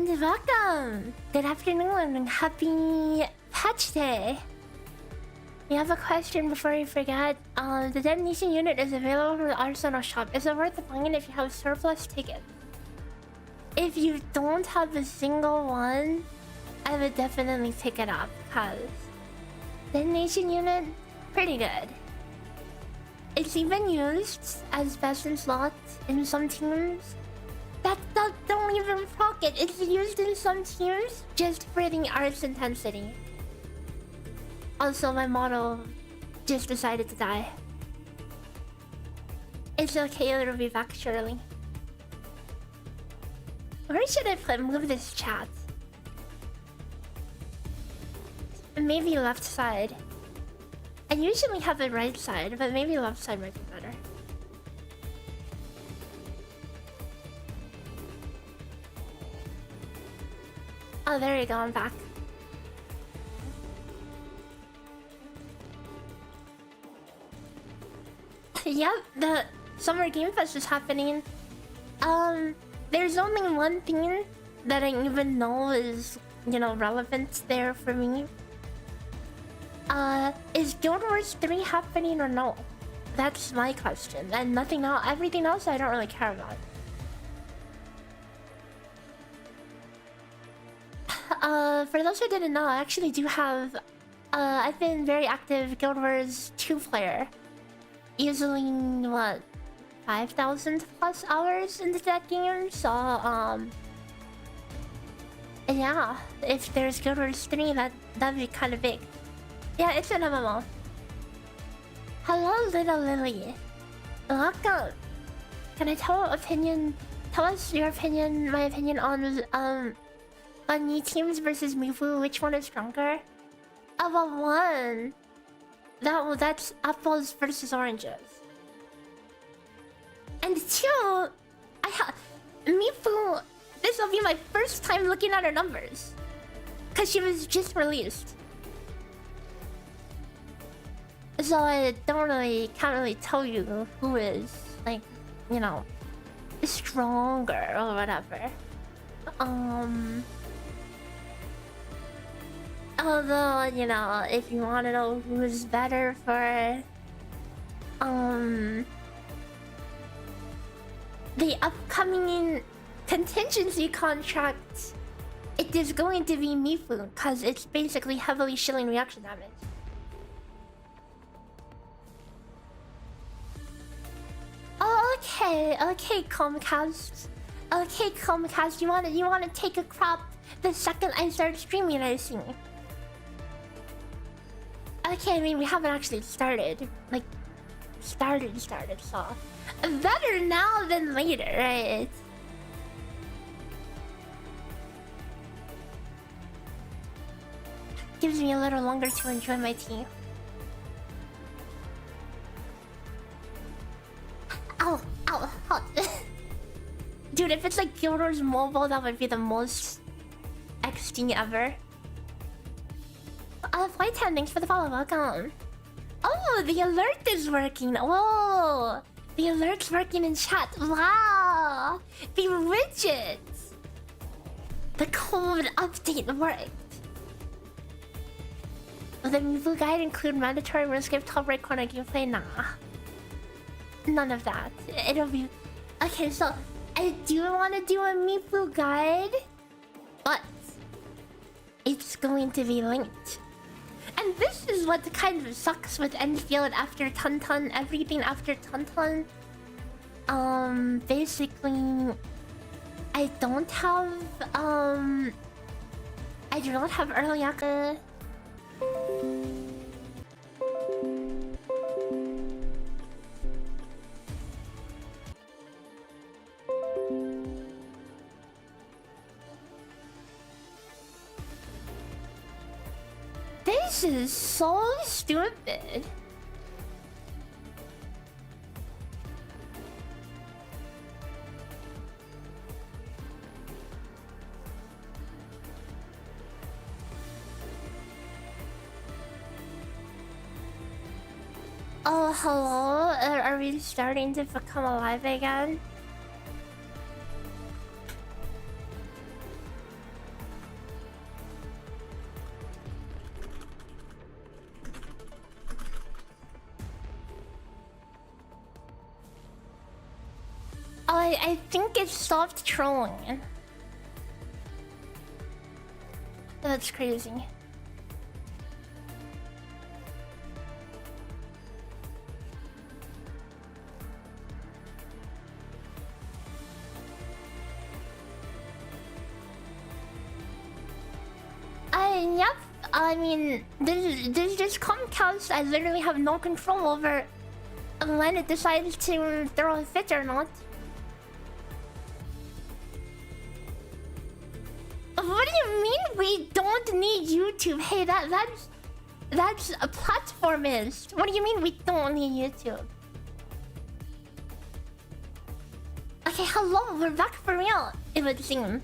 And welcome! Good afternoon and happy patch day! We have a question before we forget. The detonation unit is available from the Arsenal shop. Is it worth buying if you have surplus tickets? If you don't have a single one, I would definitely pick it up because detonation unit, pretty good. It's even used as best in slots in some teams. That don't even pocket. It's used in some teams just for the arts intensity. Also, my model just decided to die. It's okay, it'll be back surely. Where should I move this chat? Maybe left side. I usually have it right side, but maybe left side might be better. Oh, there you go, I'm back. Yep, the Summer Game Fest is happening. There's only one thing that I even know is, you know, relevant there for me. Is Guild Wars 3 happening or no? That's my question, and nothing else. Everything else I don't really care about. For those who didn't know, I actually do have... I've been very active Guild Wars 2 player. Easily, what, 5,000 plus hours into that game, so, yeah, if there's Guild Wars 3, that'd be kind of big. Yeah, it's an MMO. Hello, little Lily. Welcome. Can I tell us your opinion, my opinion on new teams versus MIFU, which one is stronger? Well, one. That's apples versus oranges. And two, MIFU, this will be my first time looking at her numbers. Cause she was just released. So I can't really tell you who is, like, you know, stronger or whatever. Although, you know, if you want to know who's better for the upcoming contingency contract, it is going to be MIFU because it's basically heavily shilling reaction damage. Oh, okay, Comcast. Okay, Comcast, you wanna take a crop the second I start streaming, I see. Okay, I mean, we haven't actually started. Like, started, so... Better now than later, right? Gives me a little longer to enjoy my tea. Ow, hot. Dude, if it's like Guild Wars Mobile, that would be the most XD ever. Flight time, thanks for the follow, welcome. Oh, the alert is working. Whoa, the alert's working in chat. Wow, the widgets. The code update worked. Will the MIFU guide include mandatory RuneScape top right corner gameplay? Nah. None of that. It'll be... Okay, so I do want to do a MIFU guide, but it's going to be linked. And this is what kind of sucks with Endfield after Ton, everything after Ton. Basically, I don't have, I do not have early access. This is so stupid. Oh, hello? Are we starting to become alive again? I think it stopped trolling. That's crazy. Yep. I mean, this just Comcast. I literally have no control over when it decides to throw a fit or not. What do you mean we don't need YouTube? Hey, that's a platformist. What do you mean we don't need YouTube? Okay, hello, we're back for real, it would seem.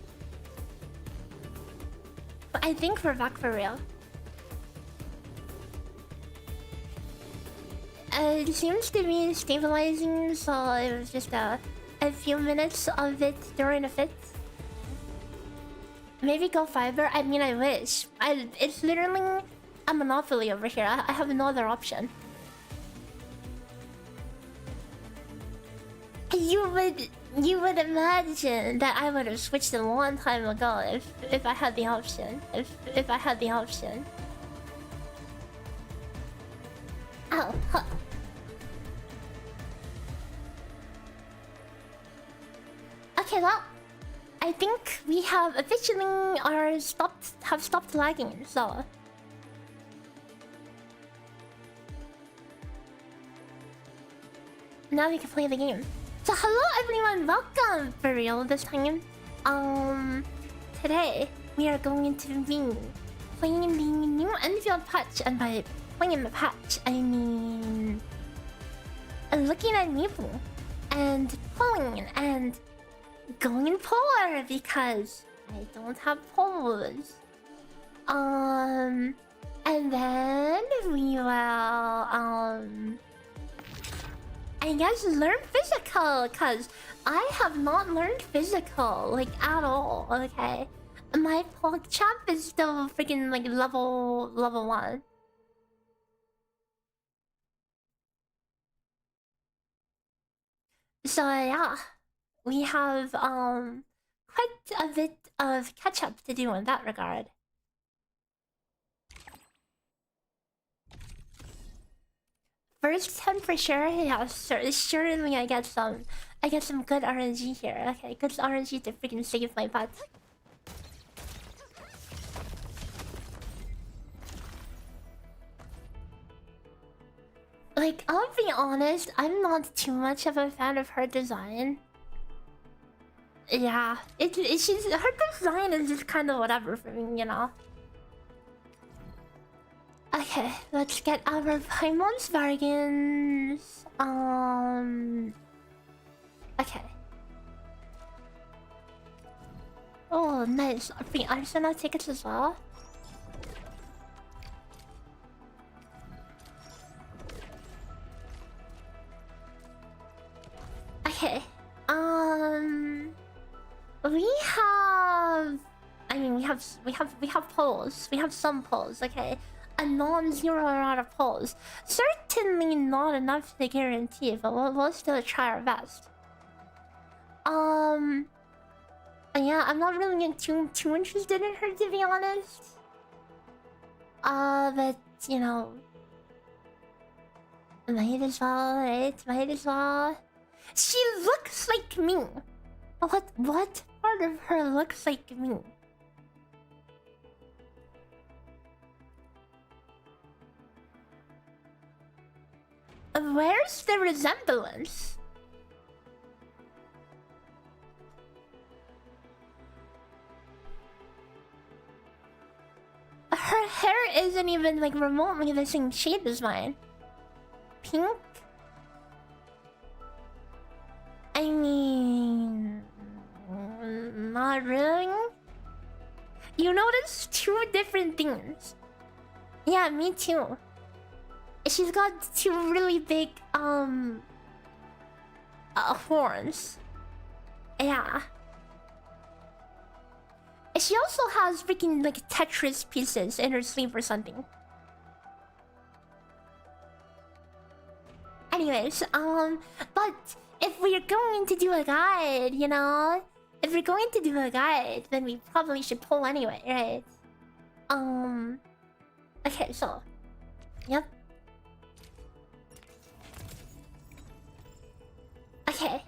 But I think we're back for real. It seems to be stabilizing, so it was just a few minutes of it during a fit. Maybe go fiber? I mean, I wish. It's literally a monopoly over here. I have no other option. You would imagine that I would have switched a long time ago if I had the option. If I had the option. Oh, huh. Okay, well, I think we have officially stopped lagging, so now we can play the game. So hello everyone, welcome for real this time. Today we are going to be playing the new Endfield patch, and by playing the patch I mean looking at MIFU and pulling and going polar because I don't have poles. And then we will I guess learn physical, cause I have not learned physical like at all. Okay, my pogchamp is still freaking like level 1. So yeah, we have quite a bit of catch up to do in that regard. First 10 for sure, yeah, certainly I get some good RNG here. Okay, good RNG to freaking save my pet. Like, I'll be honest, I'm not too much of a fan of her design. Yeah, her design is just kind of whatever for me, you know. Okay, let's get our Paimon's bargains. Okay. Oh, nice. Free Arsenal tickets as well. Okay. We have. I mean, we have polls. We have some polls. Okay. A non-zero amount of polls. Certainly not enough to guarantee, but we'll still try our best. Yeah, I'm not really too interested in her, to be honest. But you know, might as well, right? Might as well. She looks like me. What part of her looks like me? Where's the resemblance? Her hair isn't even like remotely the same shade as mine. Pink? I mean, not really. You notice two different things. Yeah, me too. She's got two really big horns. Yeah. She also has freaking like Tetris pieces in her sleeve or something. Anyways, but if we're going to do a guide, you know? If we're going to do a guide, then we probably should pull anyway, right? Okay, so... Yep. Okay.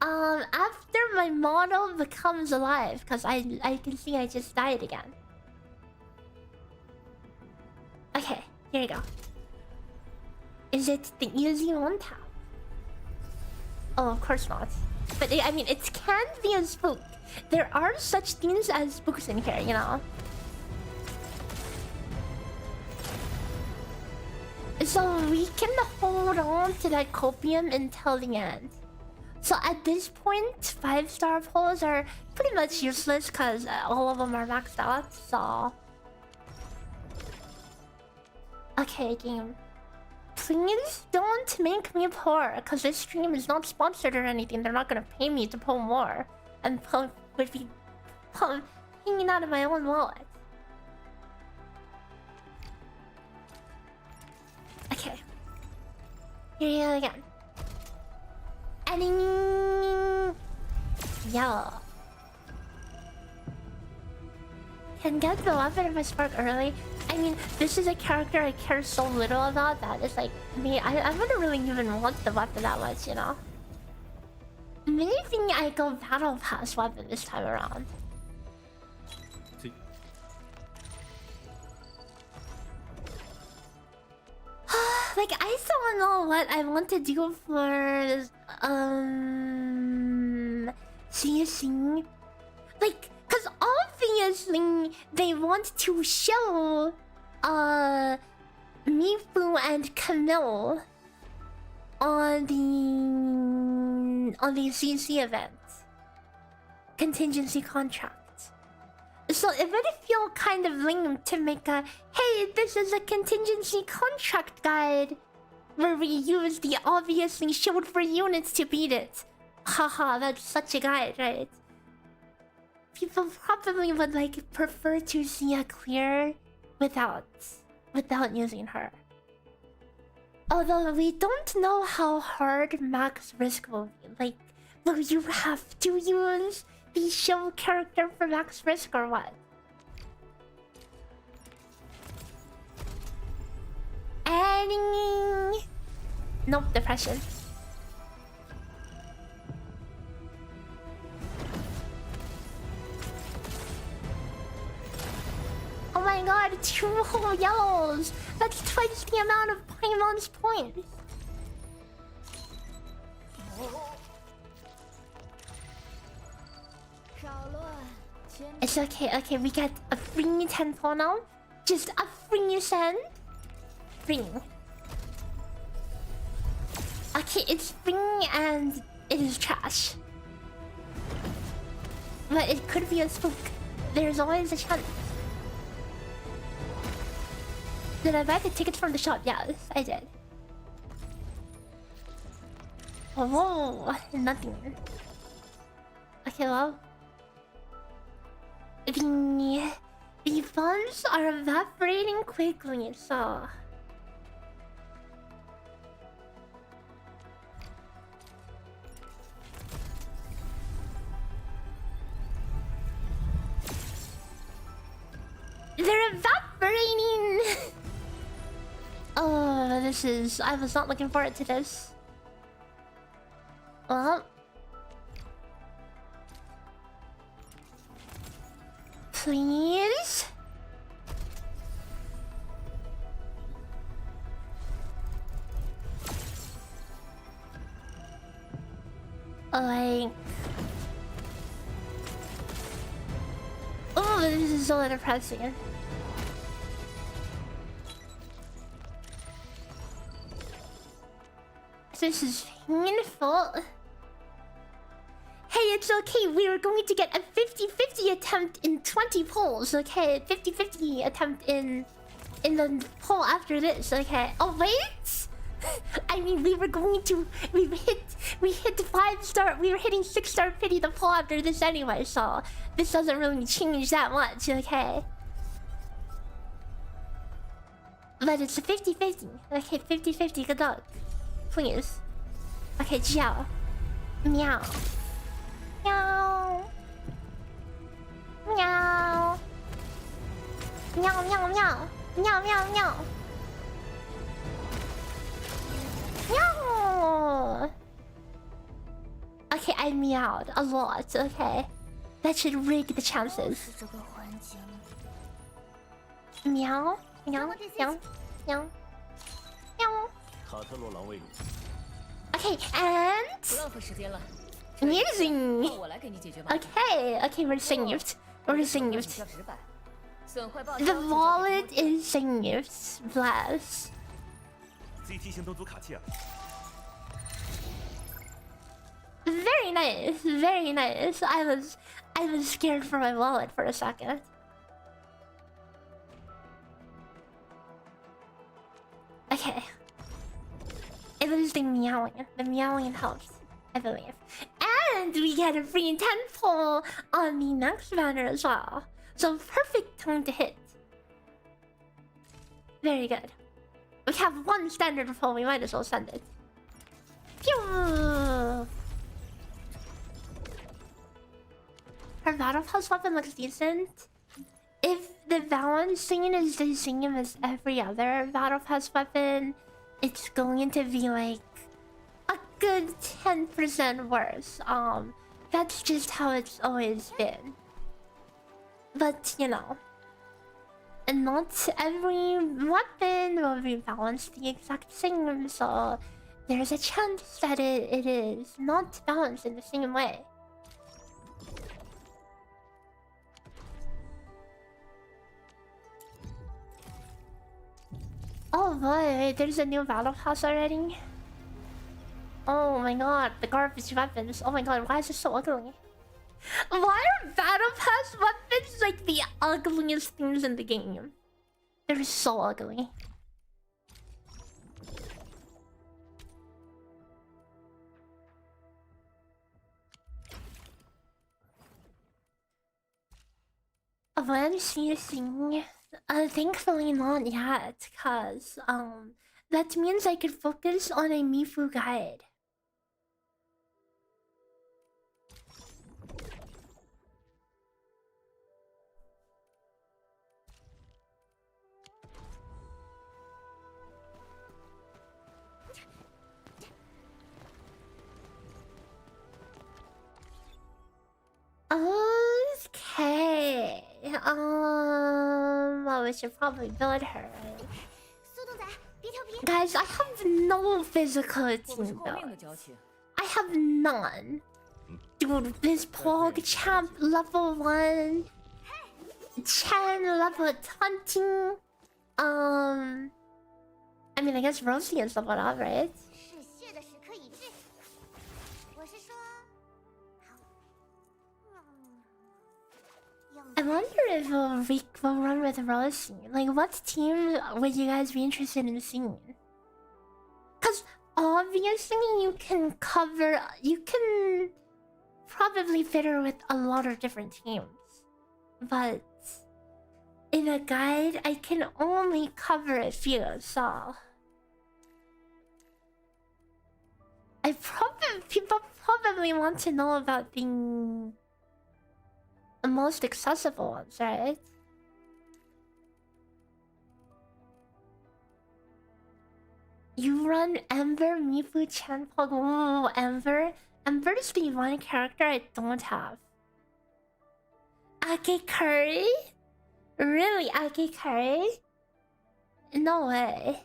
After my model becomes alive, because I can see I just died again. Okay, here you go. Is it the easy one tap? Oh, of course not. But I mean, it can be a spook. There are such things as spooks in here, you know? So we can hold on to that copium until the end. So at this point, 5-star pulls are pretty much useless because all of them are maxed out, so... Okay, game. Please don't make me poor, because this stream is not sponsored or anything. They're not gonna pay me to pull more. And pull would be hanging out of my own wallet. Okay. Here you go again. Adding... Yeah. Can get the weapon if I spark early. I mean, this is a character I care so little about that it's like me. I wouldn't really even want the weapon that much, you know. Maybe I go battle pass weapon this time around. See. Like I still don't know what I want to do for CSing. Like, cause obviously they want to show MIFU and Camille on the CC event. Contingency contract. So it would feel kind of lame to make a, hey, this is a contingency contract guide where we use the obviously showed for units to beat it. Haha, that's such a guide, right? People probably would like prefer to see a clear without using her. Although we don't know how hard max risk will be. Like, will you have to use the show character for max risk or what? Adding... Nope, depression. Oh my god, 2 whole yellows! That's twice the amount of Paimon's points! It's okay, okay, we get a free 10 now. Just a free 10. Free. Okay, it's free and it is trash. But it could be a spook. There's always a chance. Did I buy the tickets from the shop? Yes, I did. Oh, nothing. Okay, well. The funds are evaporating quickly, so... They're evaporating! Oh, this is... I was not looking forward to this. Well... Please? Like... Oh, this is so depressing. This is painful. Hey, it's okay. We were going to get a 50-50 attempt in 20 polls. Okay, 50-50 attempt in the poll after this. Okay. Oh wait. I mean, we were going to. We hit 5-star. We were hitting 6-star pity the poll after this anyway. So this doesn't really change that much. Okay. But it's a 50-50. Okay, 50-50. Good luck. Please. Okay, ciao. Meow. Meow. Meow. Meow, meow, meow. Meow, meow, meow. Meow. Okay, I meowed a lot, okay. That should rig the chances. Meow, meow, meow, meow, meow. Okay, and amazing. Okay, okay, we're saved. We're saved. The wallet is saved. Bless. Very nice, very nice. I was scared for my wallet for a second. Okay. It was the meowing. The meowing helped, I believe. And we get a free 10 pull on the next banner as well. So perfect time to hit. Very good. We have one standard pull, we might as well send it. Pew! Her battle pass weapon looks decent. If the balancing is the same as every other battle pass weapon, it's going to be like a good 10% worse. That's just how it's always been. But you know, and not every weapon will be balanced the exact same, so there's a chance that it is not balanced in the same way. Oh boy, there's a new battle pass already. Oh my god, the garbage weapons. Oh my god, why is it so ugly? Why are battle pass weapons like the ugliest things in the game? They're so ugly. When ceasing, thankfully not yet, cause that means I could focus on a MIFU guide. Okay. Well, we should probably build her. Guys, I have no physical team builds. I have none. Dude, this pogchamp level 1, Chen level 20. I mean, I guess Rosie is level up, right? I wonder if Rick will run with Rosie. Like, what team would you guys be interested in seeing? Because obviously you can probably fit her with a lot of different teams. But in a guide, I can only cover a few, so... people probably want to know about the most accessible ones, right? You run Ember, Mifu, Chanpog. Ooh, Ember. Ember is the one character I don't have. Ake Curry? Really, Ake Curry? No way.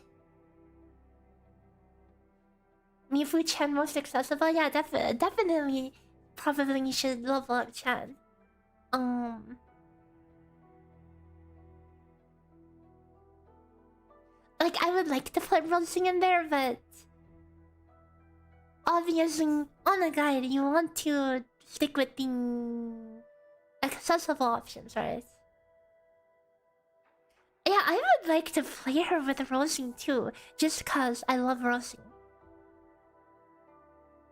Mifu Chen most accessible? Yeah, definitely. Probably you should level up Chen. Like, I would like to put Rosing in there, but obviously on a guide you want to stick with the accessible options, right? Yeah, I would like to play her with Rosing too, just cause I love Rosing.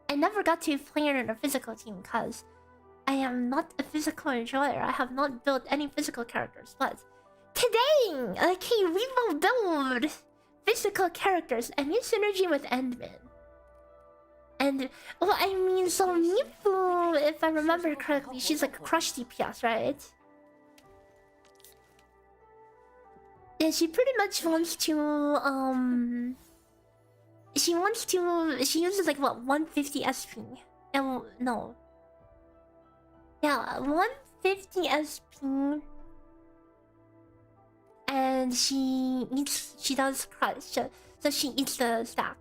I never got to play her in a physical team cause I am not a physical enjoyer. I have not built any physical characters, but today, okay, we will build physical characters and use synergy with Endman. And well, I mean, so MIFU, if I remember correctly, she's like crush DPS, right? Yeah, she pretty much wants to she uses like what 150 SP. And no. Yeah, 150 SP. And she does crush, so she eats the stack.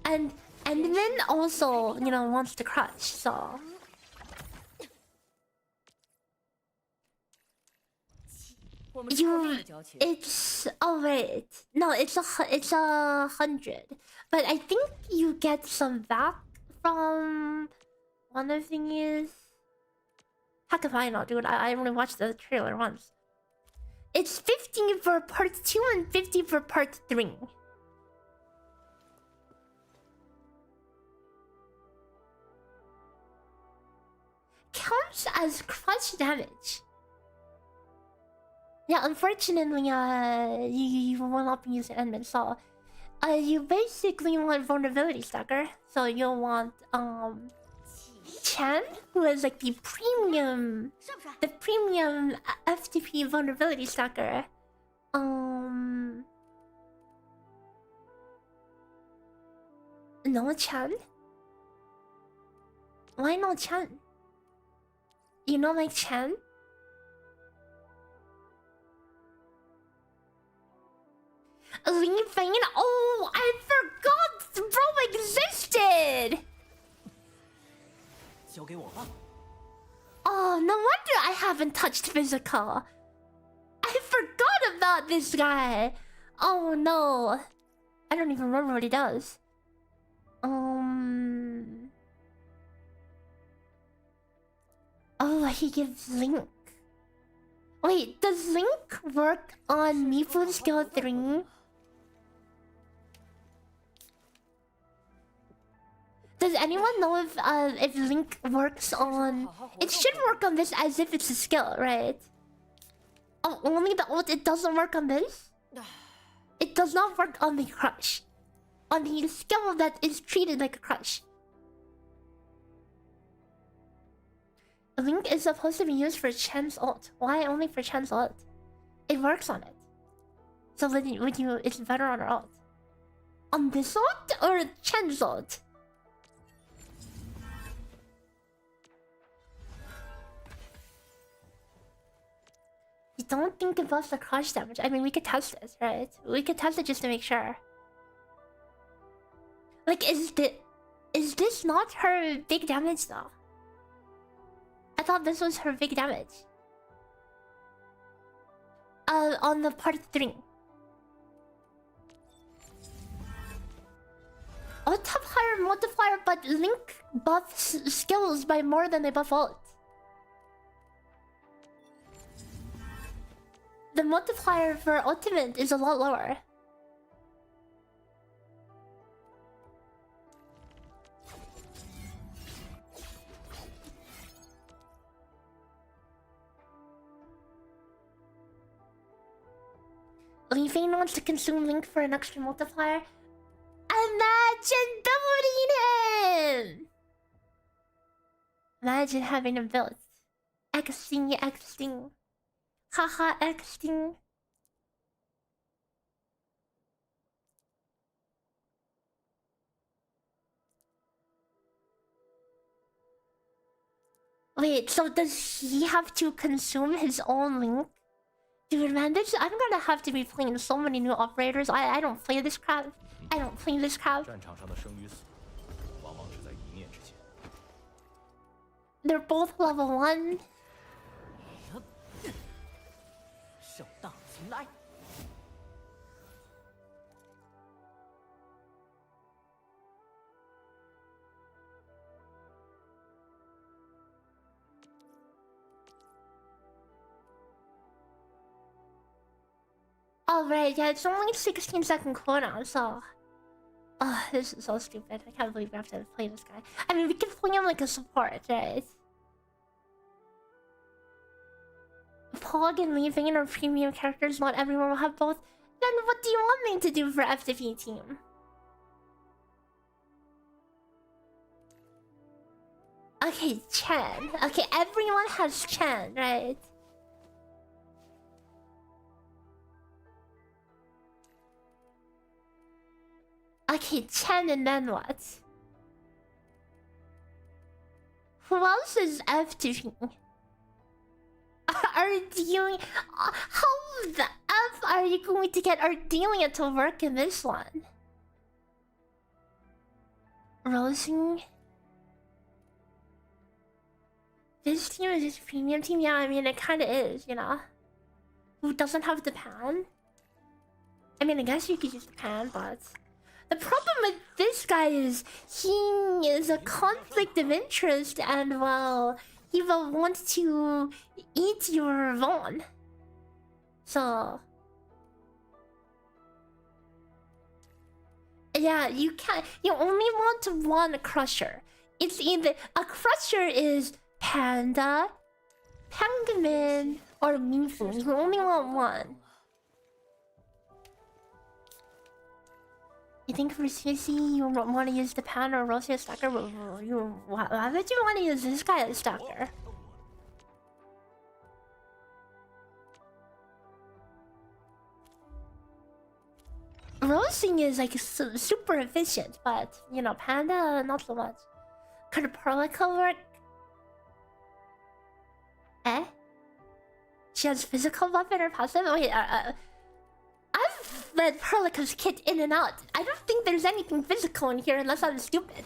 And then also, you know, wants to crush, so it's oh wait, no, it's a 100, but I think you get some back from one of the things. Heck if I know, dude. I only watched the trailer once. It's 50 for part 2 and 50 for part 3. Counts as crush damage. Yeah, unfortunately, you will not be using Endman, so you basically want vulnerability stacker. So you'll want Chan, who is like the premium FTP vulnerability stacker. No Chan. Why no Chan? You know, like Chan. Leaving? Oh, I forgot bro existed! Oh, no wonder I haven't touched physical. I forgot about this guy. Oh no. I don't even remember what he does. Oh, he gives Link. Wait, does Link work on MIFU skill 3? Does anyone know if Link works on... It should work on this as if it's a skill, right? Oh, only the ult, it doesn't work on this? It does not work on the crush. On the skill that is treated like a crush. Link is supposed to be used for Chen's ult. Why only for Chen's ult? It works on it. So would you it's better on her ult. On this ult or Chen's ult? You don't think it buffs the crush damage? I mean, we could test this, right? We could test it just to make sure. Like, is this not her big damage though? I thought this was her big damage. On the part 3. Ult have higher multiplier, but Link buffs skills by more than they buff ult. The multiplier for ultimate is a lot lower. Leafane wants to consume Link for an extra multiplier. Imagine building him! Imagine having him built. Xing. Haha, Xing. Wait, so does he have to consume his own Link? Dude, man, I'm gonna have to be playing so many new operators. I don't play this crap. I don't play this crap. They're both level 1. Oh right, yeah, it's only 16-second cooldown, so... Oh, this is so stupid. I can't believe we have to play this guy. I mean, we can play him like a support, right? Pog and Leaving are premium characters, not everyone will have both. Then what do you want me to do for FTP team? Okay, Chen. Okay, everyone has Chen, right? Okay, Chen, and then what? Who else is F2? Ardelia. How the F are you going to get Ardelia to work in this one? Rosie? This team is just a premium team? Yeah, I mean, it kind of is, you know? Who doesn't have the pan? I mean, I guess you could use the pan, but... The problem with this guy is he is a conflict of interest and, well, he will want to eat your Vaughn. So... Yeah, you can't... You only want one crusher. It's either... A crusher is Panda, Penguin, or MIFU. You only want one. You think for CC you want to use the pan or Rosie as stacker? Why would you want to use this guy as stacker? Roasting is like super efficient, but you know, Panda not so much. Could Perlica work? Eh? She has physical weapon or passive? Wait, I've let Perlica's kit in and out. I don't think there's anything physical in here unless I'm stupid.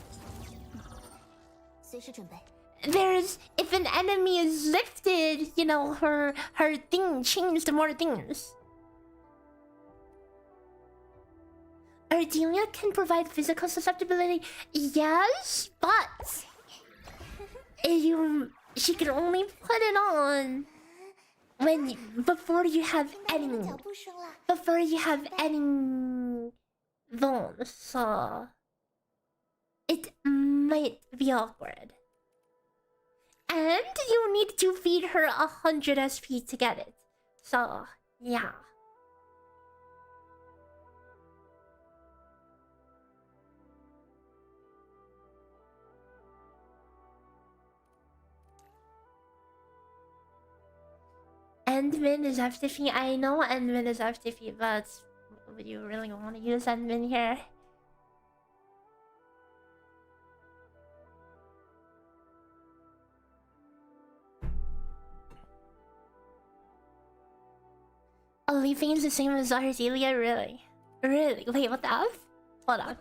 There's... If an enemy is lifted, you know, her thing changed to more things. Ardelia can provide physical susceptibility. Yes, but... She can only put it on... Before you have any bones, so it might be awkward. And you need to feed her 100 SP to get it. So yeah. Endmin is FTP. I know Endmin is FTP, but would you really want to use Endmin here? Leafing is the same as Ardelia, really? Really? Wait, what the F? Hold on.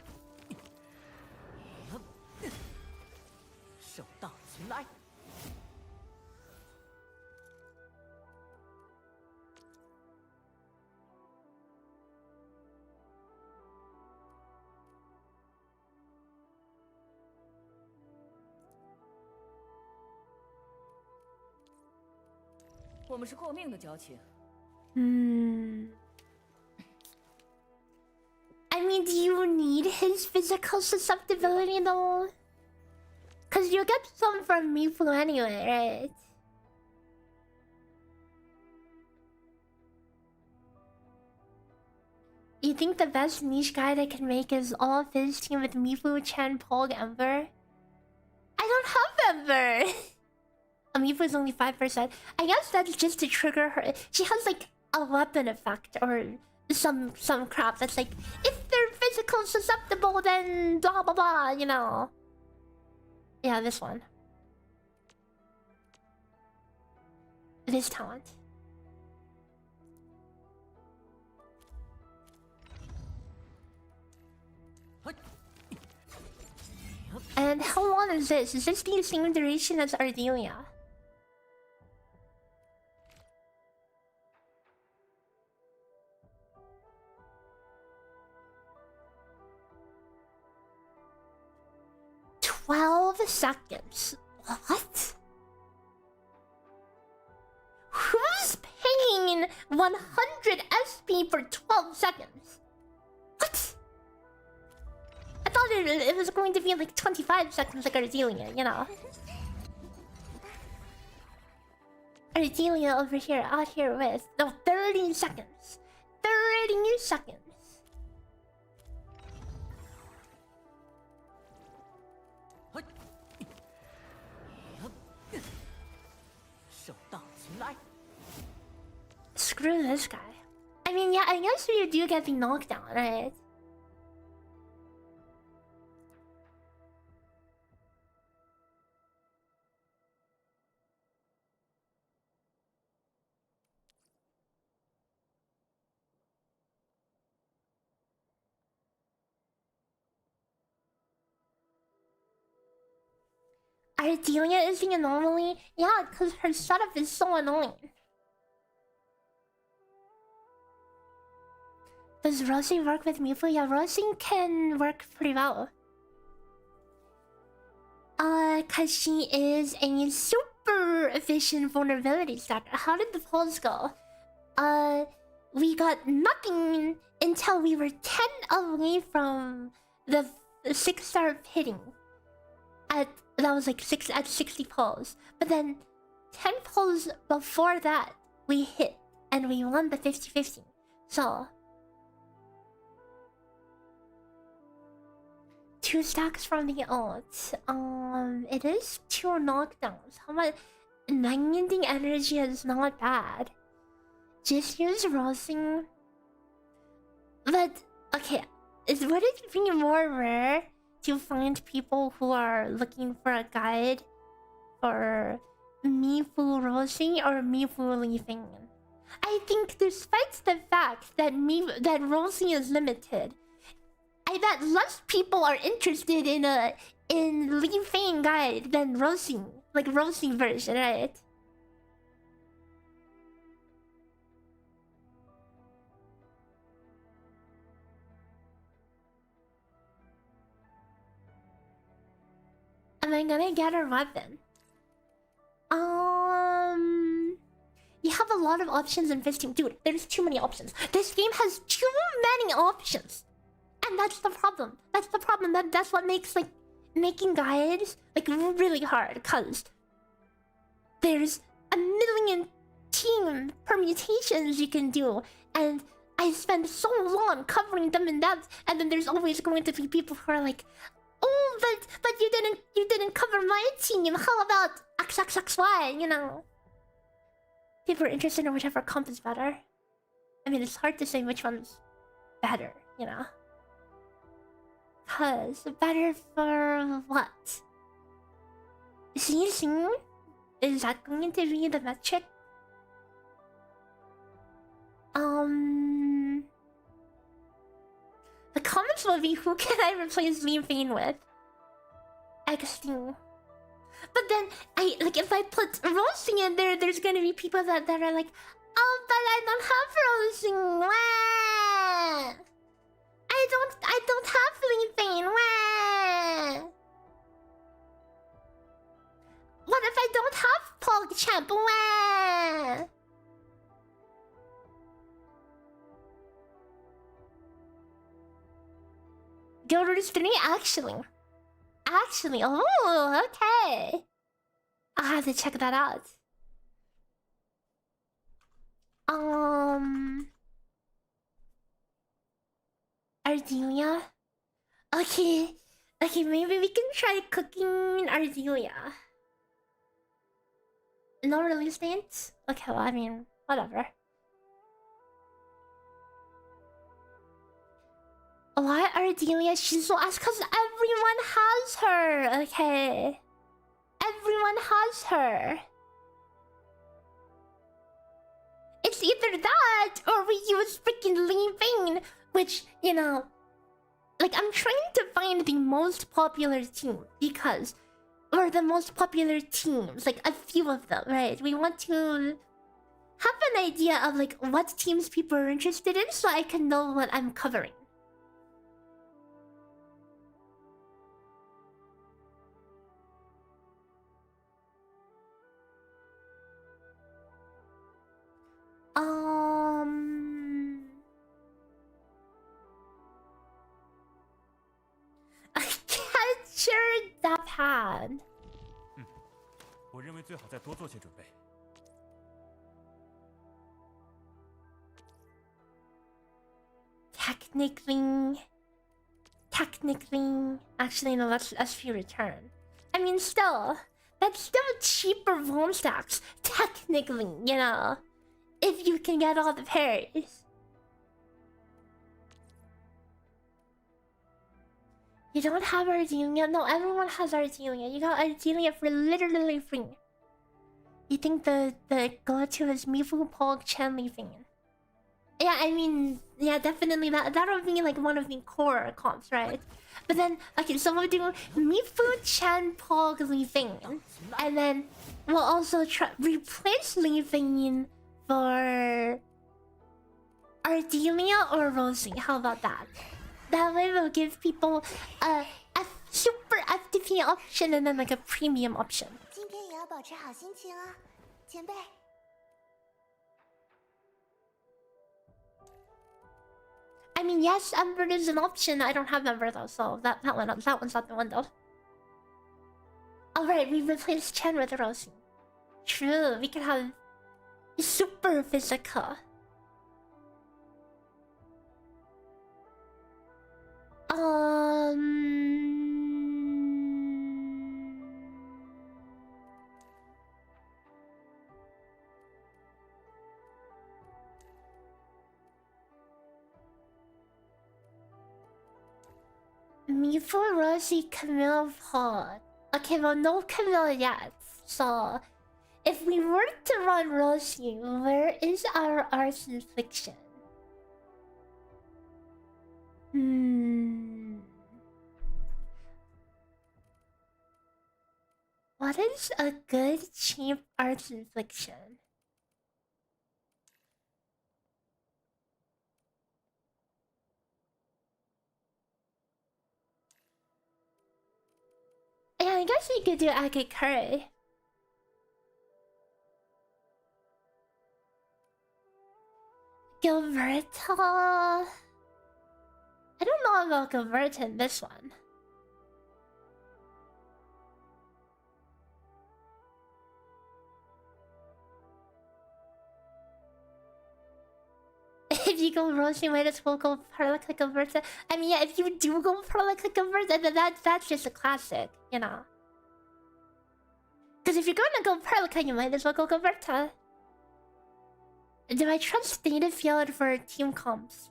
I mean, do you need his physical susceptibility though? Cause you get some from MIFU anyway, right? You think the best niche guide I can make is all of his team with MIFU, Chen, Pog, Ember? I don't have Ember! MIFU is only 5%. I guess that's just to trigger her. She has like a weapon effect or some crap that's like, if they're physical susceptible, then blah blah blah, you know. Yeah, this one. This talent. And how long is this? Is this the same duration as Ardelia? $12 What? Who's paying 100 SP for 12 seconds? What? I thought it was going to be like 25 seconds like Ardelia, you know. Ardelia over here, out here with... No, 30 seconds. 30 seconds. screw this guy. I mean, yeah, I guess you do get the knockdown, right? Ardelia is the anomaly? Yeah, because her setup is so annoying. Does Rosie work with MIFU? Yeah, Rosie can work pretty well. Cause she is a super efficient vulnerability stacker. How did the polls go? We got nothing until we were 10 away from the 6-star hitting. That was like 60 polls. But then 10 polls before that, we hit and we won the 50-50. So 2 stacks from the ult. It is 2 knockdowns. How much? 90 energy is not bad. Just use Rossing. But okay, would it be more rare to find people who are looking for a guide for MIFU Rossing or MIFU leafing? I think despite the fact that Rossing is limited, I bet less people are interested in leafing guide than Rossing, like Rossing version, right? Am I gonna get a weapon? You have a lot of options in 15. Dude, there's too many options. This game has too many options. And that's the problem. That's the problem. That's what makes like making guides like really hard, cause there's a million team permutations you can do, and I spend so long covering them in depth, and then there's always going to be people who are like, oh, but you didn't cover my team. How about XXXY? You know, people are interested in whichever comp is better. I mean, it's hard to say which one's better, you know. Cause better for what? Season? Is that going to be the metric? The comments will be, who can I replace Leafane with? XD. But then if I put roasting in there, there's gonna be people that are like, oh, but I don't have roasting. Wah! I don't have Leafane. Wah! What if I don't have pogchamp? Wah! Gilder's 3 actually, oh, okay. I'll have to check that out. Ardelia? Okay, maybe we can try cooking Ardelia. No release dates? Okay, well, I mean, whatever. Why Ardelia? She's so ass because everyone has her, okay? Everyone has her. It's either that or we use freaking Leafane, which, you know, like I'm trying to find the most popular team because, or the most popular teams, like a few of them, right? We want to have an idea of like what teams people are interested in so I can know what I'm covering. Catcher Japan. 我认为最好再多做些准备。Technically, actually no, that's SP return. I mean, still, that's still cheaper Vom stacks. Technically, you know, if you can get all the parries. You don't have Ardelia? No, everyone has Ardelia. You got Ardelia for literally free. You think the go-to is MIFU, pogchamp, leaving? Yeah, I mean, yeah, definitely that would be like one of the core comps, right? But then, okay, so we'll do MIFU, Chan, Pog, leaving, and then we'll also replace leaving for Ardelia or Rosie. How about that? That way we'll give people a super FTP option and then like a premium option. 今天也要保持好心情啊，前辈。I mean, yes, Ember is an option. I don't have Ember though, so that one's out the window. Alright, we replaced Chen with Rosie. True, we can have super physical. MIFU, Rosie, Camille, Pod. Okay, well, no Camille yet. So, if we were to run Rosie, where is our Arts Infliction? What is a good cheap Arts Infliction? Yeah, I guess we could do Agate Curry. Gilberta. I don't know about Gilberta in this one. If you go Rosie, might as well go Perlica Gilberta. I mean, yeah, if you do go Perlica Gilberta, then that's just a classic, you know. Because if you're gonna go Perlica, you might as well go Gilberta. Do I trust Data Field for team comps?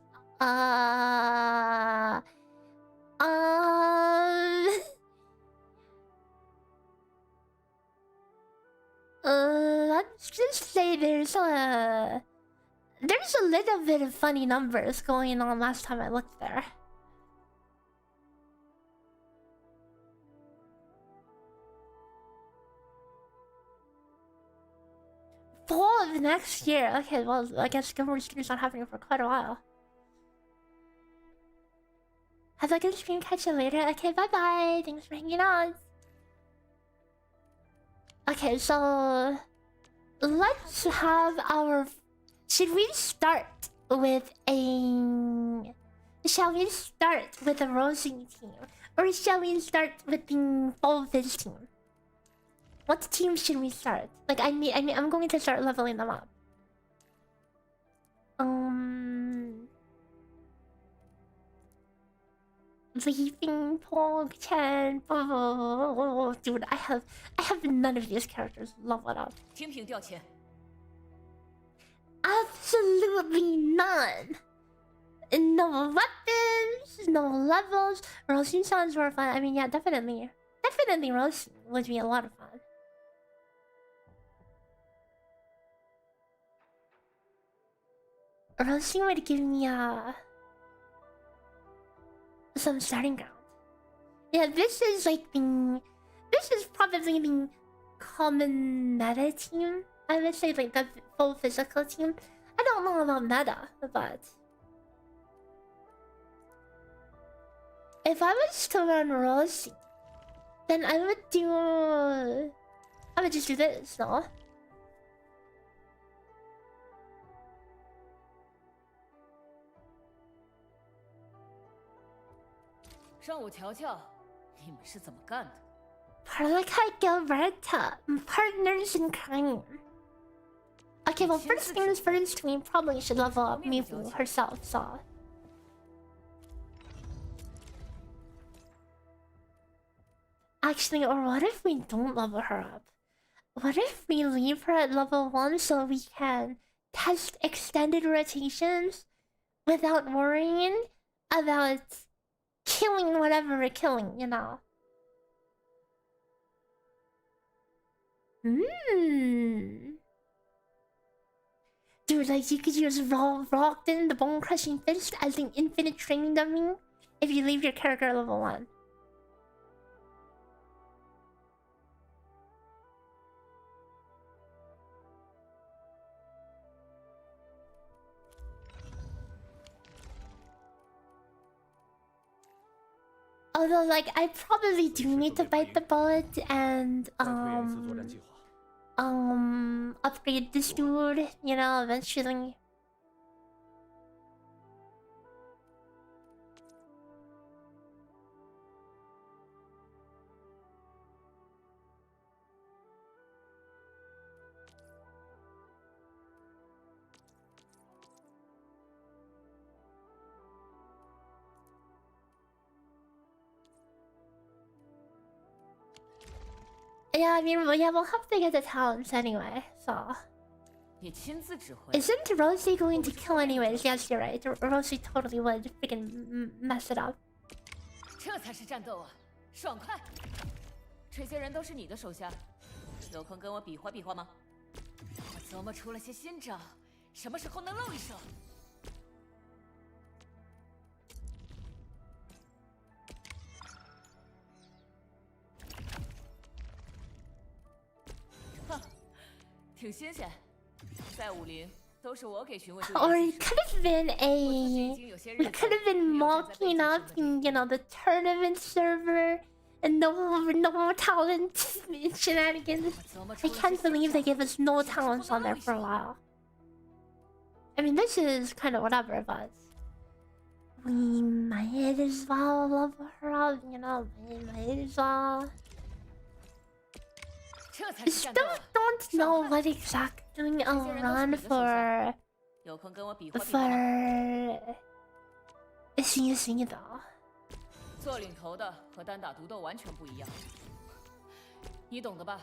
Let's just say there's a little bit of funny numbers going on last time I looked there. Fall of next year. Okay, well, I guess Gilmore Street's not happening for quite a while. Have a good stream. Catch you later. Okay, bye bye. Thanks for hanging out. Okay, so let's have our. Should we start with a? Shall we start with a Rosie team, or shall we start with the full Fizz team? What team should we start? Like, I'm going to start leveling them up. Leaving pogchamp. Oh, dude, I have none of these characters leveled up. 天平掉钱。 Absolutely none. No weapons, no levels. Rosie sounds more fun. I mean, yeah, definitely Rosie would be a lot of fun. Rosie would give me some starting ground. Yeah, this is probably the common meta team. I would say like the full physical team. I don't know about meta, but if I was to run Rosie, then I would just do this, no? 让我瞧瞧，你们是怎么干的。 Perlica Gilberta, partners in crime. Okay, well, first things first, we probably should level up MIFU herself, so. Actually, or what if we don't level her up? What if we leave her at level 1 so we can test extended rotations without worrying about killing whatever we're killing, you know. Dude, like you could use rocked in the bone crushing fist as an infinite training dummy if you leave your character level 1. Although, like, I probably do need to bite the bullet and upgrade this dude, you know, eventually. Yeah, I mean, yeah, we'll have to get the talents anyway, so... Isn't Rosie going to kill anyways? Yes, you're right. Rosie totally would freaking mess it up. 这才是战斗啊，爽快！这些人都是你的手下，有空跟我比划比划吗？我琢磨出了些新招，什么时候能露一手？ 挺新鲜，在武林都是我给询问。Or it could have been we could have been mocking up, you know, the tournament server and no talent shenanigans. I can't believe they gave us no talents on there for a while. I mean, this is kind of whatever, but we might as well level her up, you know. We might as well. Still don't know what exactly I'll run for CC though. 做领头的和单打独斗完全不一样，你懂的吧？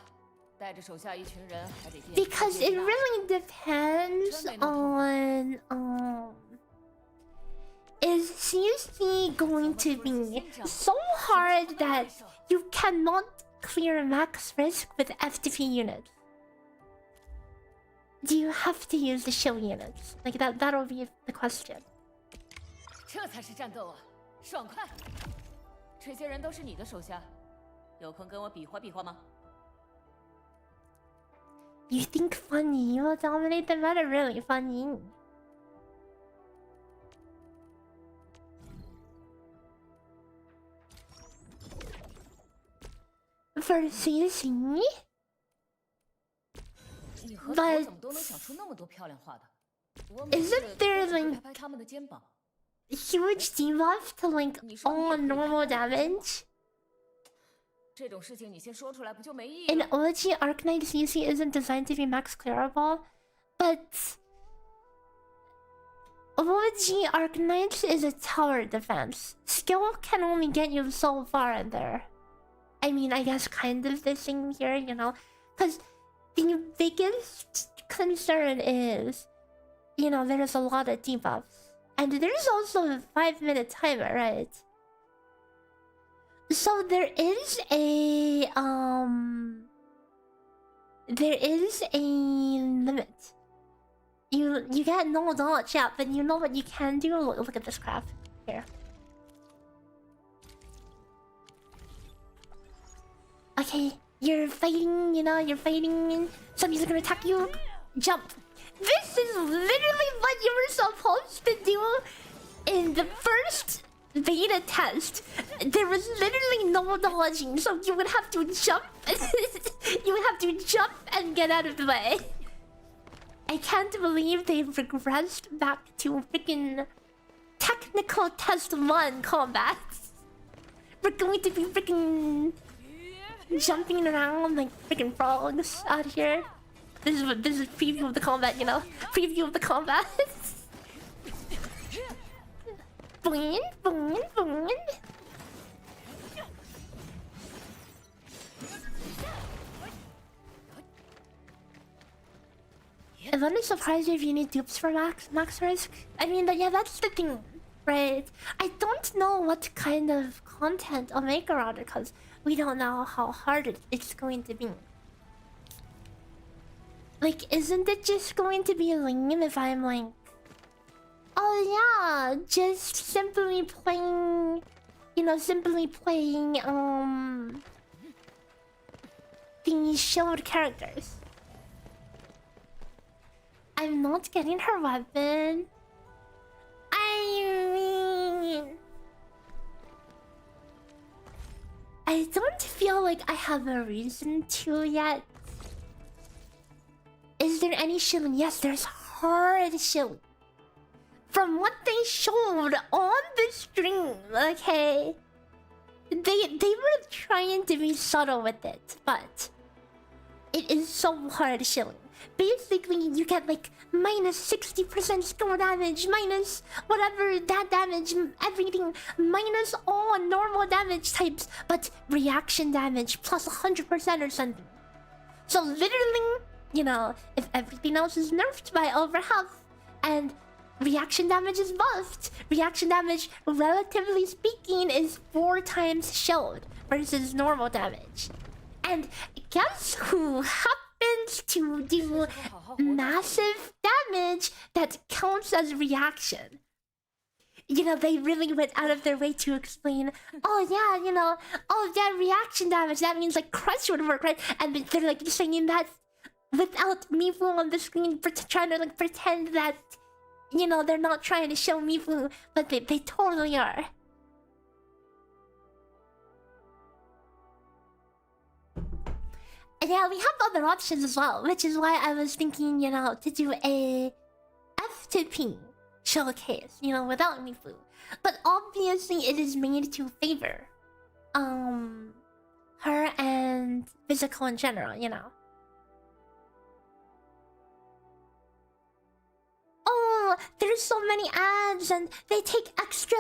带着手下一群人还得 Because it really depends on is CC going to be so hard that you cannot clear max risk with FTP units? Do you have to use the shield units? Like that'll be the question. 这才是战斗啊，爽快！这些人都是你的手下，有空跟我比划比划吗？ You think Funny will dominate the meta? Really, Funny? For CC? But isn't there like huge debuff to like all normal damage? In OG, Arknight CC isn't designed to be max clearable, but OG Arknight is a tower defense. Skill can only get you so far in there. I mean, I guess kind of the same here, you know, because the biggest concern is, you know, there's a lot of debuffs. And there's also a 5-minute timer, right? So there is a limit. You get no dodge, yeah, but you know what you can do? Look at this crap here. Okay, you're fighting, you know, you're fighting. Somebody's gonna attack you. Jump. This is literally what you were supposed to do in the first beta test. There was literally no dodging, so you would have to jump. You would have to jump and get out of the way. I can't believe they've regressed back to freaking technical test 1 combat. We're going to be freaking jumping around like freaking frogs out here. This is preview of the combat, you know? Preview of the combat. Boing, boing, boing. 边。 it wouldn't surprise you if you need dupes for max risk. I mean, yeah, that's the thing, right? I don't know what kind of content I'll make around it because we don't know how hard it's going to be. Like, isn't it just going to be lame if I'm like, oh yeah, just simply playing, you know, the shield characters. I'm not getting her weapon. I mean, I don't feel like I have a reason to yet. Is there any shilling? Yes, there's hard shilling. From what they showed on the stream, okay? They were trying to be subtle with it, but it is so hard shilling. Basically, you get like minus 60% skill damage, minus whatever that damage, everything, minus all normal damage types, but reaction damage plus 100% or something. So literally, you know, if everything else is nerfed by over half and reaction damage is buffed, reaction damage, relatively speaking, is 4 times shield versus normal damage. And guess who happens to do massive damage that counts as reaction? You know, they really went out of their way to explain, oh yeah, you know, oh yeah, reaction damage, that means like crush would work, right? And they're like saying that without MIFU on the screen, trying to like pretend that, you know, they're not trying to show MIFU, but they totally are. And yeah, we have other options as well, which is why I was thinking, you know, to do a F2P showcase, you know, without MIFU. But obviously it is made to favor her and physical in general, you know. Oh, there's so many ads and they take extra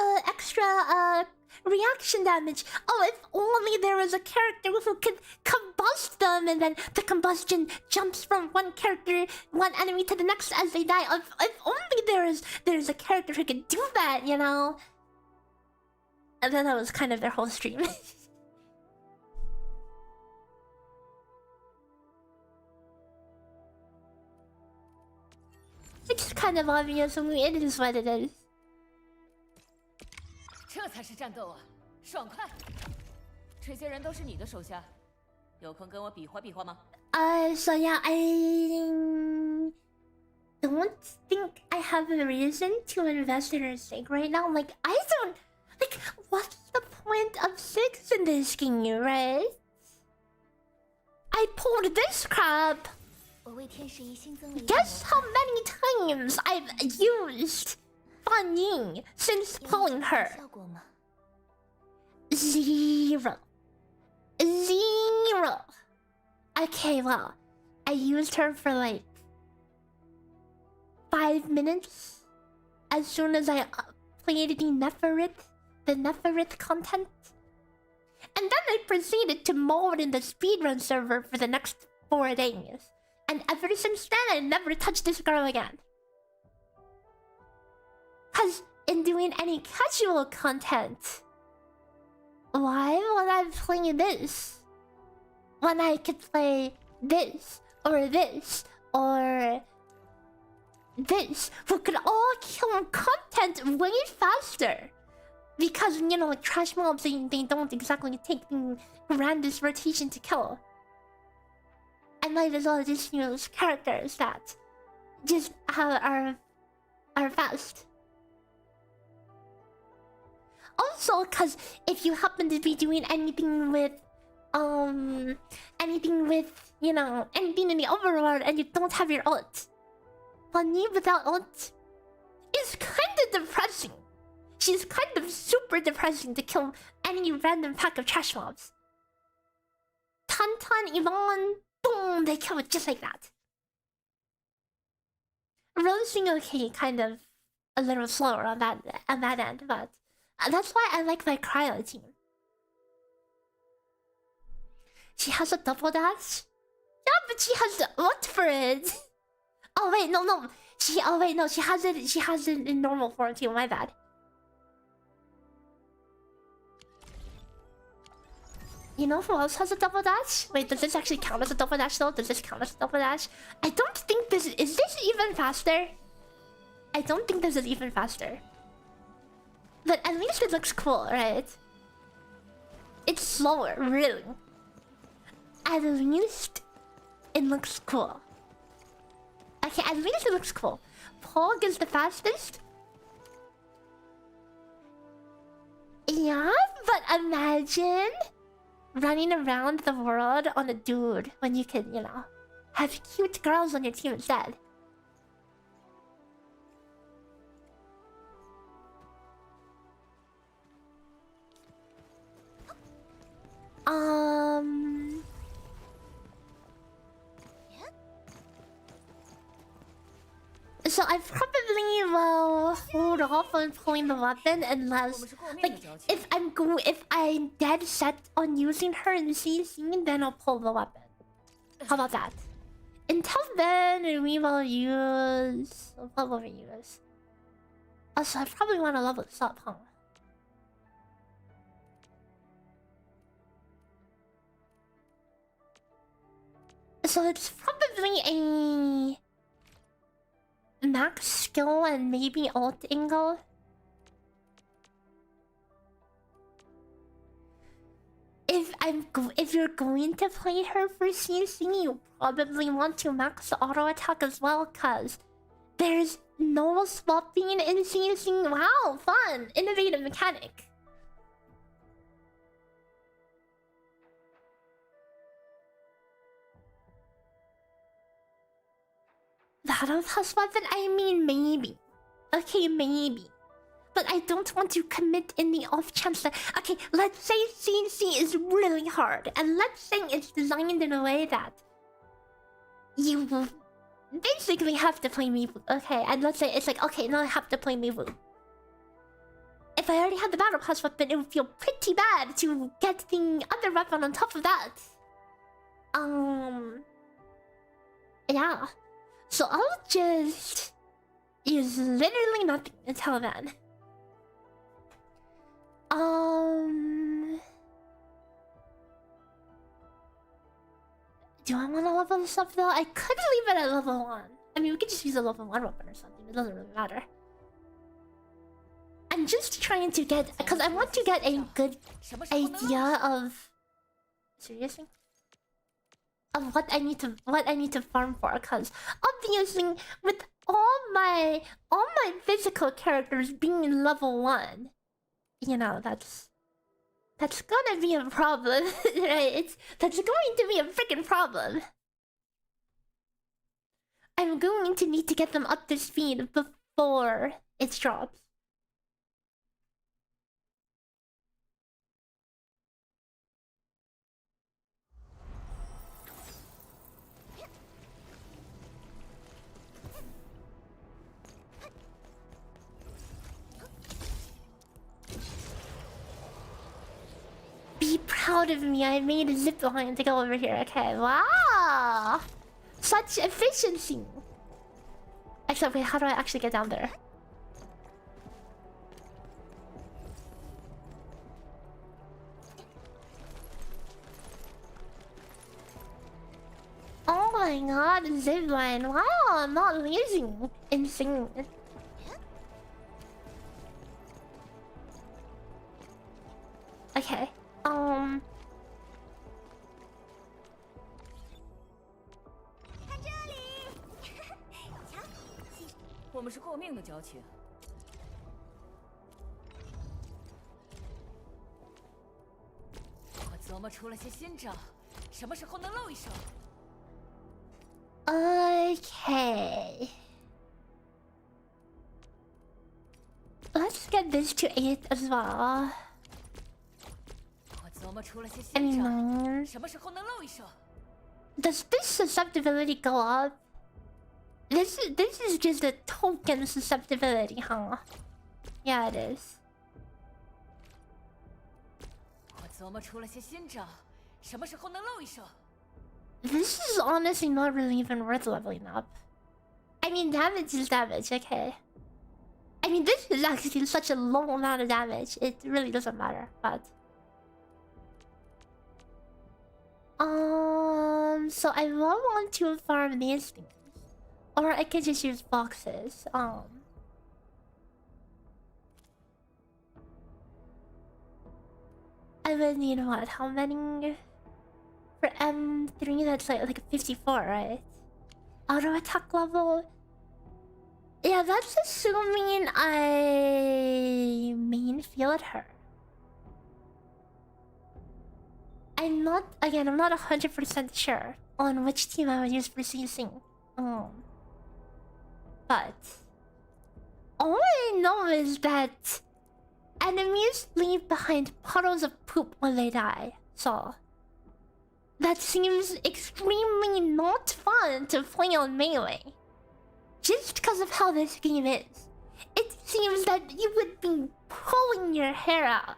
reaction damage. Oh, if only there was a character who could combust them and then the combustion jumps from one character, one enemy to the next as they die. If only there's a character who could do that, you know? And then that was kind of their whole stream. It's kind of obvious, I mean, it is what it is. 这才是战斗啊，爽快！这些人都是你的手下，有空跟我比划比划吗？ So yeah, I don't think I have a reason to invest in a SIG right now. Like, I don't... Like, what's the point of SIGs in this game, right? I pulled this crap! Guess how many times I've used Fan Ying since pulling her? 0. 0. Okay, well, I used her for like 5 minutes as soon as I played the Neferith content. And then I proceeded to mold in the speedrun server for the next 4 days. And ever since then, I never touched this girl again. Cause in doing any casual content, why would I play this when I could play this or this or this, who could all kill content way faster? Because, you know, like trash mobs, they don't exactly take the grandest rotation to kill. I might as well just use characters that just are fast. Also, cause if you happen to be doing anything with you know, anything in the overworld and you don't have your ult, Bunny without ult is kinda depressing. She's kind of super depressing to kill any random pack of trash mobs. Tantan, Yvonne, boom, they kill it just like that. Roasting, okay, kind of a little slower on that end, but that's why I like my cryo team. She has a double dash? Yeah, but she has the ult for it. Oh wait, no. Oh wait, no. She has it. She has it in normal form too. My bad. You know who else has a double dash? Wait, does this actually count as a double dash though? Does this count as a double dash? I don't think this is this even faster? I don't think this is even faster. But at least it looks cool, right? It's slower, really. At least it looks cool. Okay, at least it looks cool. Pog is the fastest. Yeah, but imagine running around the world on a dude when you can, you know, have cute girls on your team instead. So I probably will hold off on pulling the weapon unless, like, if I'm dead set on using her in CC, then I'll pull the weapon. How about that? Until then, we will use... What will we use? Also, I probably want to level this up, huh? So it's probably a... max skill and maybe alt angle. If you're going to play her for CC, you probably want to max auto attack as well, cause there's no swapping in CC. Wow, fun, innovative mechanic. Battle Pass weapon? I mean, maybe. Okay, maybe. But I don't want to commit in the off chance that... Okay, let's say CC is really hard. And let's say it's designed in a way that... you will basically have to play MIFU. Okay, and let's say it's like, okay, now I have to play MIFU. If I already had the Battle Pass weapon, it would feel pretty bad to get the other weapon on top of that. Yeah. So I'll just use literally nothing until then. Do I want to level this up though? I could leave it at level 1. I mean, we could just use a level 1 weapon or something. It doesn't really matter. I'm just trying to get... because I want to get a good idea of... Seriously? Of what I need to farm for, because obviously with all my physical characters being level 1, you know, that's gonna be a problem. Right? That's going to be a freaking problem. I'm going to need to get them up to speed before it drops. Be proud of me, I made a zip line to go over here. Okay, wow! Such efficiency! Except, wait, how do I actually get down there? Oh my god, zip line. Wow, I'm not losing. Insane. Okay. 我们是过命的交情。我琢磨出了些新招，什么时候能露一手？ Okay. Let's get this to 8 as well. 我琢磨出了些新招， 9. 什么时候能露一手？ Does this susceptibility go up? This is just a token susceptibility, huh? Yeah, it is. 我琢磨出了些新招，什么时候能露一手？ This is honestly not really even worth leveling up. I mean, damage is damage, okay? I mean, this is actually such a low amount of damage. It really doesn't matter, but... So I will want to farm these things. Or I could just use boxes. I would need what? How many? For M3, that's like 54, right? Auto attack level. Yeah, that's assuming I main field her. I'm not 100% sure on which team I would use for CCing. But all I know is that enemies leave behind puddles of poop when they die. So that seems extremely not fun to play on melee. Just because of how this game is. It seems that you would be pulling your hair out.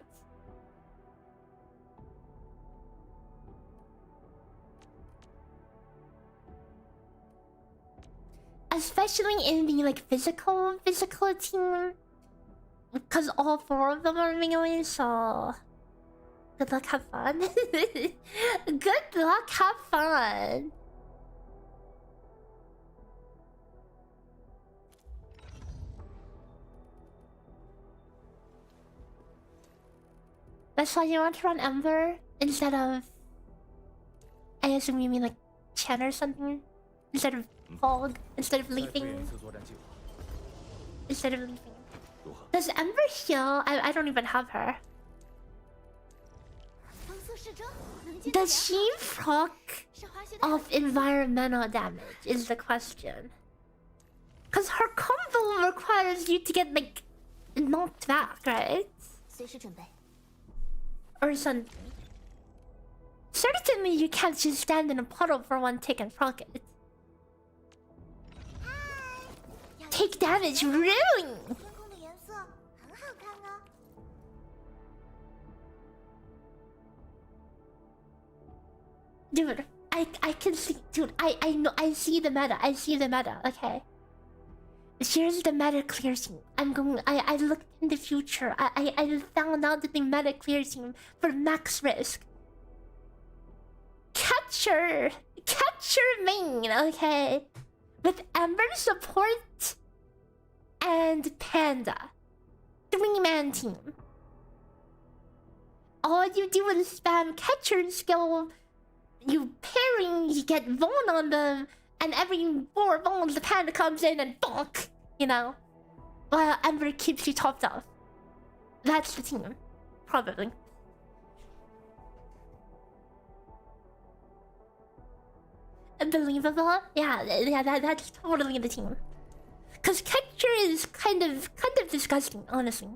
Especially in the like physical team. Because all 4 of them are melee, so... Good luck, have fun. Good luck, have fun. That's why you want to run Ember instead of... I assume you mean like Chen or something? Instead of Fog? Instead of leaping? Instead of leaping. Does Ember heal? I don't even have her. Does she proc off environmental damage is the question. Cause her combo requires you to get like knocked back, right? Or something. Certainly you can't just stand in a puddle for one tick and proc it. Take damage, really? Dude, I can see, dude, I know, I see the meta, okay? Here's the meta clear team. I looked in the future. I found out that the meta clear team for max risk. Catcher main, okay? With Ember support and Panda. 3-man team. All you do is spam catcher skill. You parry, you get Vaughn on them, and every 4 Vaughns the Panda comes in and bonk, you know? While Ember keeps you topped off. That's the team. Probably. Believable? Yeah, that's totally the team. Cause catcher is kind of disgusting, honestly.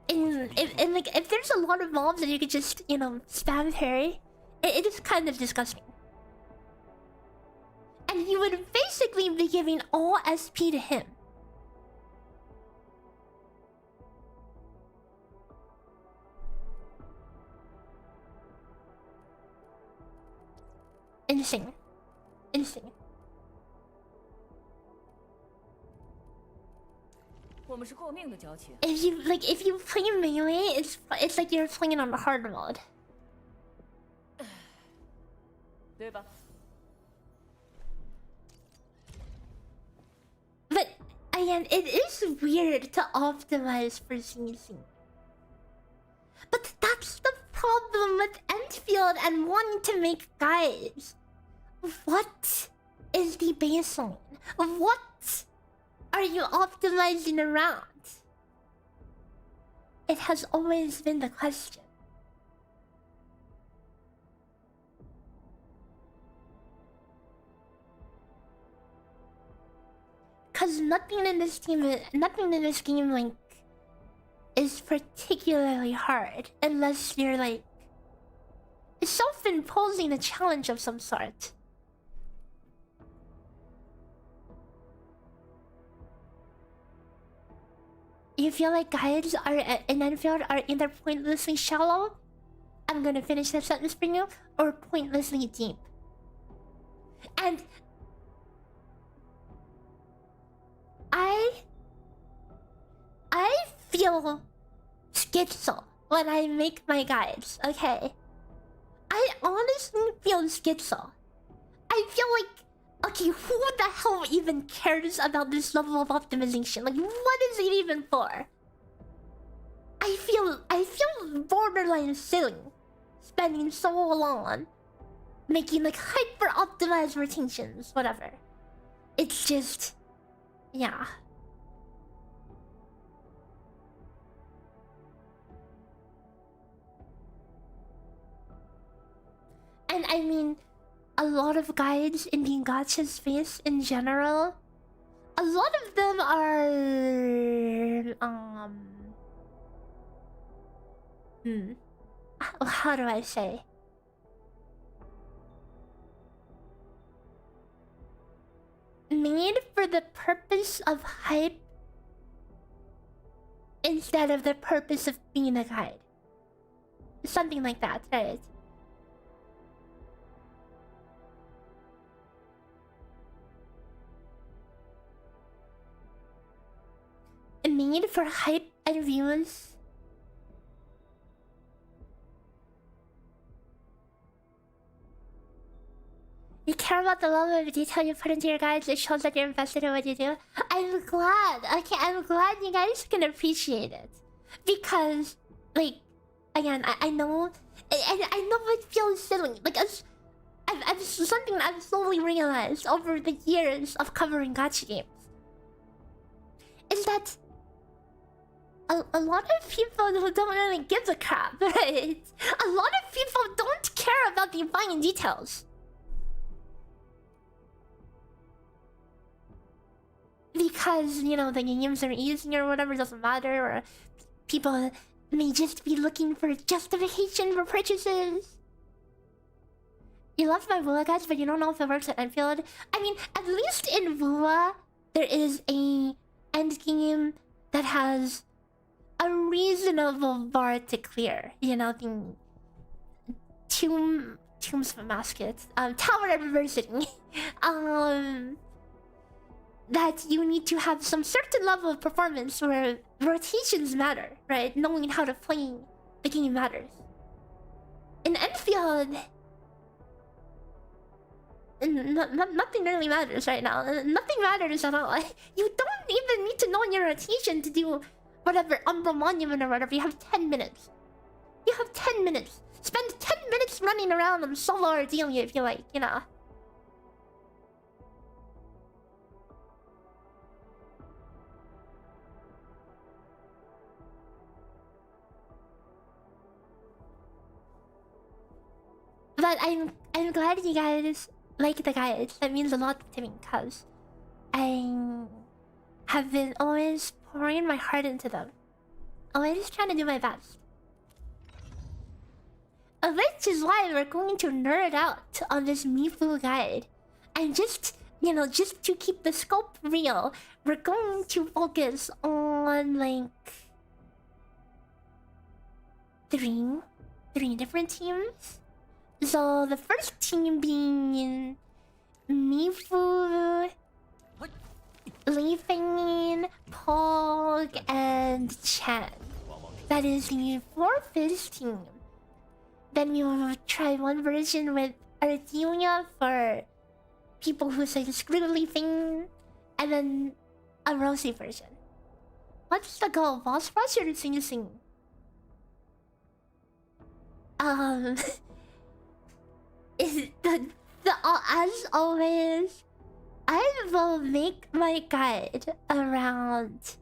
If there's a lot of mobs and you could just, you know, spam parry, it is kind of disgusting. And you would basically be giving all SP to him. Insane. If you play melee, it's like you're playing on the hard mode. But again, it is weird to optimize for CC. But that's the problem with Endfield and wanting to make guides. What is the baseline? What are you optimizing around? It has always been the question. Cause nothing in this game like is particularly hard unless you're like self-imposing a challenge of some sort. You feel like guides are in Endfield are either pointlessly shallow, I'm gonna finish that sentence for you, or pointlessly deep. And I feel schizo when I make my guides, okay? I honestly feel schizo. I feel like, okay, who the hell even cares about this level of optimization? Like, what is it even for? I feel borderline silly spending so long making like hyper optimized rotations, whatever. It's just, yeah. And I mean, a lot of guides in the gacha space in general, a lot of them are how do I say? Made for the purpose of hype instead of the purpose of being a guide. Something like that, right? Made for hype and views. You care about the level of detail you put into your guides. It shows that you're invested in what you do. I'm glad. Okay, I'm glad you guys can appreciate it. Because, like, again, I know... I know it feels silly. Like, I've something I've slowly realized over the years of covering gacha games is that a lot of people who don't really give a crap, right? A lot of people don't care about the fine details. Because, you know, the games are easy or whatever, doesn't matter, or people may just be looking for justification for purchases. You love my Vua guides, but you don't know if it works at Endfield. I mean, at least in Vua, there is a endgame that has a reasonable bar to clear. You know, the tombs for maskets, tower adversity. That you need to have some certain level of performance where rotations matter, right? Knowing how to play the game matters. In Endfield, nothing really matters right now. Nothing matters at all. You don't even need to know your rotation to do whatever Umbral Monument or whatever. You have 10 minutes. You have 10 minutes. Spend 10 minutes running around on solo or Delia if you like, you know. But I'm glad you guys like the guides. That means a lot to me because I have been always pouring my heart into them. Always trying to do my best. Which is why we're going to nerd out on this MIFU guide. And just, you know, just to keep the scope real, we're going to focus on like three different teams. So the first team being MIFU, Leafing, Pog, and Chan. That is the 4th team. Then we will try one version with Ardelia for people who say screw Leafing, and then a Rosie version. What's the goal? Boss rush or sing? Is the as always, I will make my guide around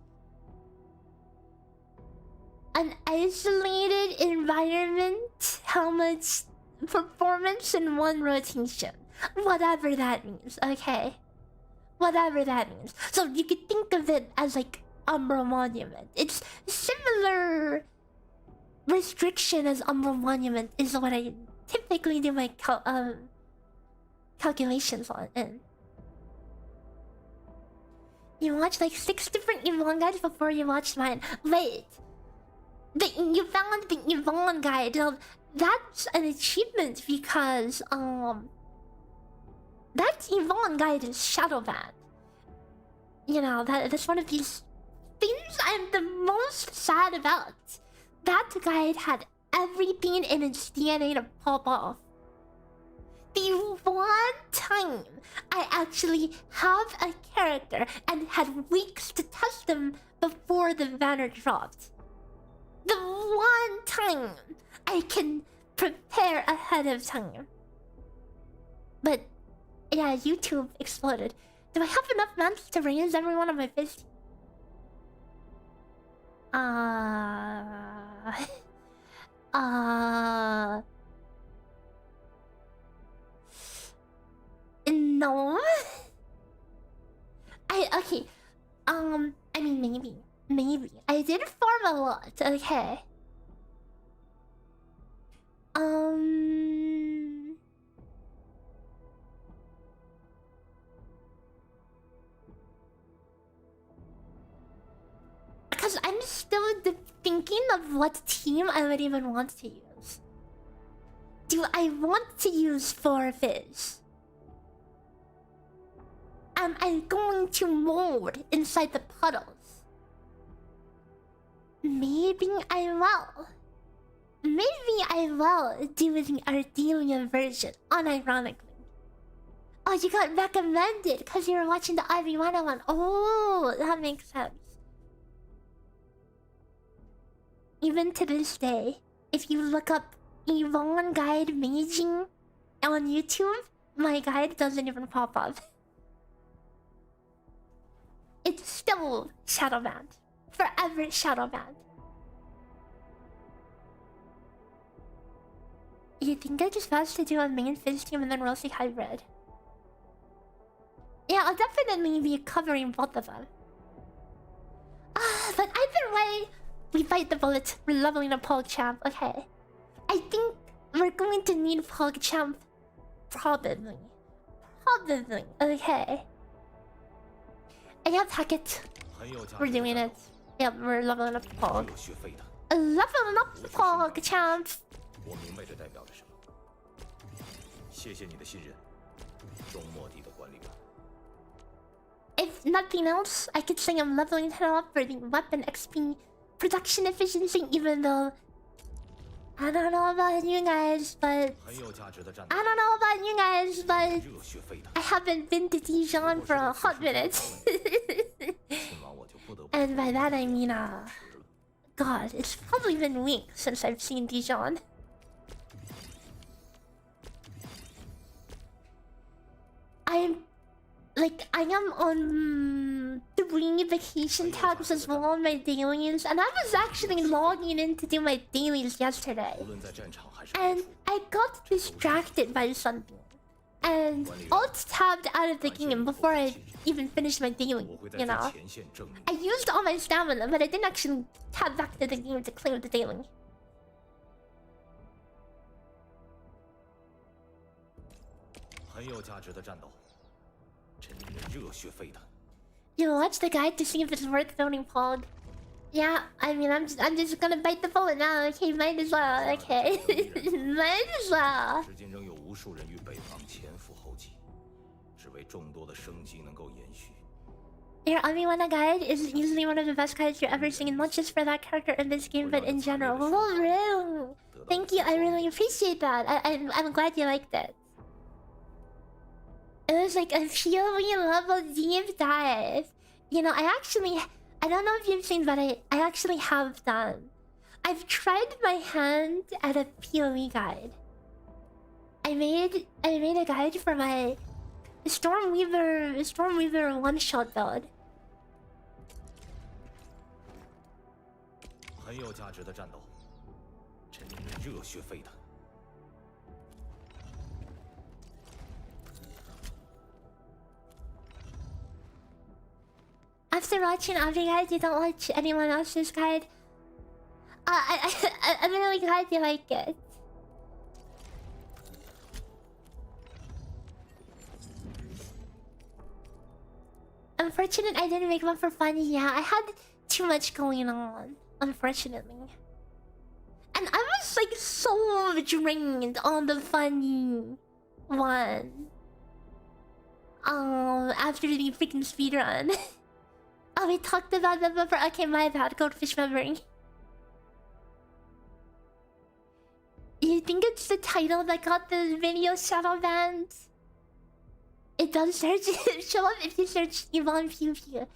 an isolated environment, how much performance in one rotation, whatever that means, okay? Whatever that means. So you could think of it as like Umbral Monument. It's similar restriction as Umbral Monument is what I typically do my calculations on. And you watch like 6 different Yvonne guides before you watch mine. Wait, you found the Yvonne guide. That's an achievement because that Yvonne guide is shadow banned. You know, that's one of these things I'm the most sad about. That guide had everything in its DNA to pop off. The one time I actually have a character and had weeks to test them before the banner dropped. The one time I can prepare ahead of time. But yeah, YouTube exploded. Do I have enough months to raise every one of my fists? No. Okay. I mean, maybe. I did farm a lot. Okay. Because I'm still thinking of what team I would even want to use. Do I want to use 4 fish? Am I going to mold inside the puddles? Maybe I will. Maybe I will do the Ardelia version, unironically. Oh, you got recommended because you were watching the Ivy 101. Oh, that makes sense. Even to this day, if you look up Yvonne Guide Maygi on YouTube, my guide doesn't even pop up. It's still shadow banned. Forever shadow banned. You think I just best to do a main fish team and then Rosy hybrid? Yeah, I'll definitely be covering both of them. But either way, we bite the bullet. We're leveling up pogchamp. Okay. I think we're going to need pogchamp. Probably. Okay. Yeah, packet. We're doing it. Yep, we're leveling up pog. Leveling up pogchamp. 我明白这代表着什么。谢谢你的信任，中末地的管理官。If nothing else, I could say I'm leveling it up for the weapon XP production efficiency, even though I don't know about you guys, but I haven't been to Dijon for a hot minute. And by that I mean, God, it's probably been weeks since I've seen Dijon. I am on 3 vacation tabs as well on my dailies, and I was actually logging in to do my dailies yesterday. And I got distracted by something. And alt-tabbed out of the game before I even finished my daily, you know? I used all my stamina, but I didn't actually tab back to the game to clear the daily. You watch the guide to see if it's worth owning Pog. Yeah, I mean, I'm just gonna bite the bullet now. Okay, might as well. Okay, might as well. Your Amiwana guide is easily one of the best guides you've ever seen, not just for that character in this game, but in general. Oh, really? Thank you. I really appreciate that. I'm glad you liked it. It was like a POV level deep dive. You know, I don't know if you've seen, but I actually have done. I've tried my hand at a POV guide. I made a guide for my Stormweaver one-shot build. After watching Avi guide, you don't watch anyone else's guide. I'm really glad you like it. Unfortunate I didn't make one for fun. Yeah, I had too much going on, unfortunately. And I was like so drained on the funny one. After the freaking speedrun. Oh, we talked about that before. Okay, my bad. Goldfish memory. You think it's the title that got the video shadow banned? It does search show up if you search Yvonne Pew Pew.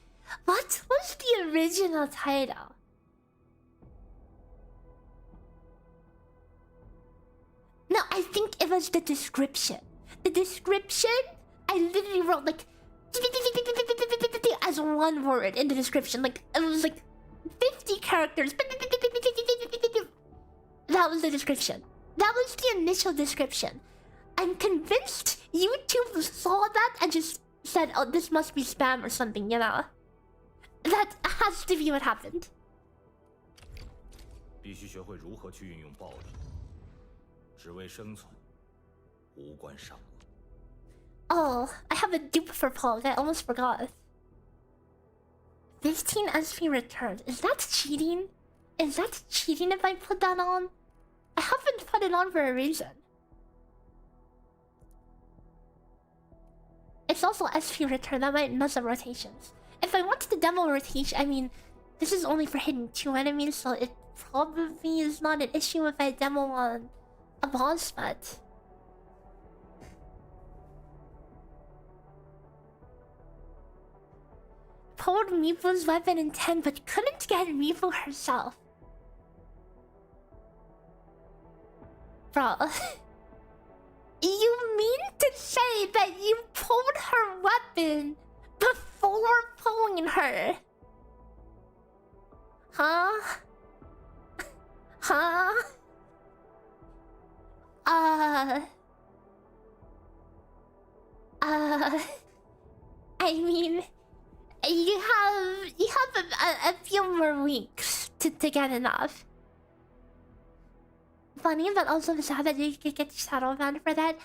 What was the original title? No, I think it was the description. The description, I literally wrote like as one word in the description. Like it was like 50 characters. That was the description. That was the initial description. I'm convinced YouTube saw that and just said, "Oh, this must be spam or something," you know? That has to be what happened. 必须学会如何去运用暴力，只为生存，无关善恶。 Oh, I have a dupe for Paul. I almost forgot. 15 SP returns. Is that cheating? Is that cheating if I put that on? I haven't put it on for a reason. It's also SP return. That might mess up rotations. If I want the demo rotation, I mean, this is only for hitting 2 enemies, so it probably is not an issue if I demo on a boss, but... Pulled Mifu's weapon in 10, but couldn't get Mifu herself. Bro. You mean to say that you pulled her weapon before pulling her? Huh? Huh? I mean, you have a few more weeks to get enough. Funny, but also sad that you could get shadow banned for that.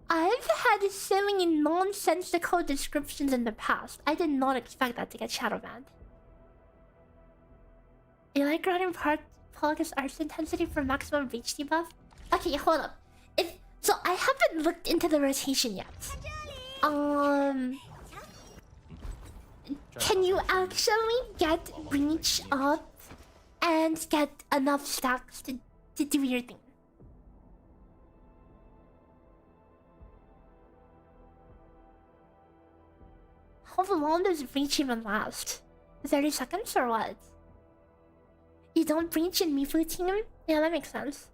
I've had so many nonsensical descriptions in the past. I did not expect that to get shadow banned. You like running Pog's arts intensity for maximum reach debuff? Okay, hold up. So I haven't looked into the rotation yet. Can you actually get reach up and get enough stacks to do your thing? How long does reach even last? 30 seconds or what? You don't breach in MIFU team? Yeah, that makes sense.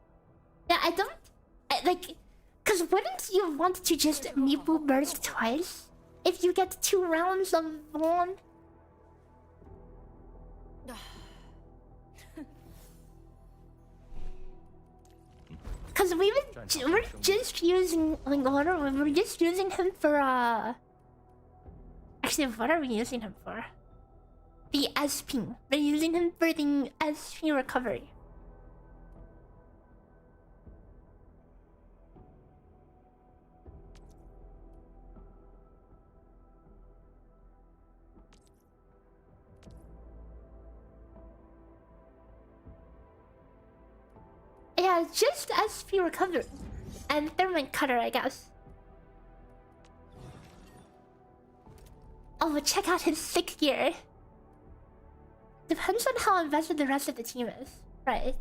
Yeah, cause wouldn't you want to just MIFU burst twice? If you get 2 rounds of one? Cause we're just using we're just using him for actually, what are we using him for? The SP. We're using him for the SP recovery. Yeah, just SP recovery. And thermite cutter, I guess. Oh, but check out his sick gear. Depends on how invested the rest of the team is, right?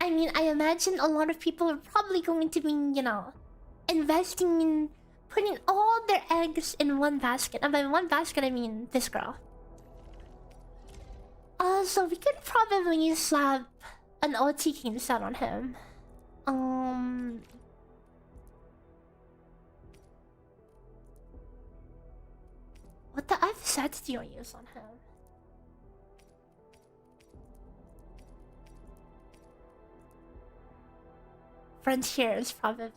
I mean, I imagine a lot of people are probably going to be, you know, investing in putting all their eggs in one basket. And by one basket, I mean this girl. So we could probably slap an OT game set on him. What the F sets do you use on him? Frontiers, probably.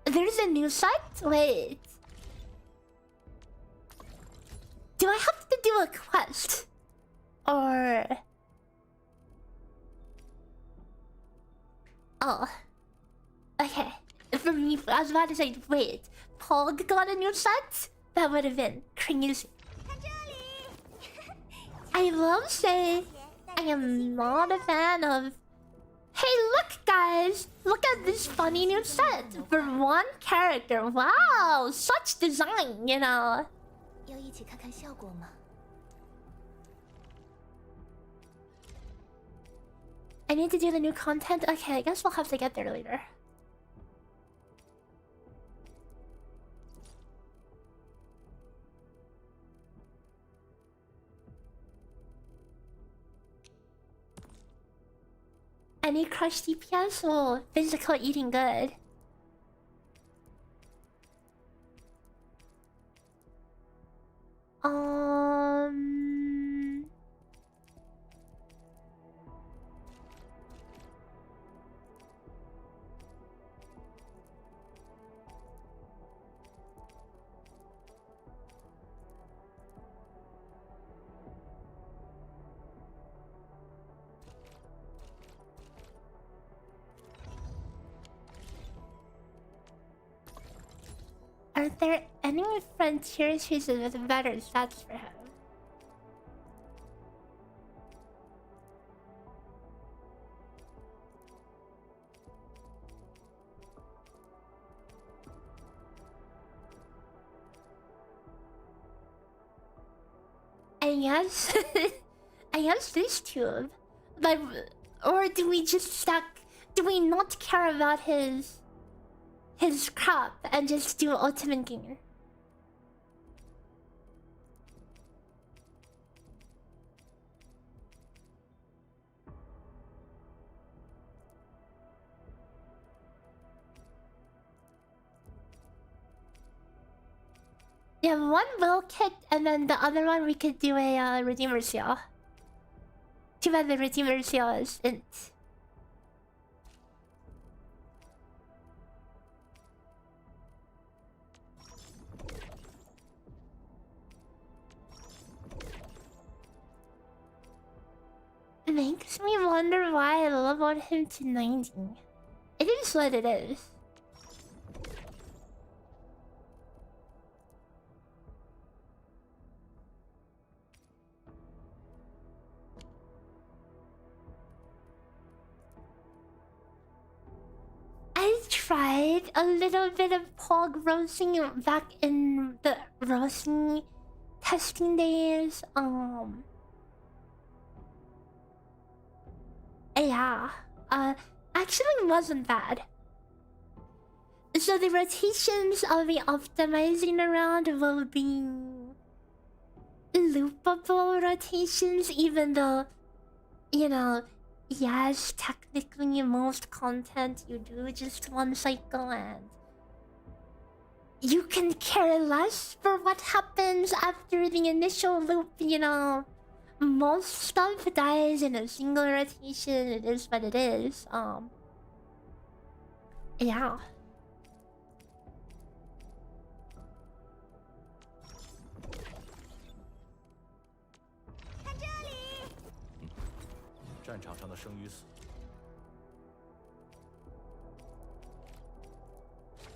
There's a new set? Wait. Do I have to do a quest? Or... Oh. Okay. For me, I was about to say, wait. Pog got a new set? That would have been crazy. I will say, I am not a fan of Hey, look, guys! Look at this funny new set for one character. Wow, such design, you know. 要一起看看效果吗？ I need to do the new content. Okay, I guess we'll have to get there later. Any crush DPS? Well, physical eating good. Um... Are there any frontier choices with better stats for him? I guess I guess this tube. But or do we just stack, do we not care about his crop and just do ultimate gain? Yeah, one will kit and then the other one we could do a Redeemer Seal. Too bad the Redeemer Seal is int. It makes me wonder why I leveled him to 90. It is what it is. I tried a little bit of pog roasting back in the roasting testing days. Yeah. Actually wasn't bad. So the rotations I'll be optimizing around will be loopable rotations, even though, you know, yes, technically most content you do just one cycle and you can care less for what happens after the initial loop, you know. Most stuff dies in a single rotation. It is what it is. Yeah. 战场上的生与死，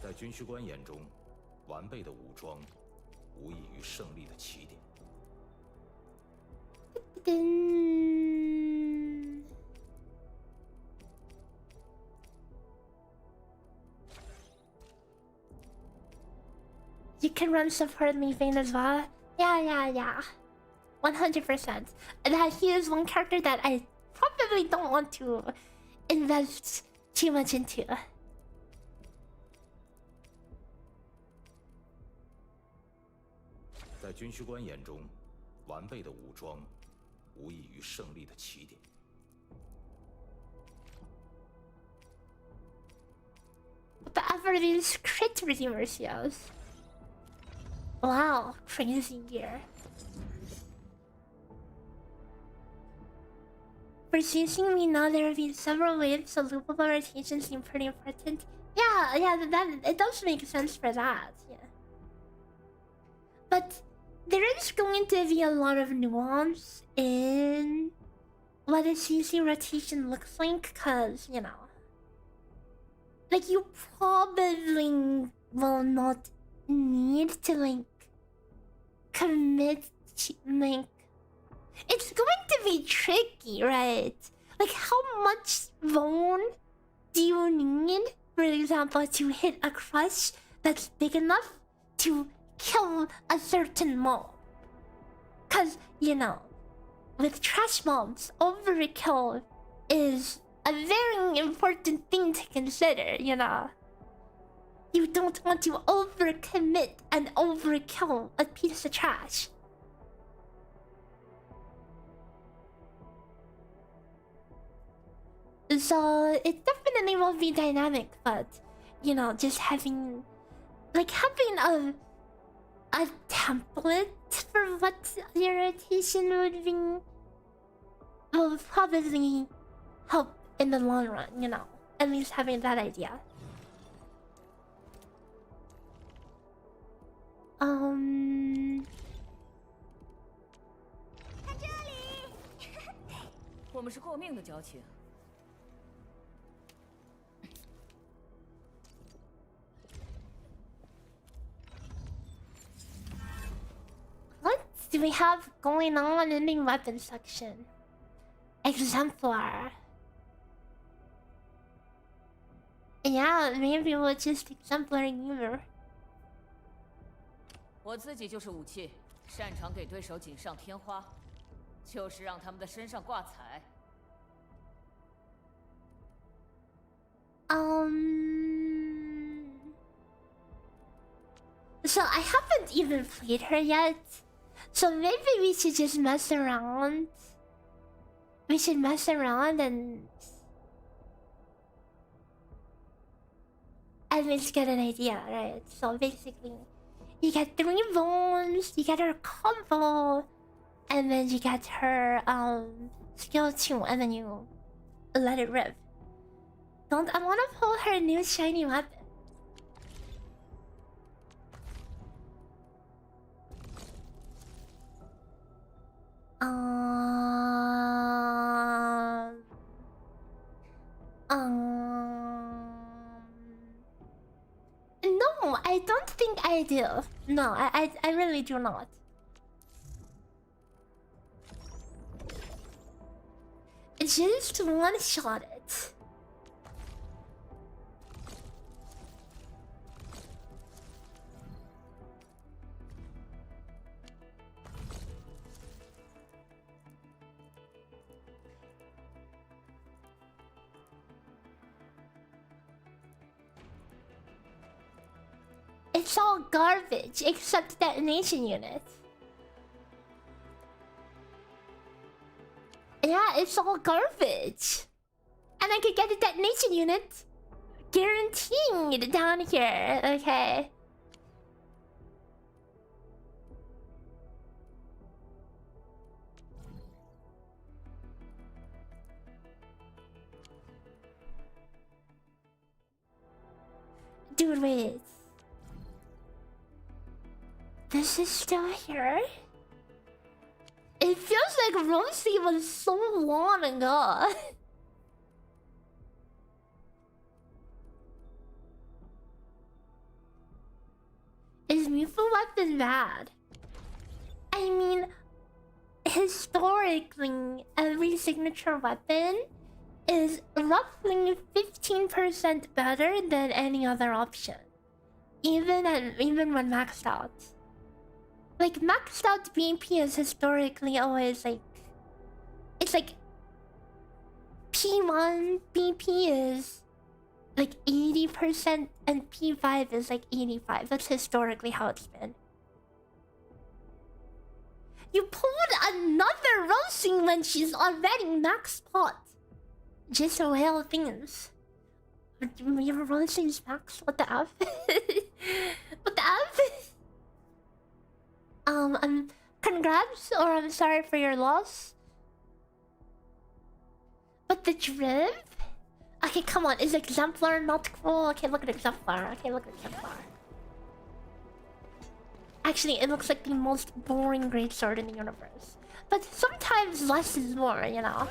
在军需官眼中，完备的武装无异于胜利的起点。 You can run support me vein as well. Yeah. 100%. That he is one character that I probably don't want to invest too much into. 在军需官眼中，完备的武装无异于胜利的起点。 But after these crit redeemer seals. Wow, crazy gear. For choosing, we know there have been several waves, so loopable rotations seem pretty important. Yeah, that it does make sense for that, yeah. But there is going to be a lot of nuance in what a CC rotation looks like, because, you know, like, you probably will not need to, like, commit to, like... It's going to be tricky, right? Like, how much bone do you need, for example, to hit a crush that's big enough to kill a certain mob? Cause, you know, with trash mobs, overkill is a very important thing to consider, you know? You don't want to overcommit and overkill a piece of trash. So it definitely will be dynamic, but you know, just having a template for what your rotation would be will probably help in the long run, you know. At least having that idea. Um 看这里，我们是过命的交情。What do we have going on in the weapon section? Exemplar. Yeah, maybe we'll just exemplar either. 我自己就是武器，擅长给对手锦上添花，就是让他们的身上挂彩。So I haven't even played her yet. So maybe we should just mess around. We should mess around and at least get an idea, right? So basically, you get 3 bones, you get her combo, and then you get her skill 2, and then you let it rip. Don't I want to pull her new shiny weapon? No, I don't think I do. No, I really do not. Just one shot it. It's all garbage except detonation unit. Yeah, it's all garbage. And I could get a detonation unit guaranteed down here, okay? Dude, wait. This is still here? It feels like Rosie was so long ago. Is MIFU weapon bad? I mean, historically, every signature weapon is roughly 15% better than any other option. Even when maxed out. Like, maxed out BP is historically always like... It's like... P1 BP is like 80% and P5 is like 85. That's historically how it's been. You pulled another Rosie when she's already max pot. Just a whale of things. Your Rosie's max? What the F? What the F? Congrats, or I'm sorry for your loss. But the drip? Okay, come on, is Exemplar not cool? Okay, look at Exemplar. Okay, look at Exemplar. Actually, it looks like the most boring greatsword in the universe. But sometimes less is more, you know?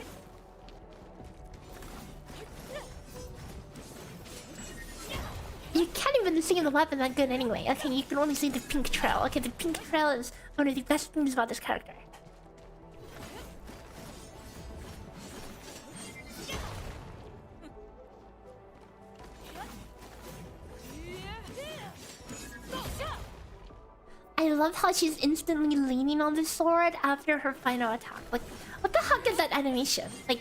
You can't even see the weapon that good anyway. Okay, you can only see the pink trail. Okay, the pink trail is one of the best things about this character. love how she's instantly leaning on the sword after her final attack. Like, what the heck is that animation? Like,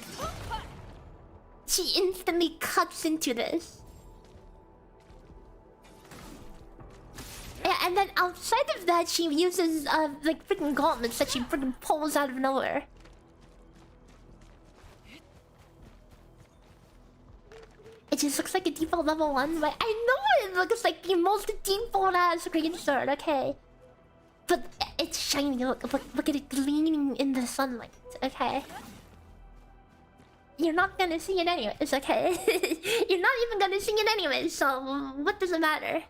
she instantly cuts into this. Yeah, and then outside of that, she uses like freaking gauntlets that she freaking pulls out of nowhere. It just looks like a default level 1, but I know it looks like the most default ass green sword, okay? But it's shiny, look at it gleaming in the sunlight, okay? You're not gonna see it anyways, okay? You're not even gonna see it anyways, so what does it matter?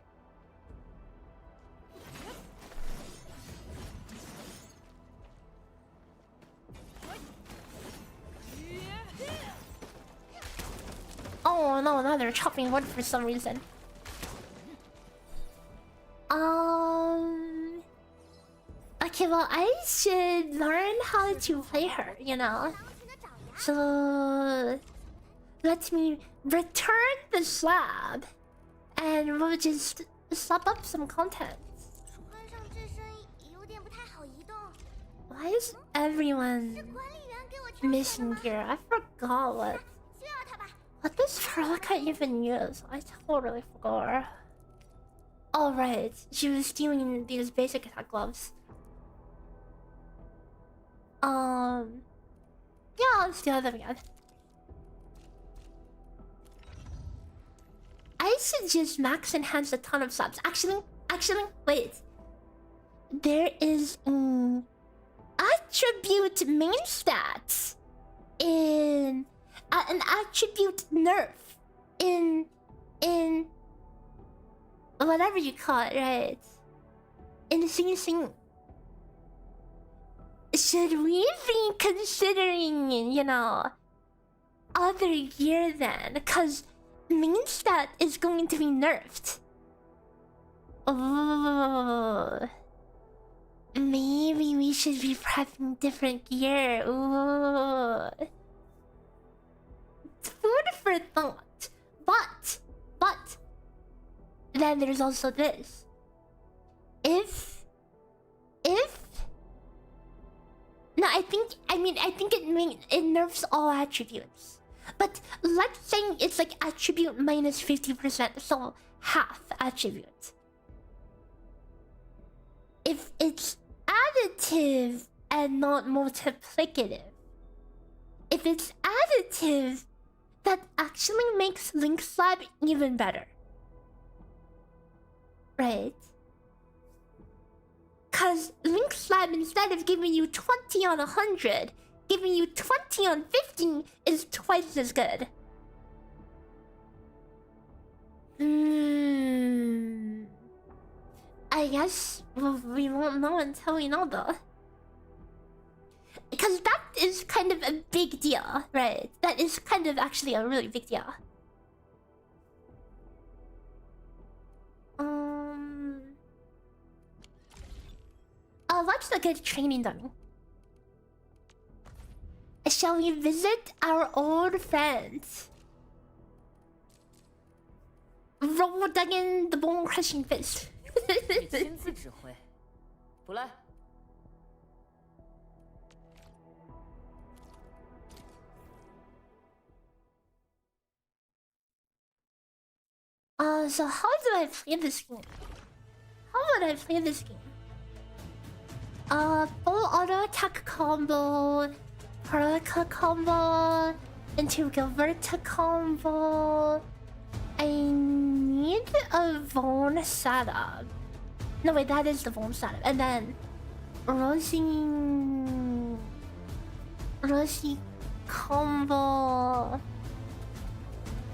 Oh no, now they're chopping wood for some reason. Okay, well, I should learn how to play her, you know? So... let me return the slab. And we'll just slap up some content. Why is everyone missing here? I forgot what... What does Veronica even use? I totally forgot. Oh right, she was stealing these basic attack gloves. Yeah, let's do them again. I should just max enhance a ton of subs. Actually, wait. There is an attribute main stats in an attribute nerf in whatever you call it, right? In Sing. Should we be considering, you know, other gear then? Because main stat is going to be nerfed. Oh, maybe we should be prepping different gear. Ooh. Food for thought. But then there's also this. If no, I think it nerfs all attributes. But let's say it's like attribute minus 50%, so half attribute. If it's additive and not multiplicative. If it's additive, that actually makes Link Slab even better. Right? Cause Link Slab, instead of giving you 20 on 100, giving you 20 on 50 is twice as good. I guess we won't know until we know though. Because that is kind of a big deal, right? That is kind of actually a really big deal. Let's look at training dummy. Shall we visit our old friends? Roll Duggan the Bone Crushing Fist. 你亲自指挥，不赖。So how do I play this game? How would I play this game? Full auto attack combo, Paraka combo, into Gilberta combo. I need a Vone setup. No wait, that is the Vone setup. And then Rosie combo.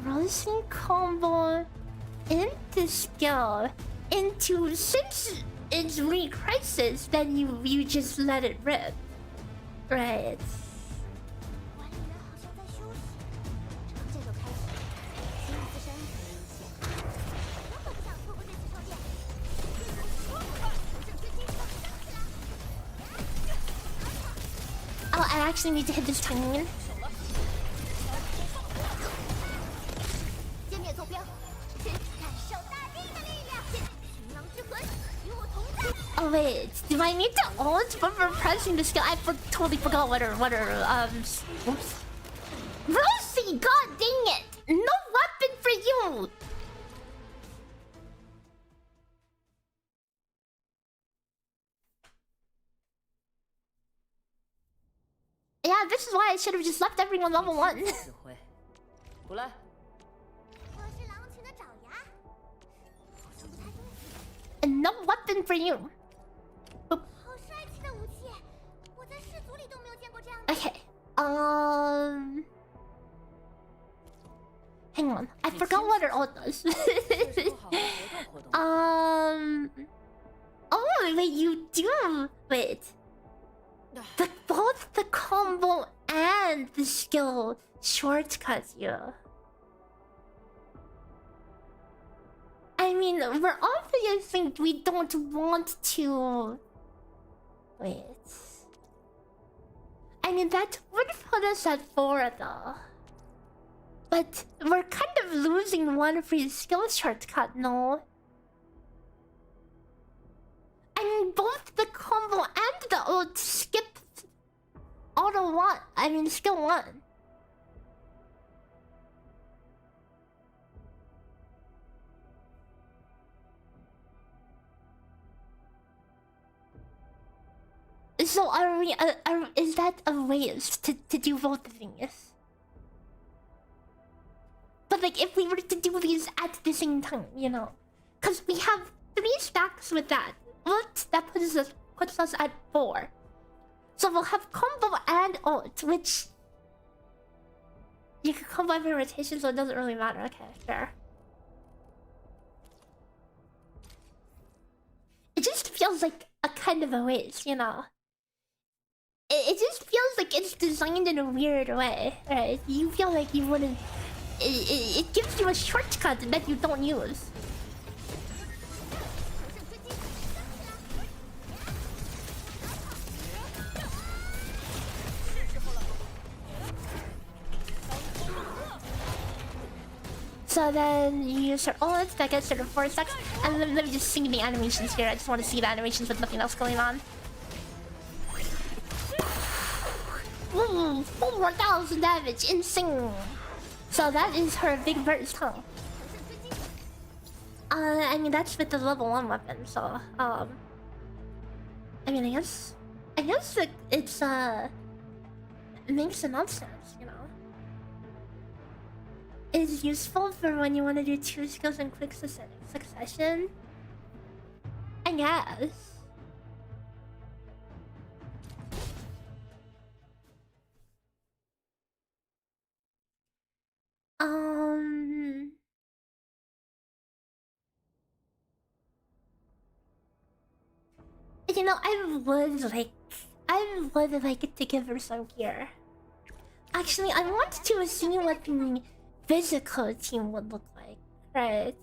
Rosie combo into skill. Into, since it's re-crisis, then you just let it rip. Right. Oh, I actually need to hit this timing. Oh wait. Do I need to ult before pressing the skill? I totally forgot what her oops. Rosie, god dang it! No weapon for you! Yeah, this is why I should have just left everyone level 1. And no weapon for you. Boop. Okay. Hang on. I forgot what her ult does. Oh, wait, you do. Wait. Both the combo and the skill shortcuts you. I mean, we're obviously we don't want to. Wait. I mean, that would put us at 4 though. But we're kind of losing one free skill shortcut, no? I mean, both the combo and the ult skip auto 1. I mean, skill 1. So are we? Is that a waste to do both things? But like, if we were to do these at the same time, you know, because we have 3 stacks with that. What that puts us at 4. So we'll have combo and ult, which you can combo every rotation, so it doesn't really matter. Okay, fair. It just feels like a kind of a waste, you know. It just feels like it's designed in a weird way, right? You feel like you wouldn't. It gives you a shortcut that you don't use. So then you use her ult, that gets her to 4 stacks. And let me just see the animations here. I just want to see the animations with nothing else going on. Ooh, 4,000 damage, insane. So that is her big burst, huh? I mean, that's with the level 1 weapon, so, I mean, I guess it's, it makes enough sense, you know? It's useful for when you want to do 2 skills in quick succession. I guess. You know, I would like to give her some gear. Actually, I want to see what the physical team would look like, right?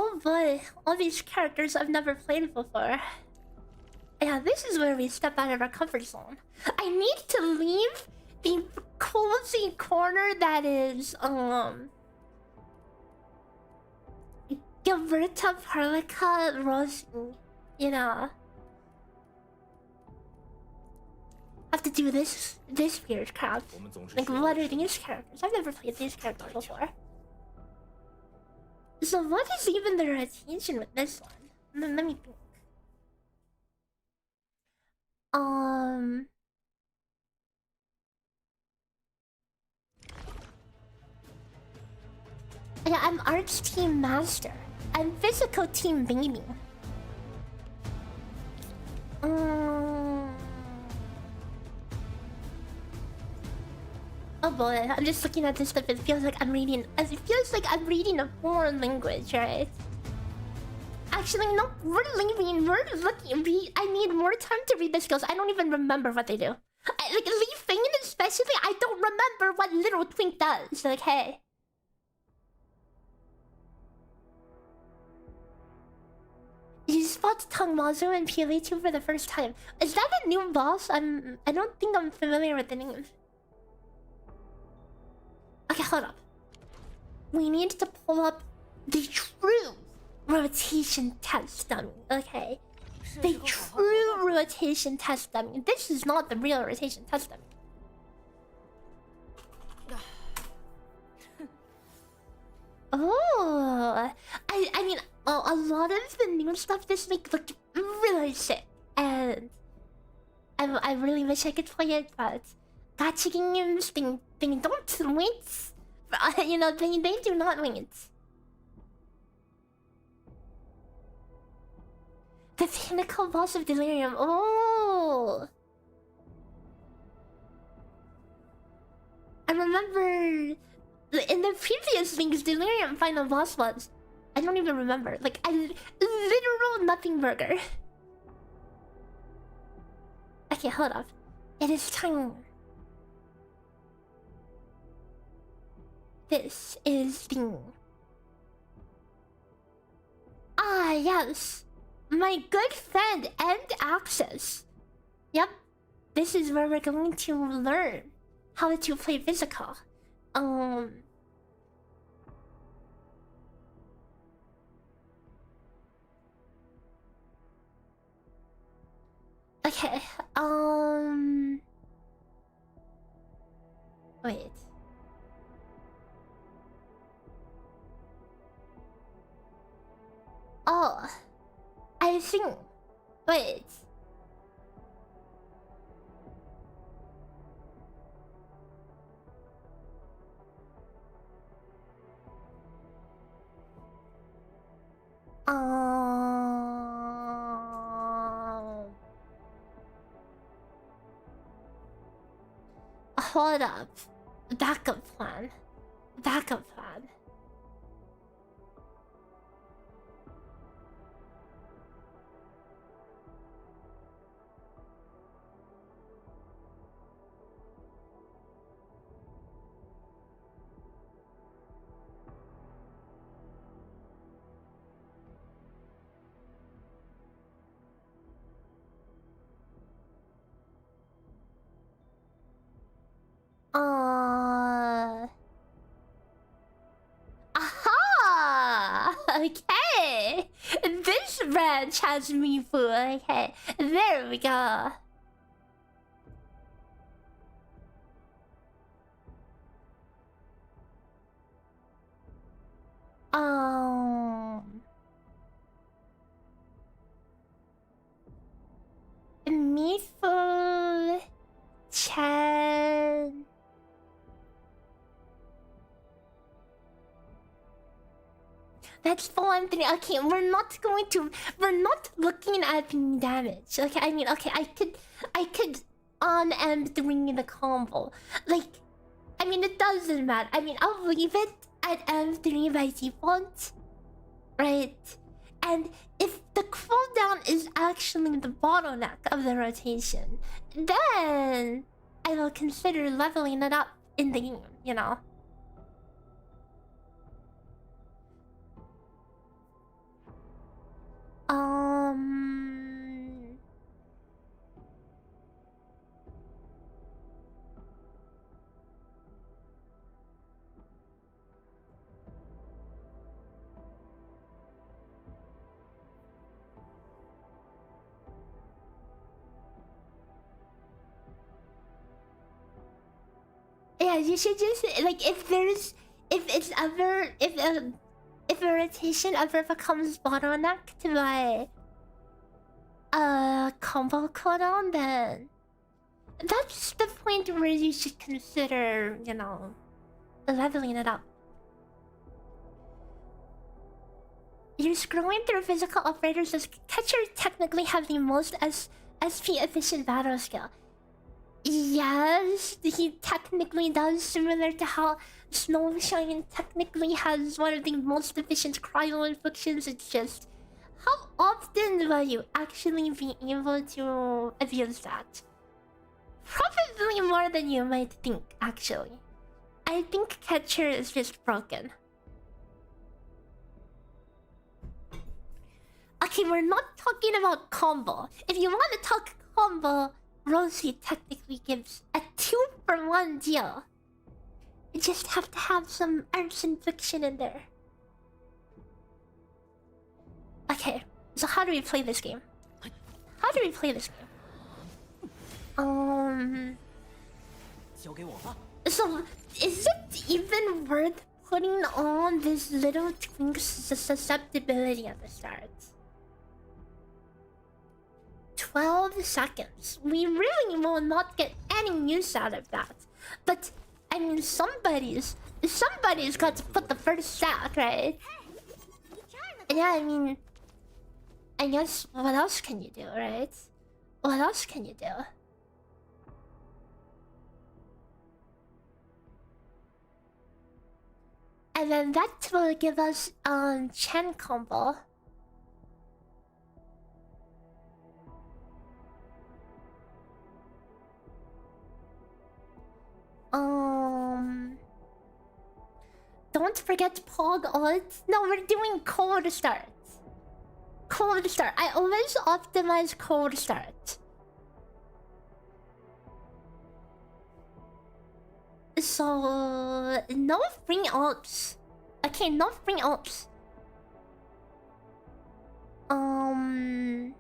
Oh boy, all these characters I've never played before. Yeah, this is where we step out of our comfort zone. I need to leave the cozy corner that is, Gilberta, Parlica, Rosie, you know. Have to do this weird crap. Like, what are these characters? I've never played these characters before. So what is even the rotation with this one? Let me think. Yeah, I'm arts team master. I'm physical team baby. Oh boy, I'm just looking at this stuff. It feels like I'm reading. It feels like I'm reading a foreign language, right? Actually, no. We're leaving. We're looking. I need more time to read the skills. I don't even remember what they do. Like Lee Fang especially, I don't remember what Little Twink does. Like, hey. Is fought Tangmazu in PLA2 for the first time. Is that a new boss? I don't think I'm familiar with the name. Okay, hold up. We need to pull up the true rotation test dummy. Okay. The true rotation test dummy. This is not the real rotation test dummy. Oh, I mean, a lot of the new stuff this week looked really sick, and I really wish I could play it, but gacha games they don't wait. You know, they do not wait. The pinnacle boss of Delirium. Oh, I remember. In the previous things, Delirium final boss was... I don't even remember. Like, a literal nothing burger. Okay, hold up. It is time. This is the... Ah, yes. My good friend and Access. Yep. This is where we're going to learn how to play physical. Okay, wait. Oh, I think... Wait. Hold up. Backup plan. Backup plan. Aha! Okay! This branch has MIFU. Okay, there we go. MIFU... Chan... That's full Anthony. Okay, we're not looking at the damage. Okay, I mean, okay, I could on M3 the combo. Like, I mean, it doesn't matter. I mean, I'll leave it at M3 by default, right? And if the cooldown is actually the bottleneck of the rotation, then I will consider leveling it up in the game, you know? Yeah, you should just like if a rotation ever becomes bottlenecked by a combo cooldown, then that's the point where you should consider, you know, leveling it up. You're scrolling through physical operators as Catcher technically have the most SP efficient battle skill. Yes, he technically does, similar to how Snowshine technically has one of the most efficient cryo inflictions. It's just, how often will you actually be able to abuse that? Probably more than you might think, actually. I think Catcher is just broken. Okay, we're not talking about combo. If you want to talk combo, Rosie technically gives a 2-for-1 deal. You just have to have some arts and fiction in there. Okay, so how do we play this game? How do we play this game? So, is it even worth putting on this little twink's susceptibility at the start? 12 seconds. We really will not get any use out of that. But, I mean, somebody's got to put the first stack, right? Yeah, I mean, I guess, what else can you do, right? What else can you do? And then that will give us Chen combo. Don't forget Pog ult. No, we're doing cold start. Cold start. I always optimize cold start. So no free ults. Okay, no free ults. And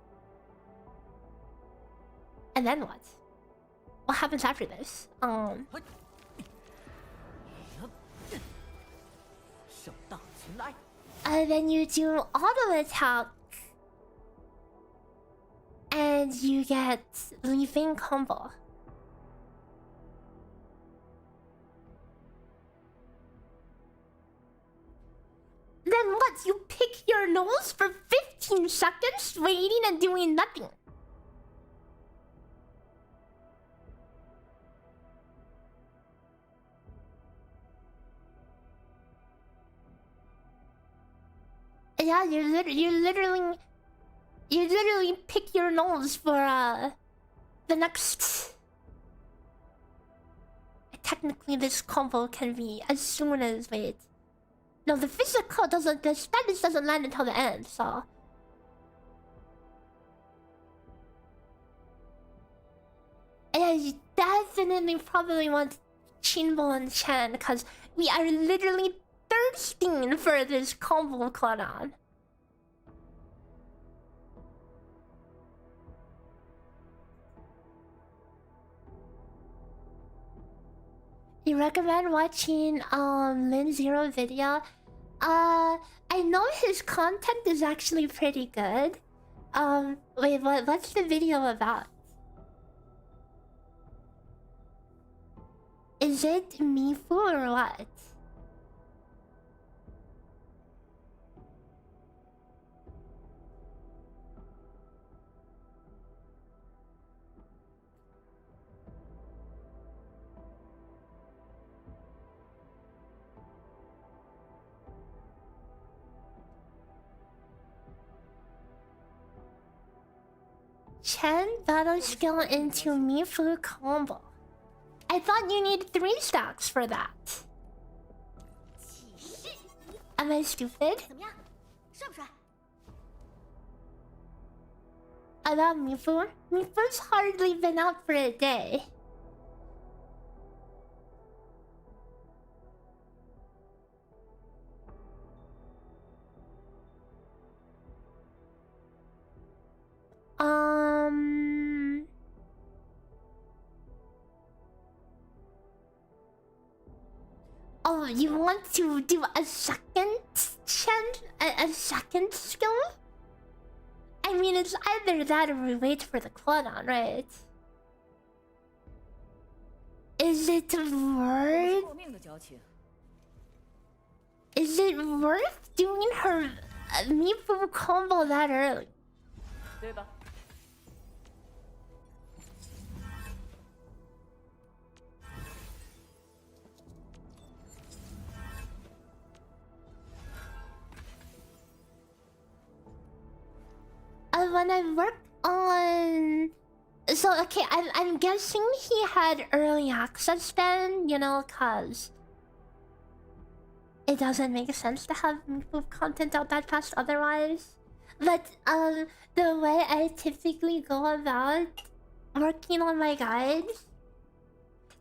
then what? What happens after this? And then you do auto attack, and you get leaving combo. Then what? You pick your nose for 15 seconds, waiting and doing nothing. Yeah, you literally pick your nose for the next. Technically, this combo can be as soon as wait. No, the physical doesn't. The status doesn't land until the end. So. Yeah, you definitely probably want Chinbo and Chen because we are literally thirsting for this combo cooldown. You recommend watching Lin Zero video? I know his content is actually pretty good. Wait, what's the video about? Is it MIFU or what? Chen battle skill into MIFU combo. I thought you need 3 stacks for that. Am I stupid? About MIFU? MIFU's hardly been out for a day. Oh, you want to do a second a second skill? I mean, it's either that or we wait for the cooldown, right? Is it worth? Is it worth doing her MIFU combo that early? When I worked on... So, okay, I'm guessing he had early access then, you know, cause... It doesn't make sense to have MIFU content out that fast otherwise. But the way I typically go about working on my guides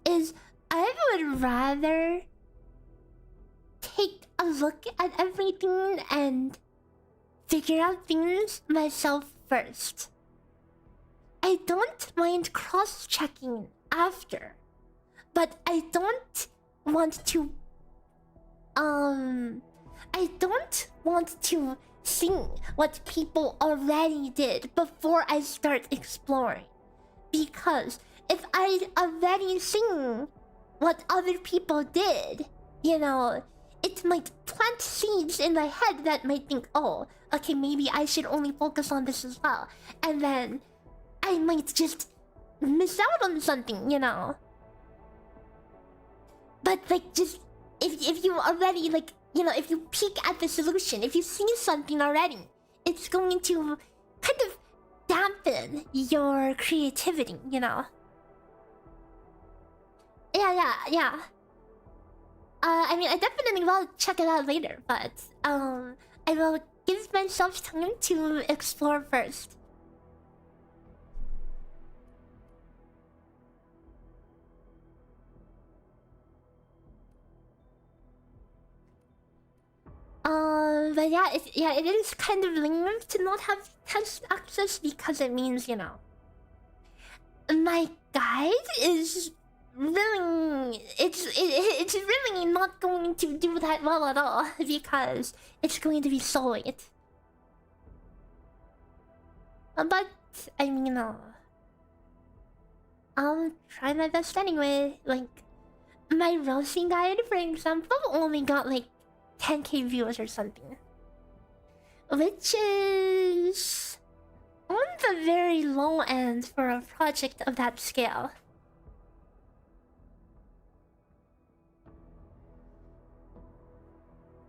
is I would rather take a look at everything and figure out things myself first. I don't mind cross-checking after, but I don't want to see what people already did before I start exploring. Because if I already seen what other people did, you know, it might plant seeds in my head that might think, oh, okay, maybe I should only focus on this as well. And then I might just miss out on something, you know. But like, just if you already, like, you know, if you peek at the solution, if you see something already, it's going to kind of dampen your creativity, you know. Yeah. I mean, I definitely will check it out later, but I will give myself time to explore first. But yeah, it is kind of lame to not have test access because it means, you know, my guide is really it's really not going to do that well at all because it's going to be so late. But I mean, I'll try my best anyway. Like my roasting guide, for example, only got like 10k views or something, which is on the very low end for a project of that scale.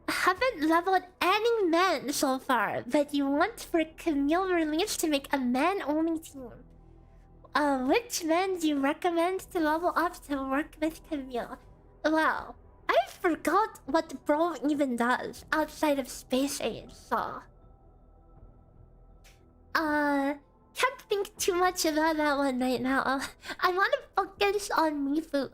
I haven't leveled any men so far, but you want for Camille release to make a man-only team. Which men do you recommend to level up to work with Camille? Wow, I forgot what bro even does outside of space age, so can't think too much about that one right now. I want to focus on MIFU.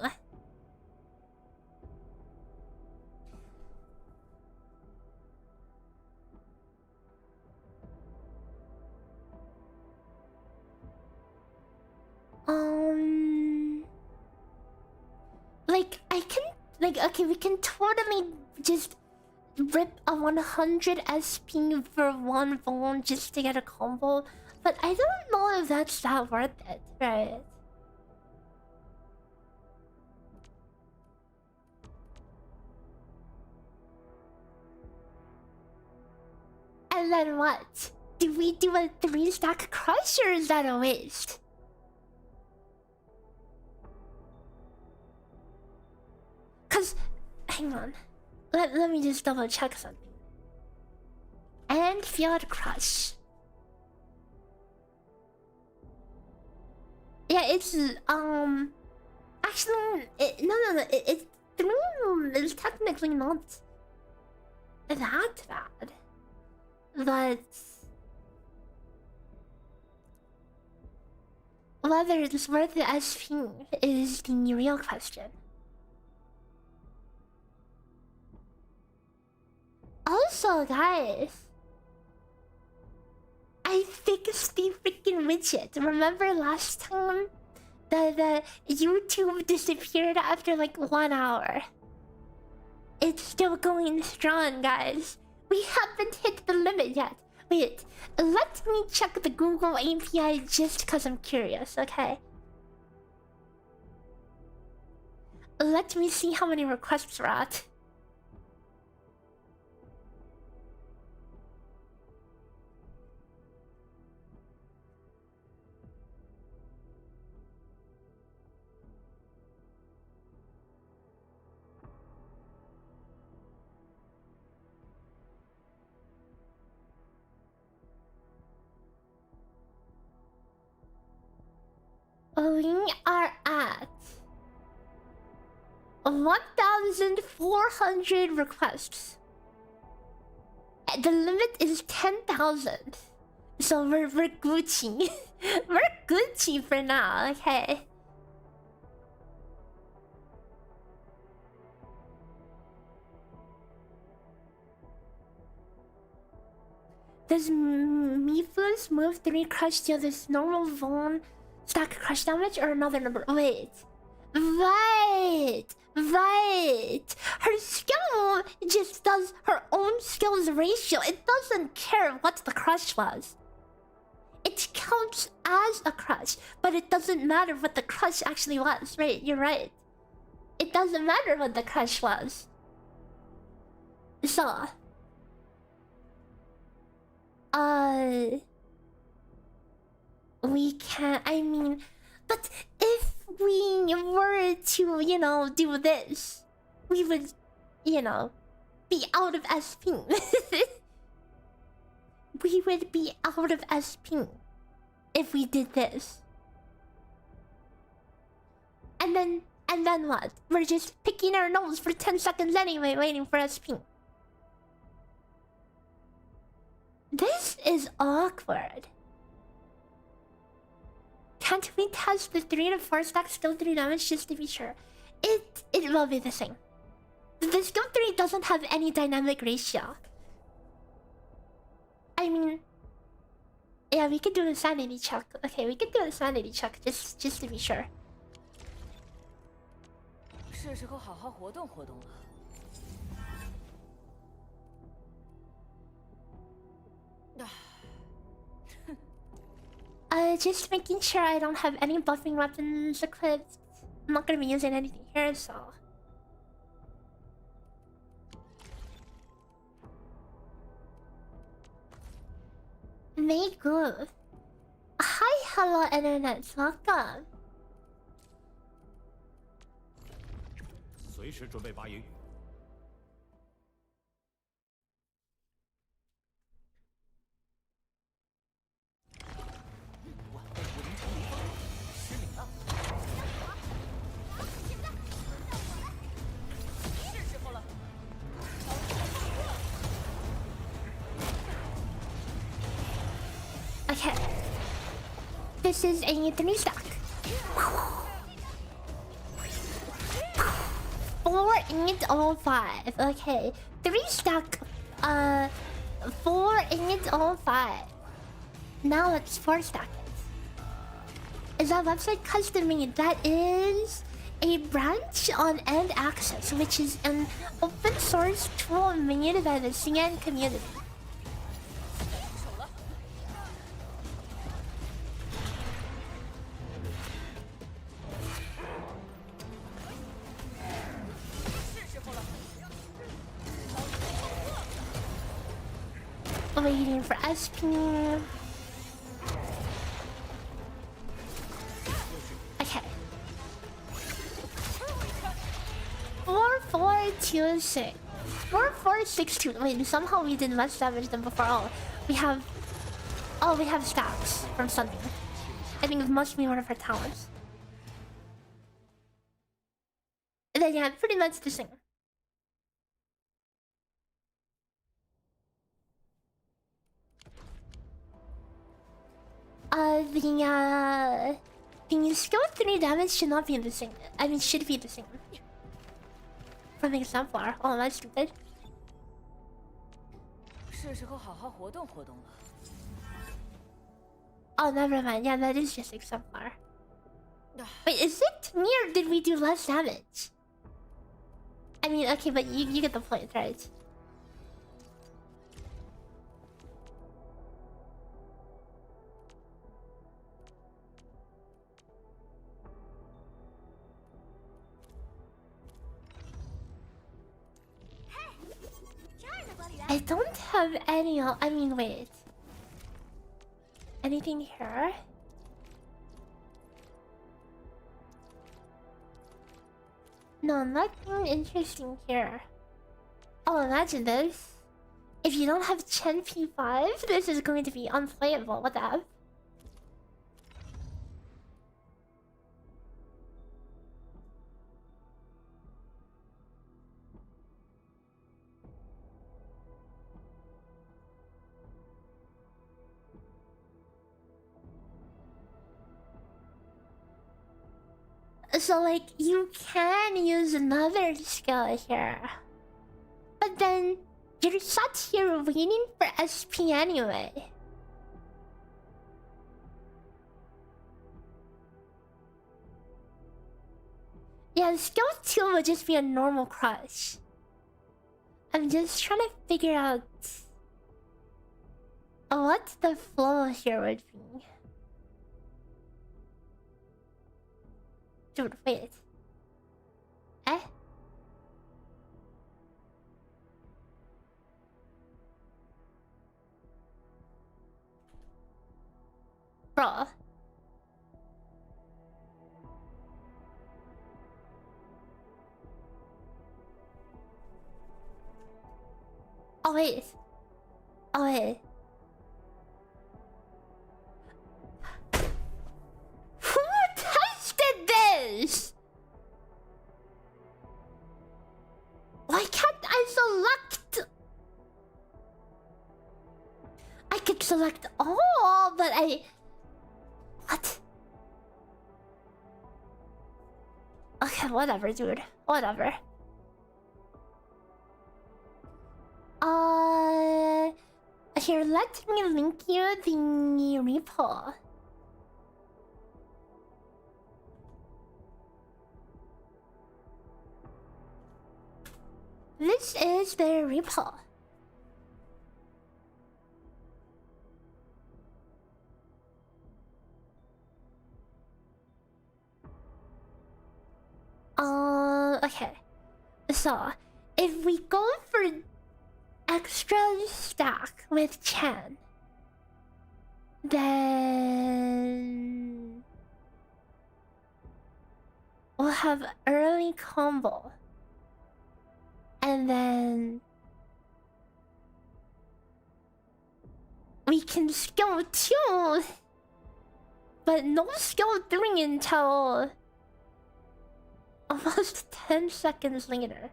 Like I can, like, okay, we can totally just rip a 100 SP for one phone just to get a combo, but I don't know if that's that worth it, right? And then what? Do we do a 3-stack crush or is that a waste? Cause, hang on, let me just double check something. Endfield crush. Yeah, it's actually it's it's technically not that bad, but whether it's worth the SP is the real question. Also, guys, I fixed the freaking widget. Remember last time? The YouTube disappeared after like 1 hour. It's still going strong, guys. We haven't hit the limit yet. Wait, let me check the Google API just because I'm curious, okay? Let me see how many requests we're at. We are at 1,400 requests. The limit is 10,000. So we're Gucci. We're Gucci for now, okay. Does MIFU's move 3 crush deal this normal Vaughn stack crush damage or another number? Wait. Right. Her skill just does her own skills ratio. It doesn't care what the crush was. It counts as a crush, but it doesn't matter what the crush actually was. Right, you're right. It doesn't matter what the crush was. So... we can't, I mean... But if we were to, you know, do this, we would, you know, be out of SP. We would be out of SP if we did this. And then what? We're just picking our nose for 10 seconds anyway, waiting for SP. This is awkward. Can't we test the 3 to 4 stack skill 3 damage just to be sure? It will be the same. The skill 3 doesn't have any dynamic ratio. I mean... yeah, we could do a sanity check. Okay, we could do a sanity check just to be sure. 是时候好好活动活动了。 Just making sure I don't have any buffing weapons equipped. I'm not gonna be using anything here, so... Maygi. Hi, hello, internet. Welcome. 随时准备拔营。 Okay. This is a 3 stack. 4805. Okay. 3 stack. 4805. Now let's 4 stack it. Is that website custom made? That is a branch on End Access, which is an open source tool made by the CN community. Waiting for SP. Okay. 4426. 4462. Wait, somehow we did less damage than before. Oh, we have stacks from something. I think it must be one of her talents. And then yeah, pretty much the same. The skill 3 damage should not be the same. I mean, should be the same. From Exemplar. Oh, that's stupid. 是时候好好活动活动了。 Oh, never mind. Yeah, that is just Exemplar. Wait, is it me or did we do less damage? I mean, okay, but you get the point, right? I don't have any... I mean, wait. Anything here? No, nothing interesting here. Oh, imagine this. If you don't have Chen P5, this is going to be unplayable. What the F? So like you can use another skill here, but then you're sat here waiting for SP anyway. Yeah, skill 2 would just be a normal crush. I'm just trying to figure out what the flow here would be. Dude, wait. Eh? Bro. Oh wait. Oh wait. Who tested this? Why can't I select? I could select all, but I... What? Okay, whatever, dude. Whatever. Here, let me link you the repo. This is the repo. Okay. So, if we go for extra stack with Chan, then we'll have early combo, and then we can skill 2, but no skill 3 until almost 10 seconds later.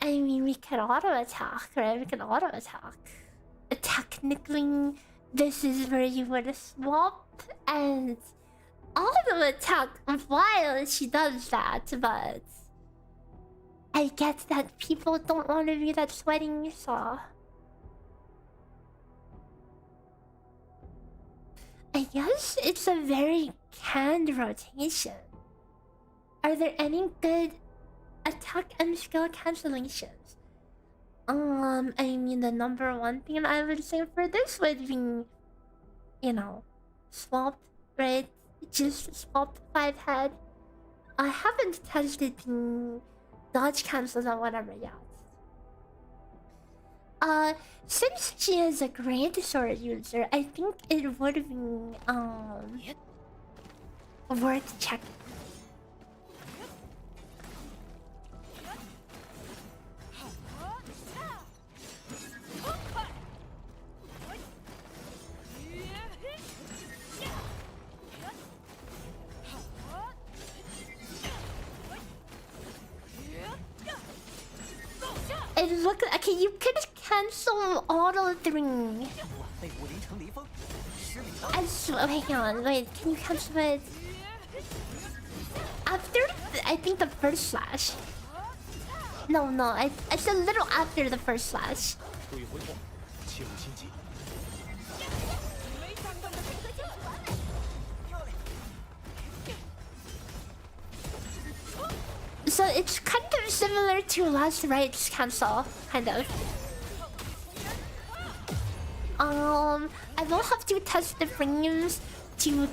I mean, we can auto attack, right? We can auto attack. Technically, this is where you would swap and auto attack while she does that, but I get that people don't want to be that sweating, so I guess it's a very canned rotation. Are there any good attack and skill cancellations? I mean, the number one thing I would say for this would be, you know, swap, right? Just swap 5 head. I haven't tested the dodge cancels or whatever yet. Since she is a great sword user, I think it would be worth checking. It looked okay. You could cancel auto 3. Hang on, wait. Can you cancel it after? I think the first slash. No, it's a little after the first slash. So it's kind of similar to last right's cancel, kind of. I will have to test the frames to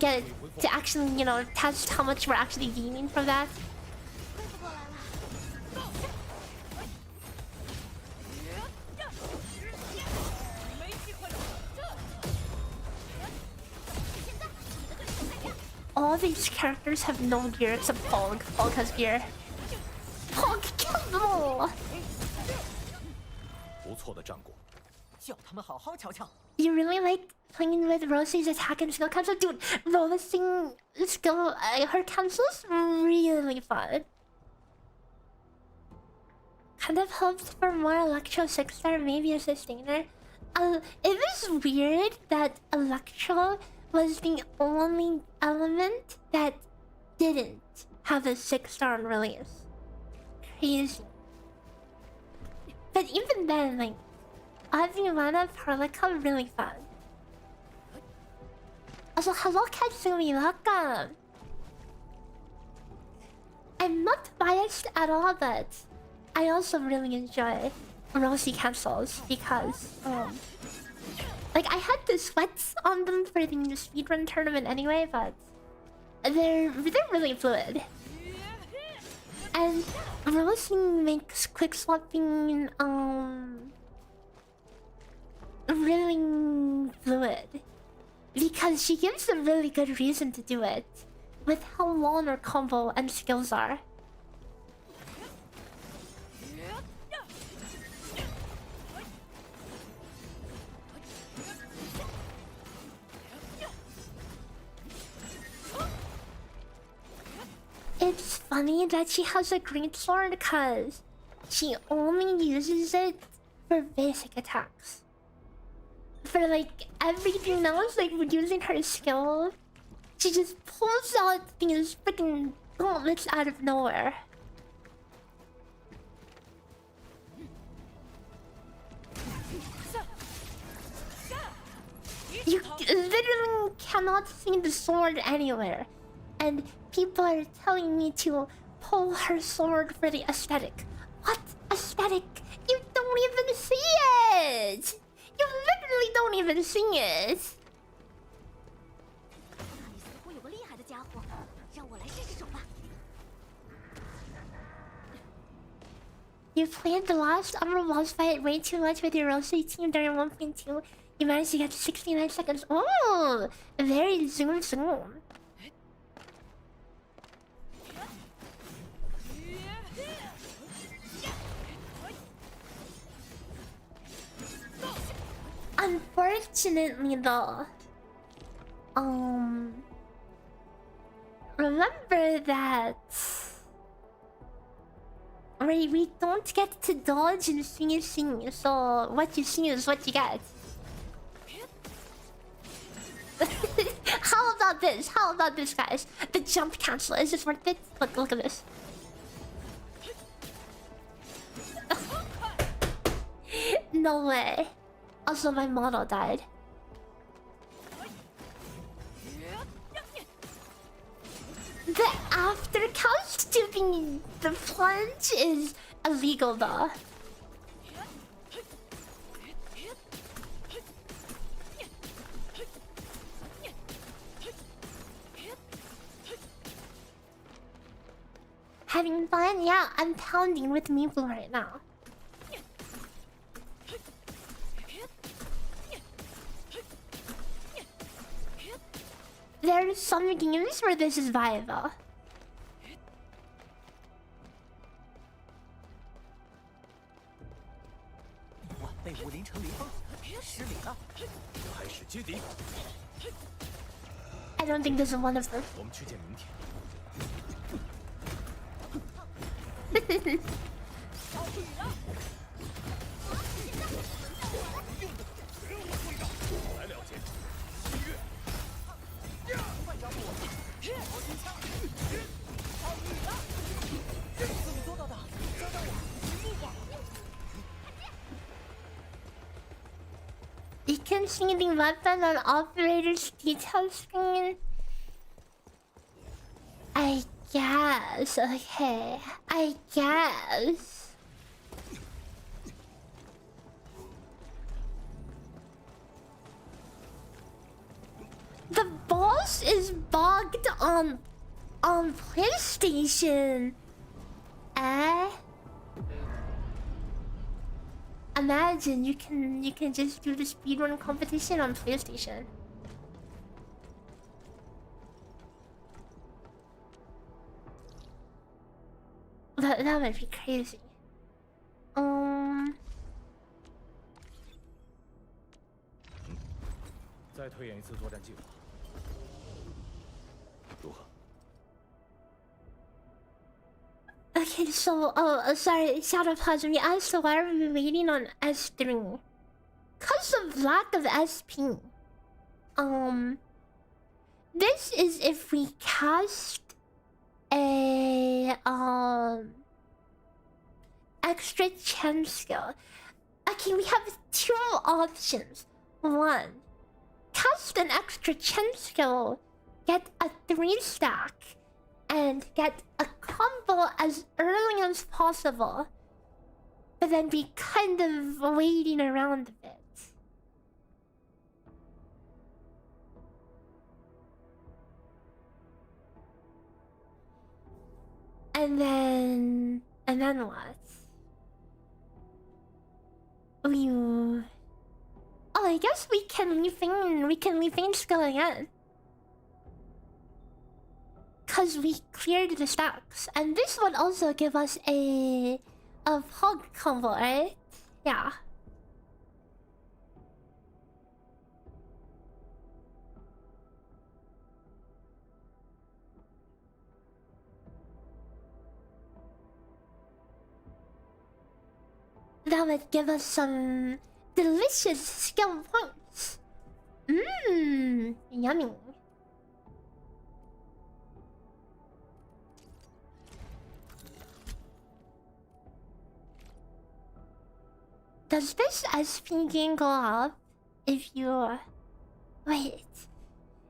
actually, you know, test how much we're actually gaining from that. All these characters have no gear except Pog. Pog has gear. Pog, kill them all! You really like playing with Rosie's attack and skill cancel? Dude, Rosie's skill, her cancel's really fun. Kind of hoped for more Electro 6-star, maybe a sustainer. It was weird that Electro was the only element that didn't have a 6-star on release. Crazy. But even then, like, Azumana Parlica really fun. Also, hello Katsumi, welcome. I'm not biased at all, but I also really enjoy Rosy cancels because, like, I had the sweats on them for the speedrun tournament anyway, but they're really fluid. And Rosy makes quick swapping really fluid because she gives a really good reason to do it with how long her combo and skills are. It's funny that she has a great sword because she only uses it for basic attacks. For like everything else, like using her skill, she just pulls out these freaking gauntlets out of nowhere. You literally cannot see the sword anywhere. And people are telling me to pull her sword for the aesthetic. What aesthetic? You don't even see it! You literally don't even see it! You played the last Umbra boss fight way too much with your Rosy team during 1.2. You managed to get 69 seconds. Oh, very zoom. Unfortunately though, remember that we don't get to dodge and see, so what you see is what you get. How about this? How about this, guys? The jump cancel, is this worth it? Look at this. No way. Also, my model died. The aftercast to the plunge is illegal though. Having fun? Yeah, I'm pounding with Meeple right now. There are some games where this is viable. I don't think this is one of them. You can see the weapon on operator's detail screen. I guess. Okay. I guess. The boss is bugged on PlayStation. Imagine you can just do the speedrun competition on PlayStation. That would be crazy. 再推演一次作战计划，如何？ Okay, so sorry, Shadow Plasm, you asked why are we waiting on S3? Cause of lack of SP. this is if we cast a extra chance skill. Okay, we have two options. One, cast an extra chance skill, get a 3-stack, and get a combo as early as possible, but then be kind of waiting around a bit. And then what? Oh, I guess we can leave things going in. Cause we cleared the stacks. And this would also give us a hog combo, right? Yeah. That would give us some delicious skill points. Mmm, yummy. Does this SP gain go up if you... Wait.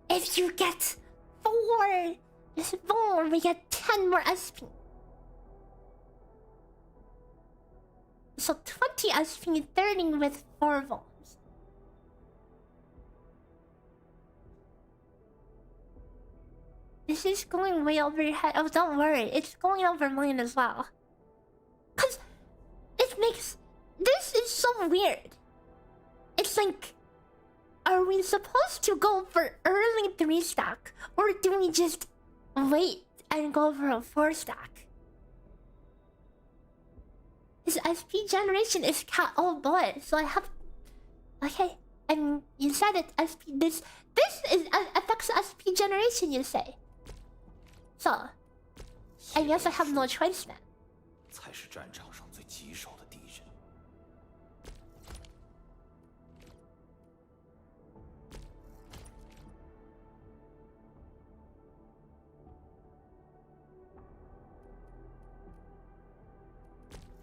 If you get 4... This ball, we get 10 more SP. So 20 SP, 30 with 4 volts. This is going way over your head. Oh, don't worry. It's going over mine as well. Cause it makes... This is so weird. It's like... Are we supposed to go for early 3-stack? Or do we just wait and go for a 4-stack? This SP generation is cat. Oh boy, so I have. Okay, and you said it. SP. This is affects SP generation. You say. So, I guess I have no choice then. 才是战场上最棘手的敌人。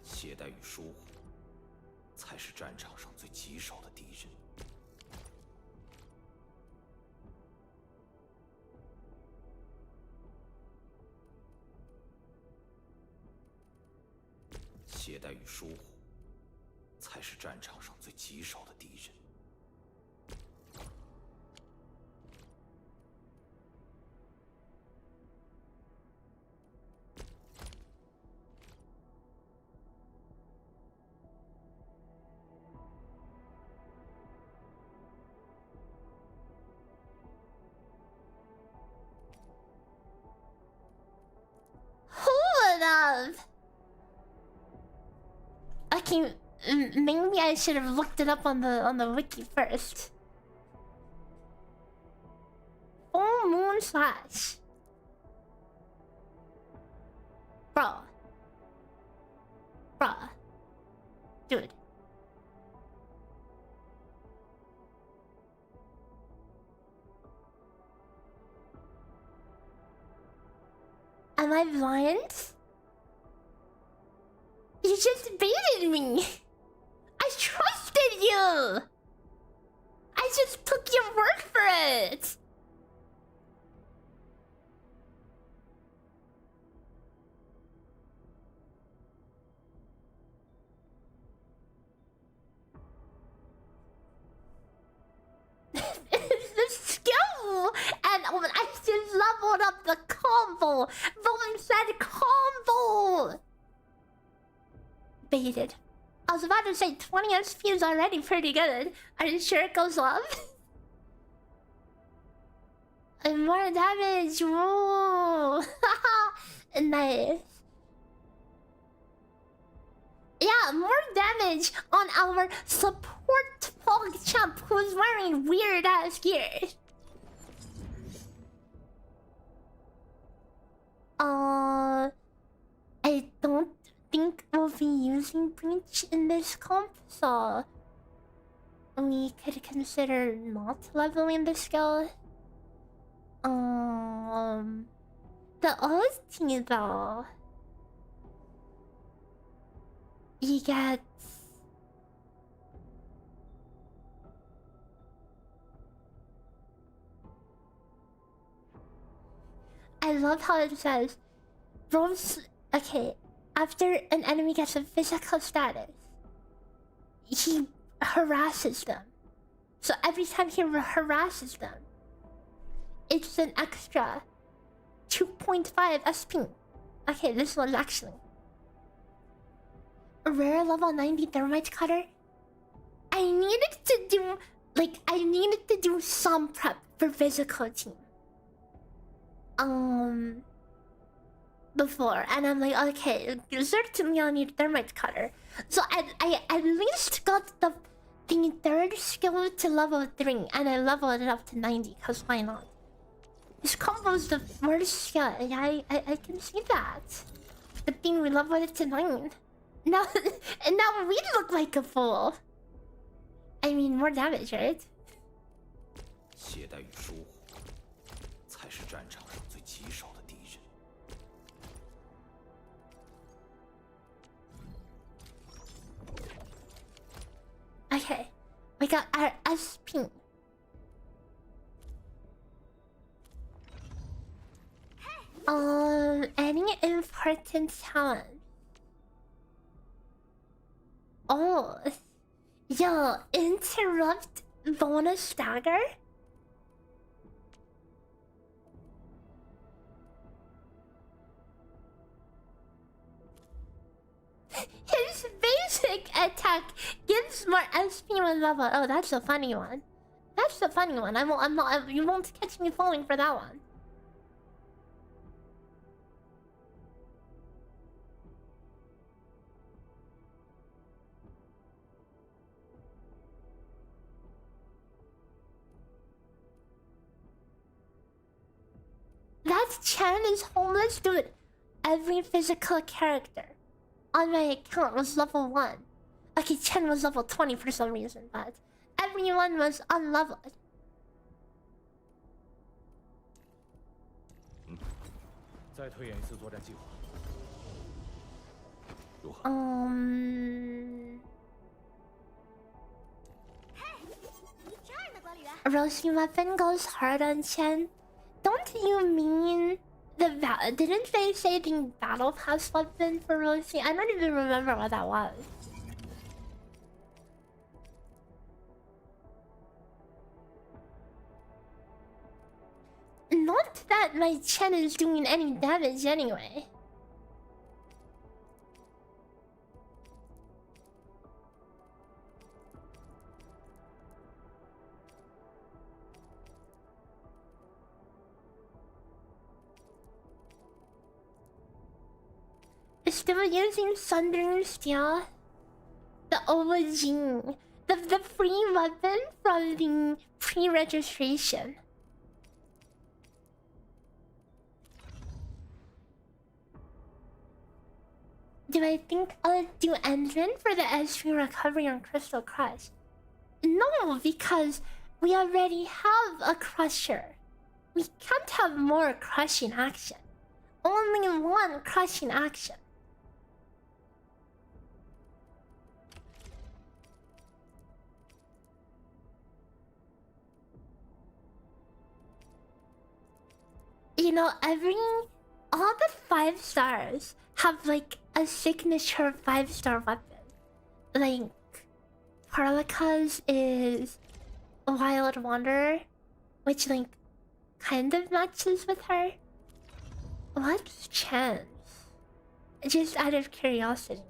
懈怠与疏忽，才是战场上最棘手的敌人。懈怠与疏忽，才是战场上最棘手的敌人。Okay, maybe I should have looked it up on the wiki first. Full moon slash. Bruh. Dude. Am I blind? You just baited me! I trusted you! I just took your word for it! It's the skill! And I just leveled up the combo! Bowen said combo! Baited. I was about to say 20 SP is already pretty good. Are you sure it goes up? And more damage. Woo! Nice. Yeah, more damage on our support pogchamp who's wearing weird ass gear. I don't think we'll be using breach in this comp, so we could consider not leveling the skill. The OST though, you get. I love how it says, Rose. Okay, after an enemy gets a physical status, he harasses them. So every time he harasses them, it's an extra 2.5 SP. Okay, this one's actually a rare level 90 thermite cutter. I needed to do some prep for physical team. Before, and I'm like, okay, certainly I'll need thermite cutter. So I at least got the third skill to level 3, and I leveled it up to 90, cause why not? This combo's the worst skill. I can see that. The thing we leveled it to 9. Now and now we look like a fool. I mean, more damage, right? 携带与收获，才是战场上最棘手的敌人。 Okay, we got our SP. Any important talent? Oh, yo, interrupt bonus dagger? His basic attack gives more SP when level. Oh, that's a funny one. That's a funny one. I'm not. You won't catch me falling for that one. That Chen is homeless, dude. Every physical character on my account was level 1. Okay, Chen was level 20 for some reason, but everyone was unleveled. 再推演一次作战计划。如何？ Roshi weapon goes hard on Chen. Don't you mean the didn't they say the battle pass weapon for Roshi? I don't even remember what that was. Not that my Chen is doing any damage anyway. Still using Sundering Steel? The OG. The free weapon from the pre-registration. Do I think I'll do engine for the SP recovery on Crystal Crush? No, because we already have a crusher. We can't have more crushing action. Only one crushing action. You know, all the 5 stars have like a signature 5-star weapon. Like, Parlica's is a Wild Wanderer, which like kind of matches with her. What's Chance? Just out of curiosity.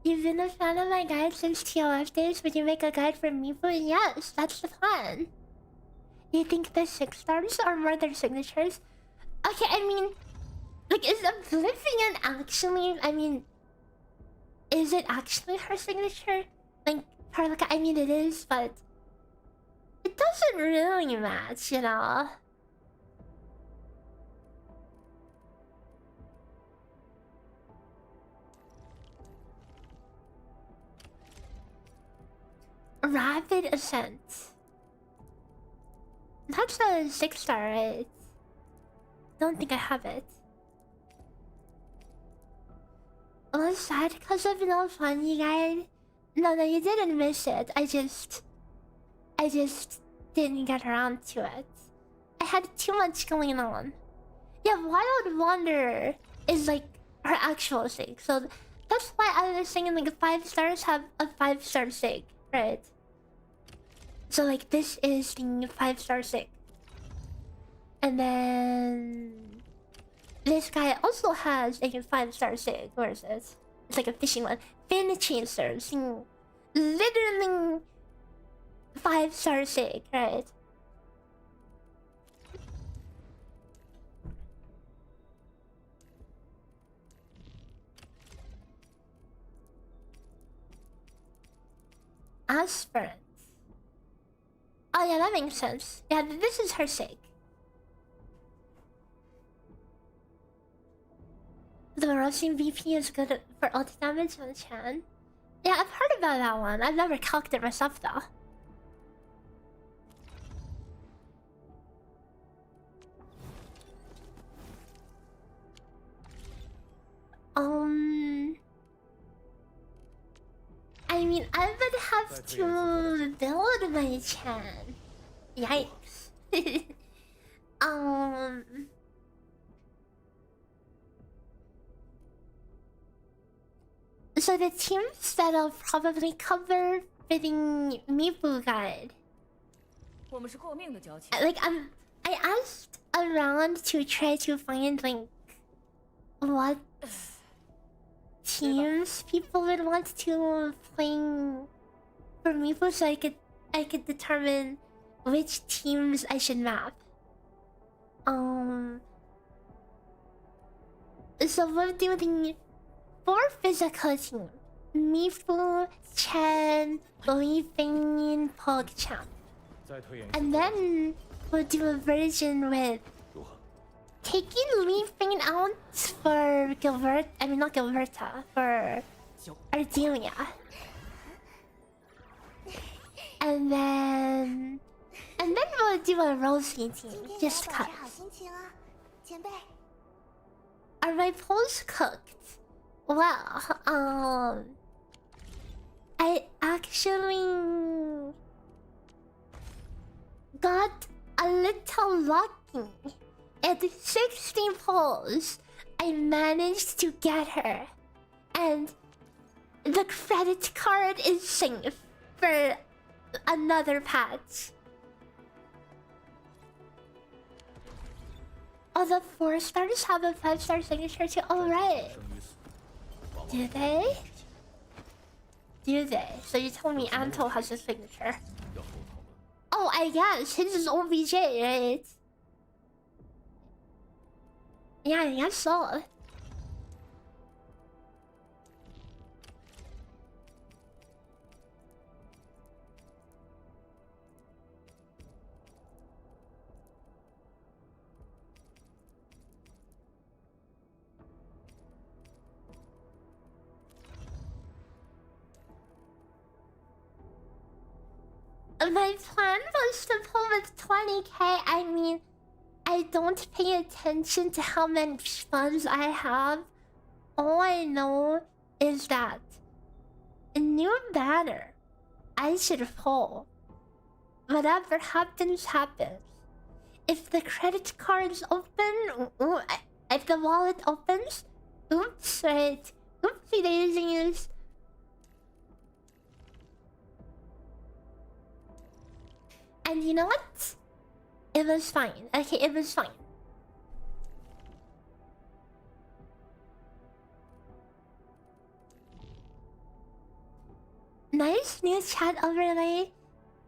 You've been a fan of my guide since TLF days. Would you make a guide for MIFU? Yes, that's the plan. You think the 6 stars are more their signatures? Okay, I mean, like, is Oblivion actually? I mean, is it actually her signature? Like, Parlica? I mean, it is, but it doesn't really match, you know. Rapid Ascent. That's a 6-star, right? Don't think I have it. Was that because of no funny guide? No, you didn't miss it. I just didn't get around to it. I had too much going on. Yeah, Wild Wonder is like her actual sig, so that's why I was saying like 5 stars have a 5-star sig, right? So like this is the 5-star sig, and then this guy also has a 5-star sig. Where is it? It's like a fishing one. Fin Chaser, literally 5-star sig, right? Aspirant. Oh yeah, that makes sense. Yeah, this is her sig. The rushing VP is good for ulti damage on Chan. Yeah, I've heard about that one. I've never calced it myself though. I mean, I would have to build my Chan. Yikes. So the teams that I'll probably cover fitting MIFU guide. Like I asked around to try to find like what teams people would want to play for MIFU, so I could determine which teams I should map. So we'll do the 4 physical team: MIFU, Chen, Leafing, pogchamp. And then we'll do a version with taking Leafing out for Gilbert. I mean, not Gilberta, for Ardelia. And then we'll do a Rosie team, just cut. Are my polls cooked? Well, I actually got a little lucky. At 60 polls, I managed to get her, and the credit card is safe for another patch. Oh, the 4 stars have a 5-star signature too. All right. Do they? Do they? So you told me Anto has a signature. Oh, I guess his is OBJ, right? Yeah, I guess so. My plan was to pull with 20k. I mean, I don't pay attention to how many funds I have. All I know is that a new banner I should pull. Whatever happens, happens. If the credit cards open, if the wallet opens, oops, right? Oopsie daisies. And you know what? It was fine. Okay, it was fine. Nice new chat overlay.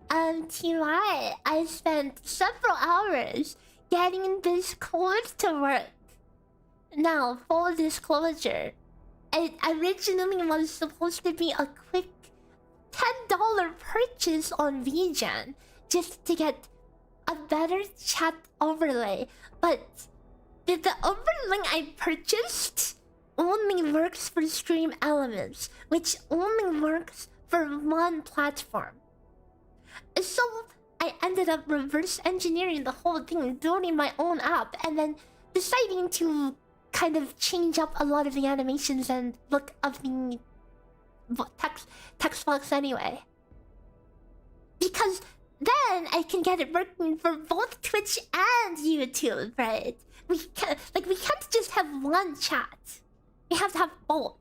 TY, I spent several hours getting this code to work. Now, full disclosure, it originally was supposed to be a quick $10 purchase on VGen, just to get a better chat overlay, but the overlay I purchased only works for stream elements, which only works for one platform. So I ended up reverse engineering the whole thing, building my own app, and then deciding to kind of change up a lot of the animations and look of the text box anyway. Because then I can get it working for both Twitch and YouTube, right? We can't just have one chat. We have to have both.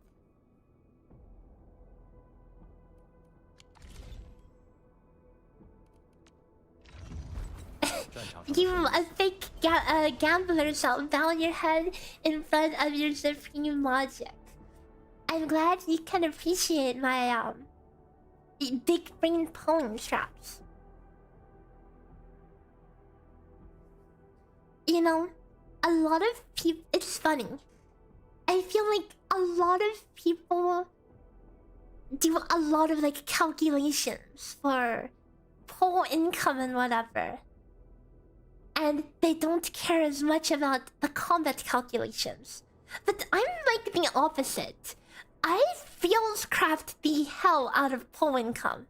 You a fake gambler shall bow your head in front of your supreme logic. I'm glad you can appreciate my big brain pulling straps. You know, a lot of people. It's funny. I feel like a lot of people do a lot of like calculations for poll income and whatever. And they don't care as much about the combat calculations. But I'm like the opposite. I Fieldscraft the hell out of poll income.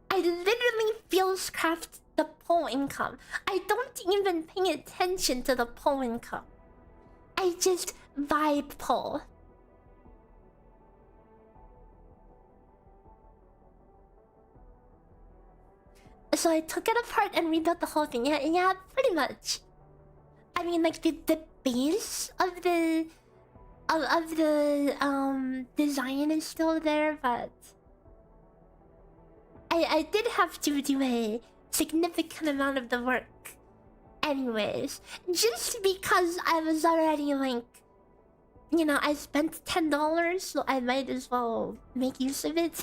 I literally Fieldscraft the poll income. I don't even pay attention to the poll income. I just vibe poll. So I took it apart and rebuilt the whole thing. Yeah, pretty much. I mean, like the base of the design is still there, but I did have to do a significant amount of the work, anyways. Just because I was already like, you know, I spent $10, so I might as well make use of it.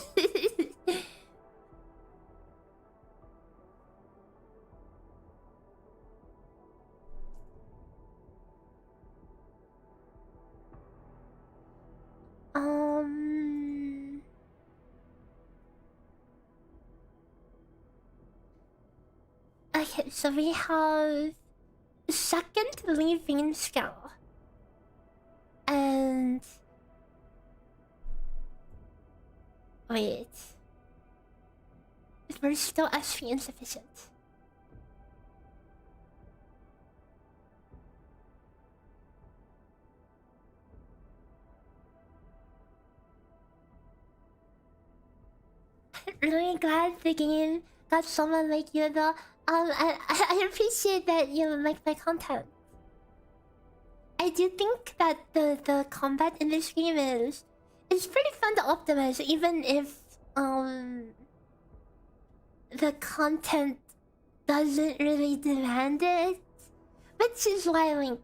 Okay, so we have second leaving skill. And wait. We're still SP insufficient. Really glad the game got someone like you though. I appreciate that you like my content. I do think that the combat in this game is pretty fun to optimize, even if the content doesn't really demand it. Which is why, like,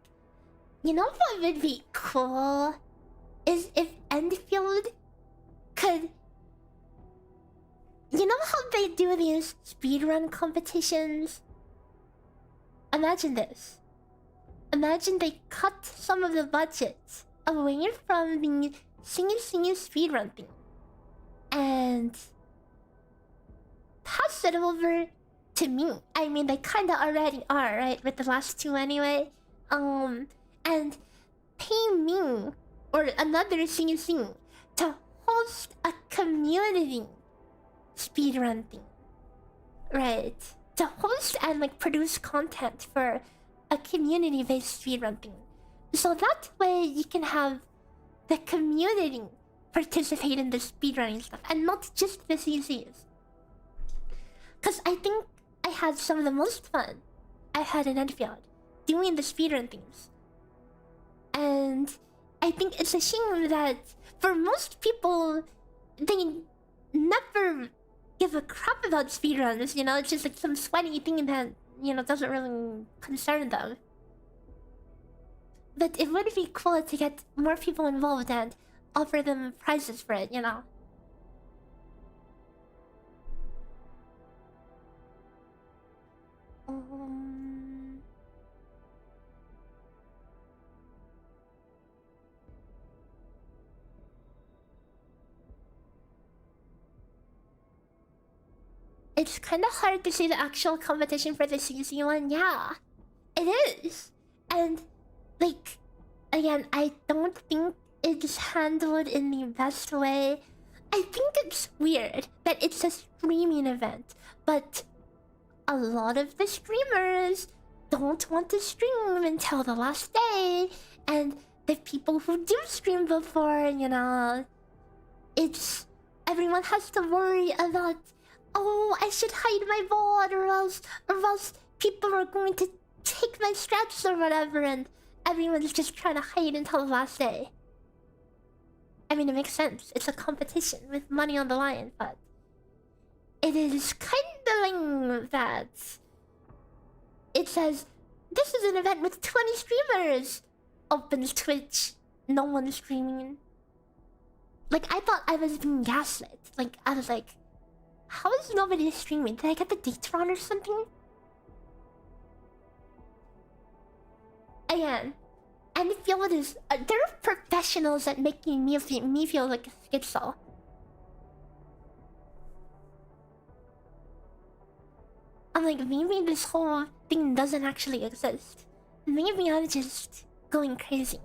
you know what would be cool is if Endfield could. You know how they do these speedrun competitions? Imagine this. Imagine they cut some of the budget away from the singy speedrun thing and pass it over to me. I mean, they kinda already are, right? With the last two anyway. And pay me or another singy to host a community speedrun thing, right? To host and like produce content for a community-based speedrun thing, so that way you can have the community participate in the speedrunning stuff and not just the CCs. Because I think I had some of the most fun I've had in Endfield doing the speedrun things, and I think it's a shame that for most people they never give a crap about speedruns, you know? It's just like some sweaty thing that, you know, doesn't really concern them. But it would be cool to get more people involved and offer them prizes for it, you know? It's kind of hard to see the actual competition for the CC one. Yeah, it is. And, like, again, I don't think it's handled in the best way. I think it's weird that it's a streaming event, but a lot of the streamers don't want to stream until the last day, and the people who do stream before, you know, it's everyone has to worry about, oh, I should hide my VOD or else people are going to take my strats or whatever, and everyone's just trying to hide until the last day. I mean, it makes sense. It's a competition with money on the line, but it is kind of that it says this is an event with 20 streamers. Opens Twitch, no one's streaming. Like, I thought I was being gaslit. Like, I was like, how is nobody streaming? Did I get the dates wrong or something? Again, Endfield is they're professionals at making me feel like a schizo. I'm like, maybe this whole thing doesn't actually exist. Maybe I'm just going crazy.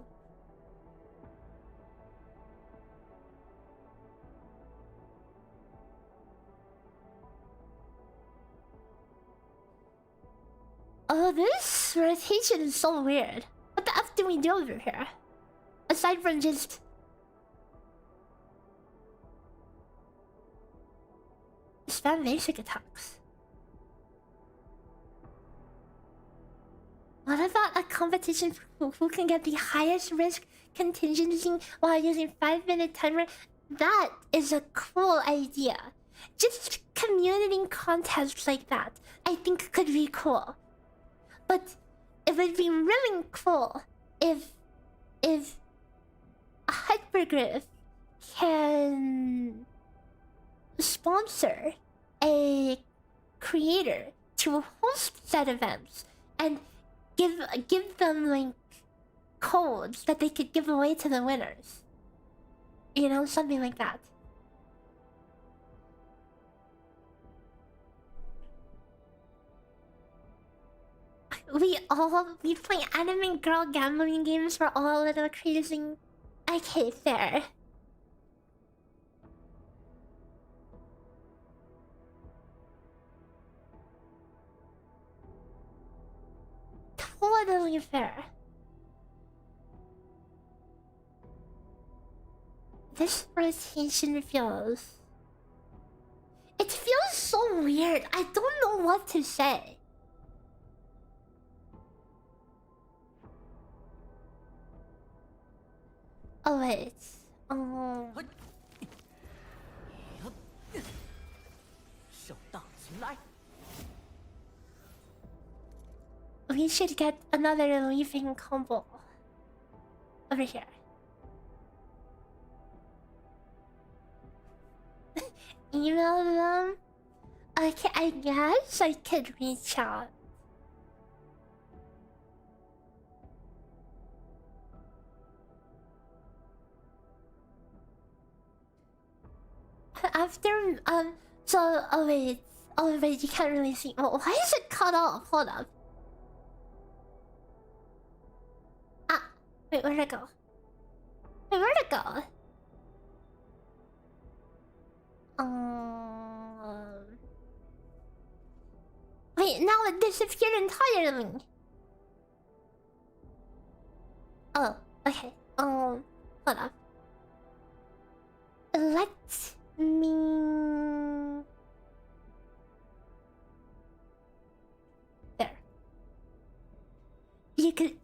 Oh, this rotation is so weird. What the F do we do over here? Aside from just... spam basic attacks. What about a competition for who can get the highest risk contingency while using 5-minute timer? That is a cool idea. Just community contests like that, I think could be cool. But it would be really cool if a hyperglyph can sponsor a creator to host said events and give them like codes that they could give away to the winners. You know, something like that. We play anime girl gambling games. We're all a little crazy. Okay, fair. Totally fair. This rotation feels... it feels so weird. I don't know what to say. Oh wait. We should get another leafing combo over here. Email them. Okay, I guess I could reach out. After so oh wait, you can't really see. Oh, why is it cut off? Hold up. Ah, wait, where'd it go? Wait, where'd it go? Wait, now it disappeared entirely. Oh, okay. Hold up. Let me... there. You could...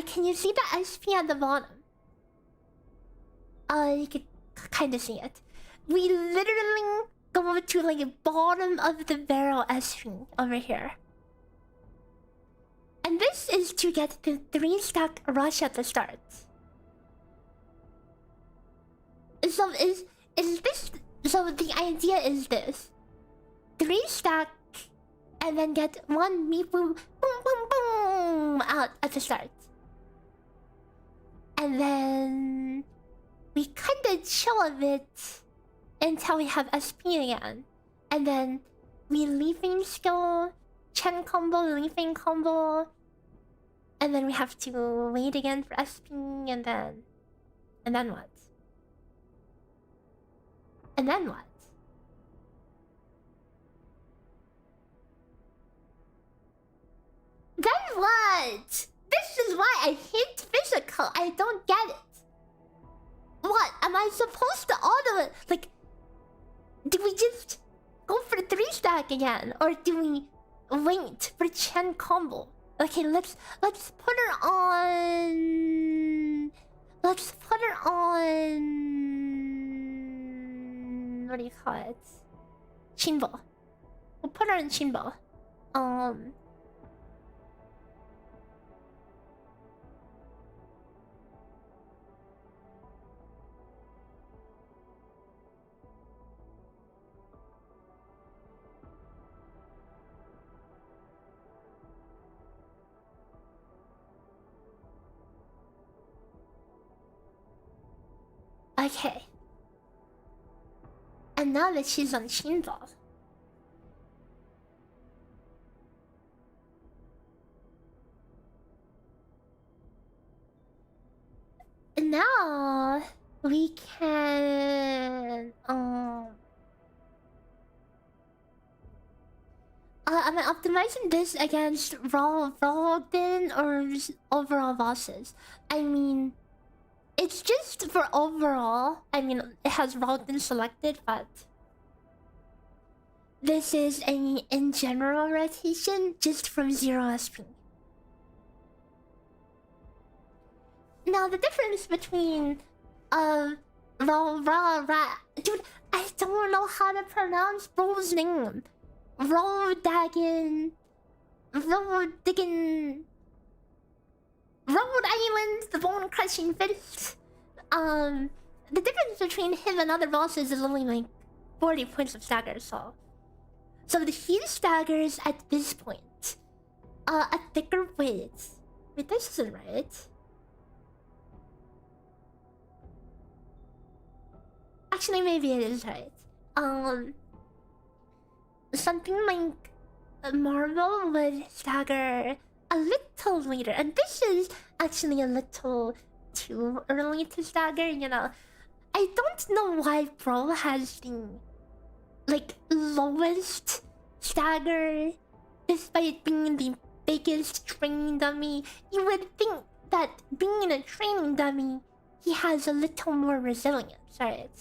can you see the SP at the bottom? You could kind of see it. We literally go to like the bottom of the barrel SP over here. And this is to get the 3-stack rush at the start. So is this... so the idea is this. 3-stack and then get 1 MIFU boom boom boom out at the start. And then we kinda chill a bit until we have SP again. And then we leafing skill, Chen combo, leafing combo. And then we have to wait again for SP and then what? And then what? Then what? This is why I hate physical. I don't get it. What? Am I supposed to auto... Like... Do we just go for 3-stack again? Or do we wait for Chen combo? Okay, let's put her on... Let's put her on... What do you call it? Shinbo. We'll put her in Shinbo. Okay. And now that she's on Shinbo. Now we can am I optimizing this against raw Rogden or overall bosses? I mean, it's just for overall. I mean, it has Rogden selected, but this is a in general rotation just from 0 SP. Now the difference between dude, I don't know how to pronounce Bro's name. Rodigan, Rhode Island, the Bone Crushing Fist. The difference between him and other bosses is only like 40 points of stagger, so he staggers at this point. A thicker weight. Wait, this isn't right. Actually, maybe it is right. Something like Marvel would stagger a little later, and this is actually a little too early to stagger, you know. I don't know why Bro has the like lowest stagger despite being the biggest training dummy. You would think that being a training dummy, he has a little more resilience, right?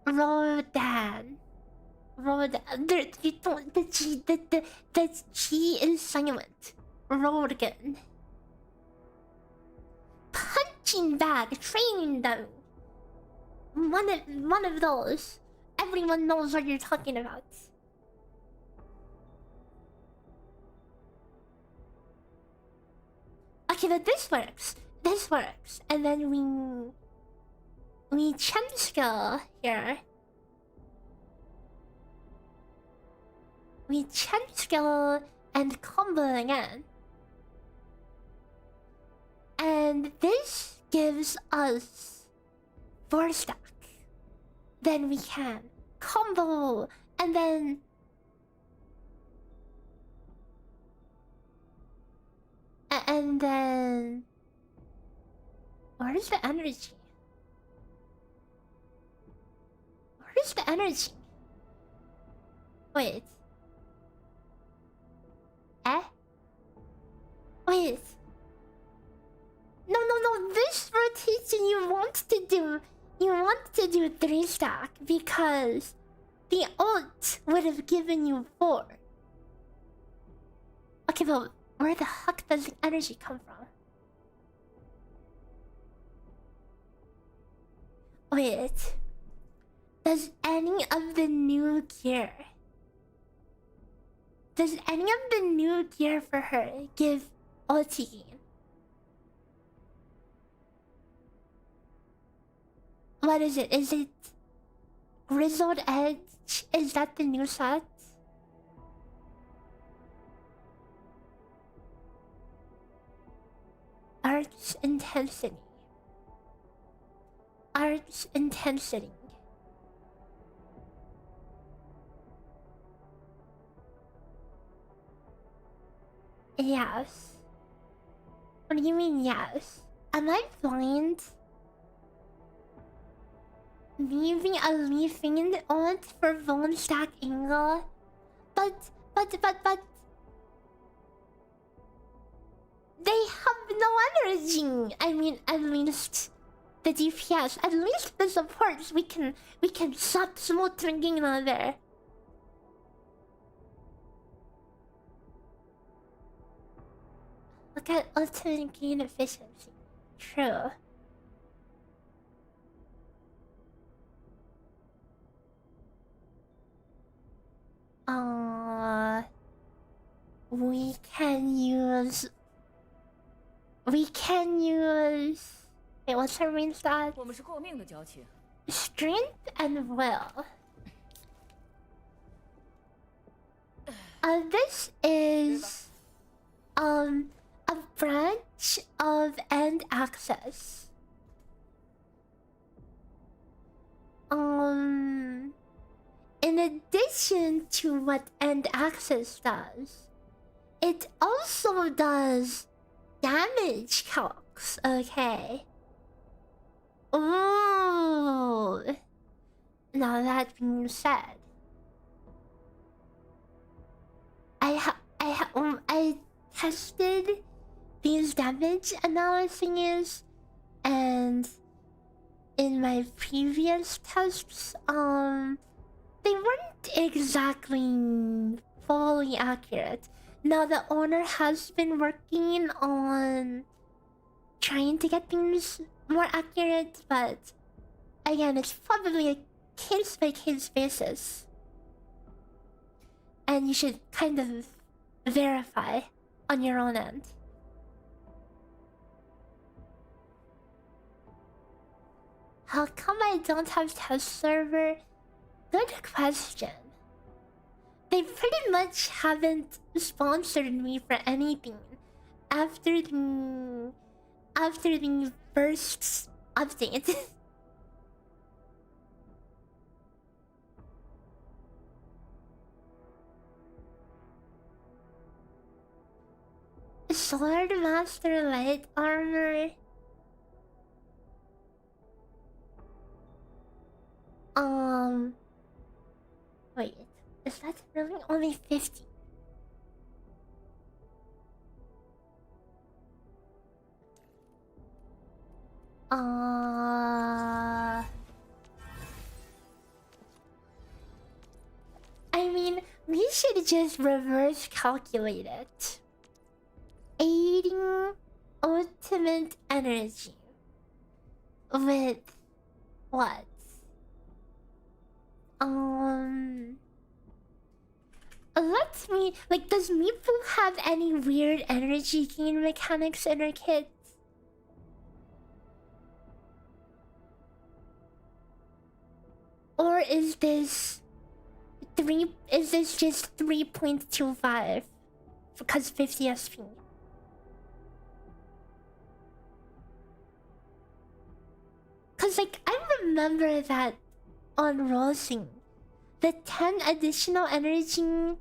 Rodan. The G is silent. Rodan. Punching bag, training them. One of those. Everyone knows what you're talking about. Okay, but this works. This works. And then we champ skill here. We champ skill and combo again. And this gives us 4-stack. Then we can combo and then where's the energy? Where's the energy? Wait. Wait. No. This rotation you want to do 3-stack because the ult would have given you 4. Okay, but where the heck does the energy come from? Wait. Does any of the new gear for her give ulti gain? What is it? Is it Grizzled Edge? Is that the new set? Arch intensity. Yes. What do you mean yes? Am I blind? maybe a leafing ult for bone stack angle. But they have no energy. I mean, at least the DPS, at least the supports, we can stop smooth drinking on there. Look at ultimate gain efficiency. True. We can use. Wait, what's her main stat? 我们是过命的交情。 Strength and will. This is a branch of end access. In addition to what end access does, it also does damage calcs. Okay. Ooh. Now that being said, I tested these damage analyses, and in my previous tests, they weren't exactly fully accurate. Now the owner has been working on trying to get things more accurate, but again, it's probably a case-by-case basis. And you should kind of verify on your own end. How come I don't have test server? Good question. They pretty much haven't sponsored me for anything after the first update. Sword Master Light Armor. Wait, is that really only 50? I mean, we should just reverse calculate it. Aiding ultimate energy with what? Let me, like, does MIFU have any weird energy gain mechanics in her kit? Or is this just 3.25 because 50 SP? Cause like I remember that on Rosing, the 10 additional energy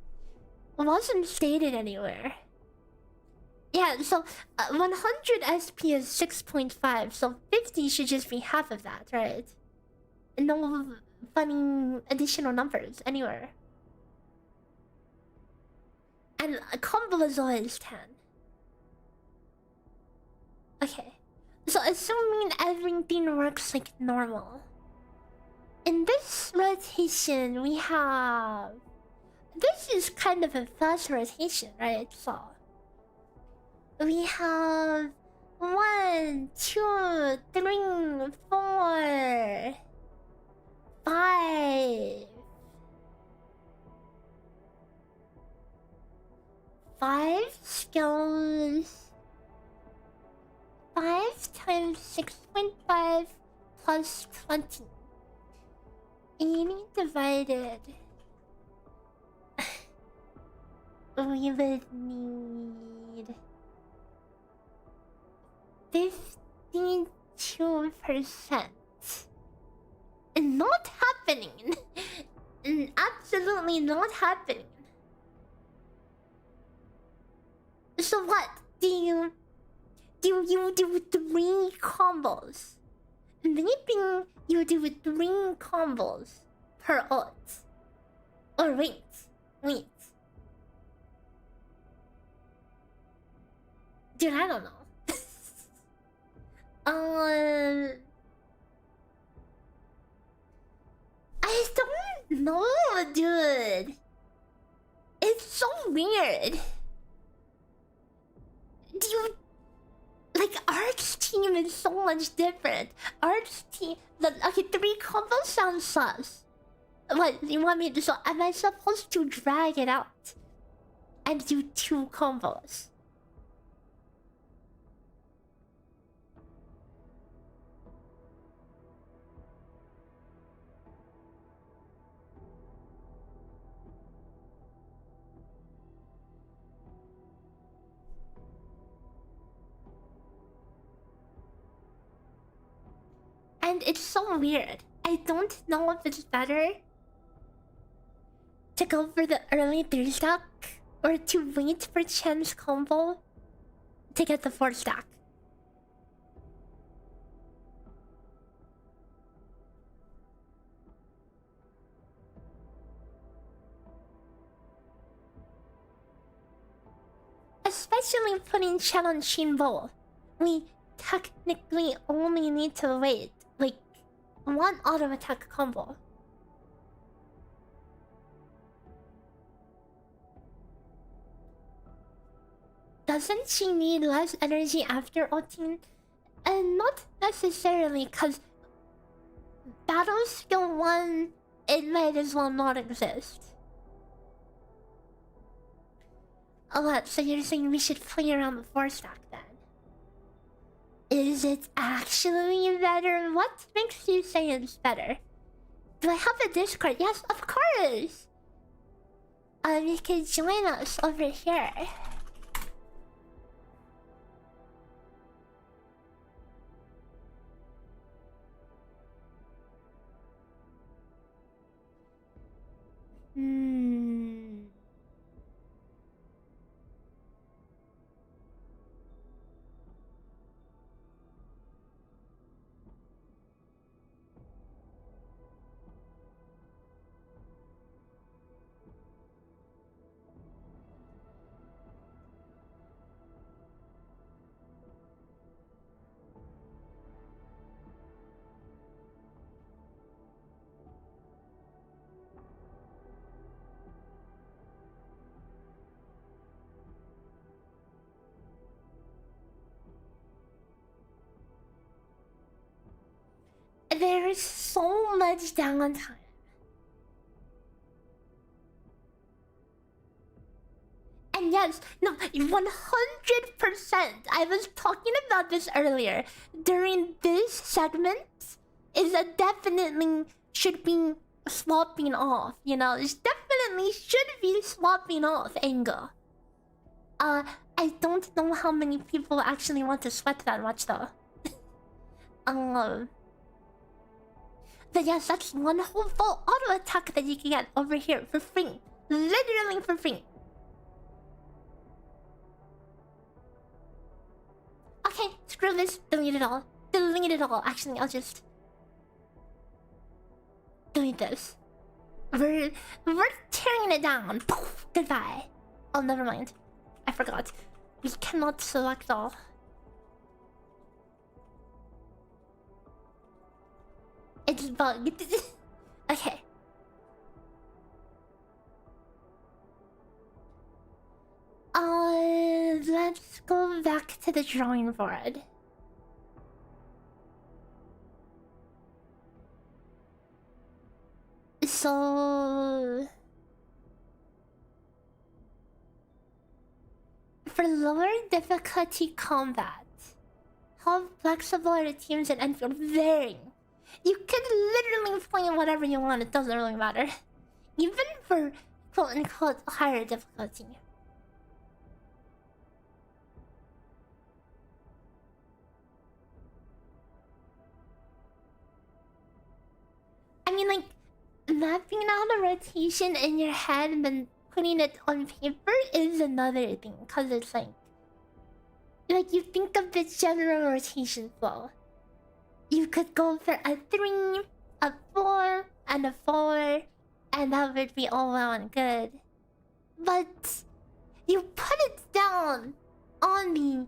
wasn't stated anywhere. Yeah, so 100 SP is 6.5, so 50 should just be half of that, right? No funny additional numbers anywhere. And a combo is always 10. Okay. So assuming everything works like normal. In this rotation we have... This is kind of a fast rotation, right? So... We have... 1, 2, 3, 4... 5... 5 skills... 5 times 6.5 plus 20. 80 divided. We would need 52%. Not happening. Absolutely not happening. So what? Do you do 3 combos? Maybe you do 3 combos per ult. Or wait. Dude, I don't know. I don't know, dude. It's so weird. Do you... Like, Art's team is so much different. Art's team... Okay, 3 combos sounds sus. What, you want me to... So, am I supposed to drag it out? And do 2 combos? And it's so weird. I don't know if it's better to go for the early 3-stack or to wait for Chen's combo to get the 4-stack. Especially putting Chen on Shinbo, we technically only need to wait like 1 auto attack combo. Doesn't she need less energy after ulting? And not necessarily, cause battle skill 1, it might as well not exist. Oh, so you're saying we should play around the 4-stack then? Is it actually better? What makes you say it's better? Do I have a Discord? Yes, of course! You can join us over here. There is so much downtime. And yes, no, 100%. I was talking about this earlier. During this segment, is a definitely should be swapping off. You know, it definitely should be swapping off anger. I don't know how many people actually want to sweat that much though. But yes, that's 1 whole full auto attack that you can get over here for free. Literally for free. Okay, screw this. Delete it all. Delete it all. Actually, I'll just delete this. We're tearing it down. Poof, goodbye. Oh, never mind. I forgot. We cannot select all. It's bugged. Okay. Let's go back to the drawing board. So... for lower difficulty combat, how flexible are the teams in Endfield? Very. You can literally play whatever you want, it doesn't really matter. Even for quote-unquote higher difficulty. I mean, like, mapping out a rotation in your head and then putting it on paper is another thing, because it's like you think of the general rotation flow. you could go for a 3, a 4, and a 4, and that would be all well and good. But you put it down on the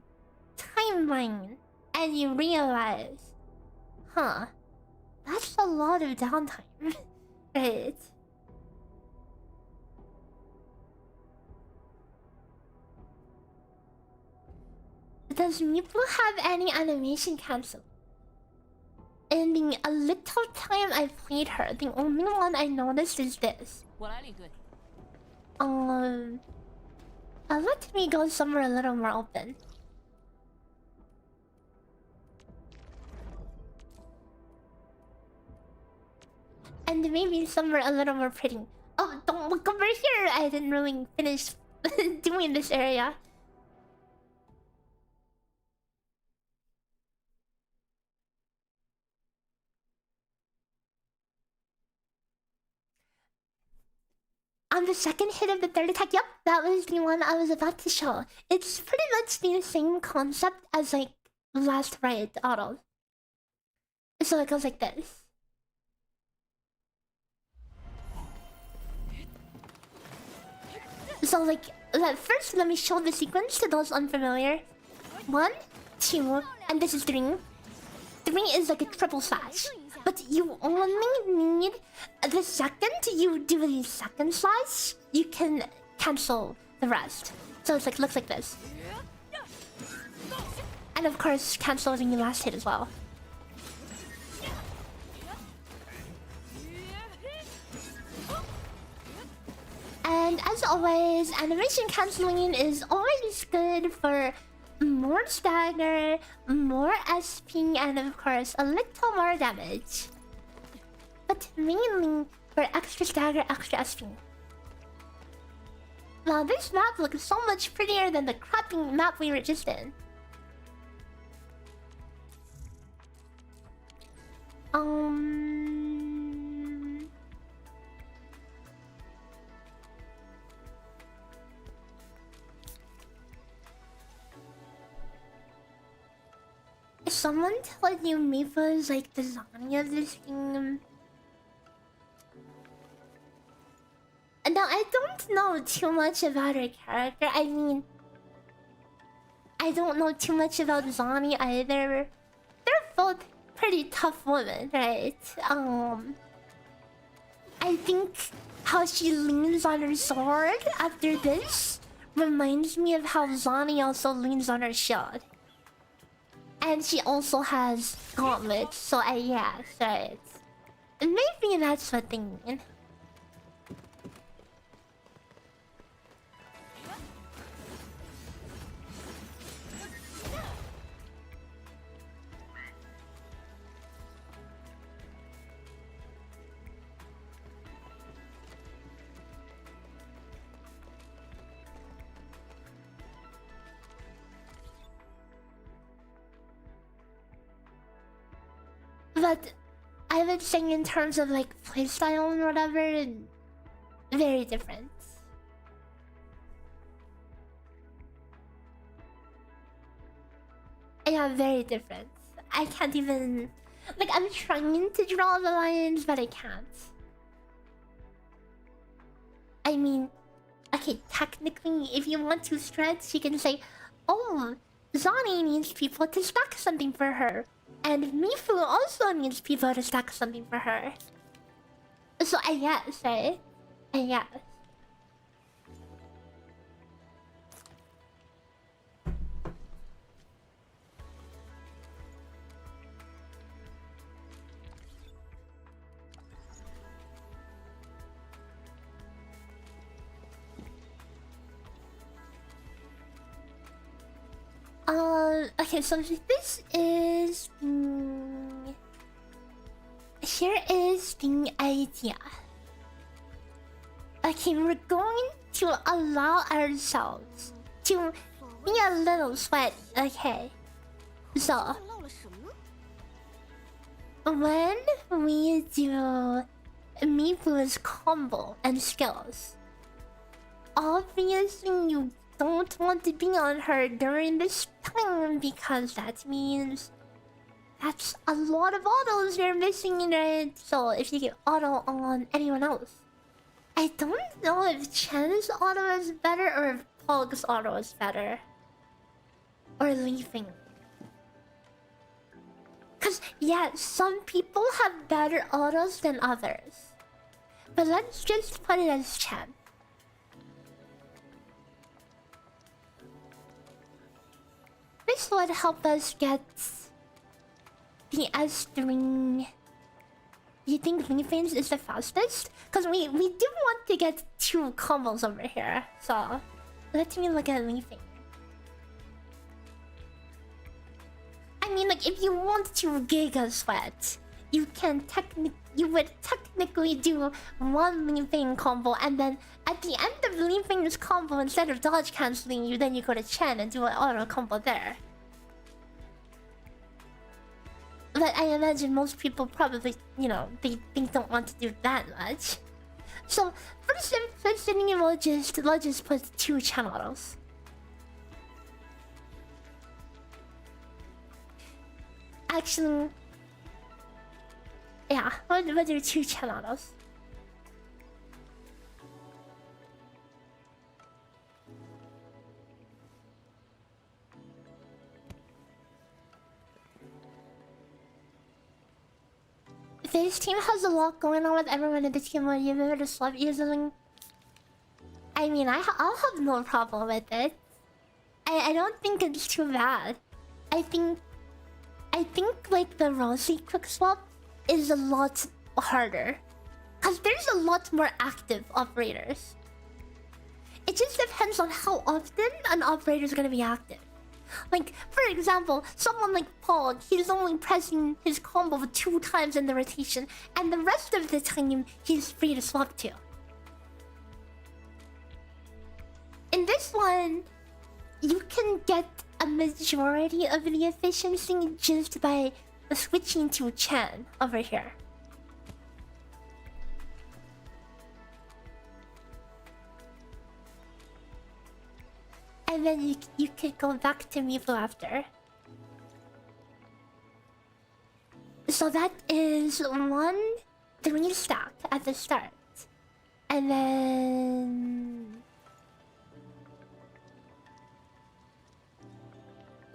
timeline and you realize, huh, that's a lot of downtime. Right? Does MIFU have any animation cancel? In the a little time I played her, the only one I noticed is this. 我来领队。Let me go somewhere a little more open. And maybe somewhere a little more pretty. Oh, don't look over here! I didn't really finish doing this area. On the second hit of the third attack, yep, that was the one I was about to show. It's pretty much the same concept as like last riot auto. So it goes like this. So like, first let me show the sequence to those unfamiliar. 1, 2, and this is 3. 3 is like a triple slash. But you only need the second you do the second slash, you can cancel the rest. So it's like, looks like this. And of course, canceling the last hit as well. And as always, animation canceling is always good for more stagger, more SP, and of course a little more damage. But mainly for extra stagger, extra SP. Wow, this map looks so much prettier than the crappy map we were just in. Is someone telling you MIFU is like the Zani of this game? No, I don't know too much about her character. I mean, I don't know too much about Zani either. They're both pretty tough women, right? I think how she leans on her sword after this reminds me of how Zani also leans on her shield. And she also has gauntlets, so yeah, right. Maybe that's what they mean. But I would say in terms of like playstyle and whatever, very different. Yeah, very different. I can't even... Like, I'm trying to draw the lines, but I can't. I mean... Okay, technically, if you want to stretch, you can say, oh, Zani needs people to stack something for her. And MIFU also needs people to stack something for her. So I guess, right? I guess. Okay, so this is... here is the idea. Okay, we're going to allow ourselves to be a little sweat, okay? So... when we do MIFU's combo and skills, obviously you don't want to be on her during this time because that means That's a lot of autos you're missing in it. So if you get auto on anyone else, I don't know if Chen's auto is better or if Pog's auto is better. Or leafing. Cause yeah, some people have better autos than others. But let's just put it as Chen. This would help us get the S3. You think Leafings is the fastest? Because we do want to get 2 combos over here. So let me look at Leafing. I mean, like, if you want to Giga Sweat, you would technically do 1 Leafing combo, and then at the end of Leafing's combo, instead of dodge canceling you, then you go to Chen and do an auto combo there. But I imagine most people probably, you know, they don't want to do that much. So first thing we'll just put 2 Chen autos. Actually, yeah, we'll do 2 Chen autos. This team has a lot going on with everyone in the team. When you ever just love using, I mean, I'll have no problem with it. I don't think it's too bad. I think like the Rosie quick swap is a lot harder, cause there's a lot more active operators. It just depends on how often an operator is gonna be active. Like, for example, someone like Paul, he's only pressing his combo 2 times in the rotation, and the rest of the time he's free to swap to. In this one, you can get a majority of the efficiency just by switching to Chen over here. And then you could go back to MIFU after. So that is 1 3 stack at the start. And then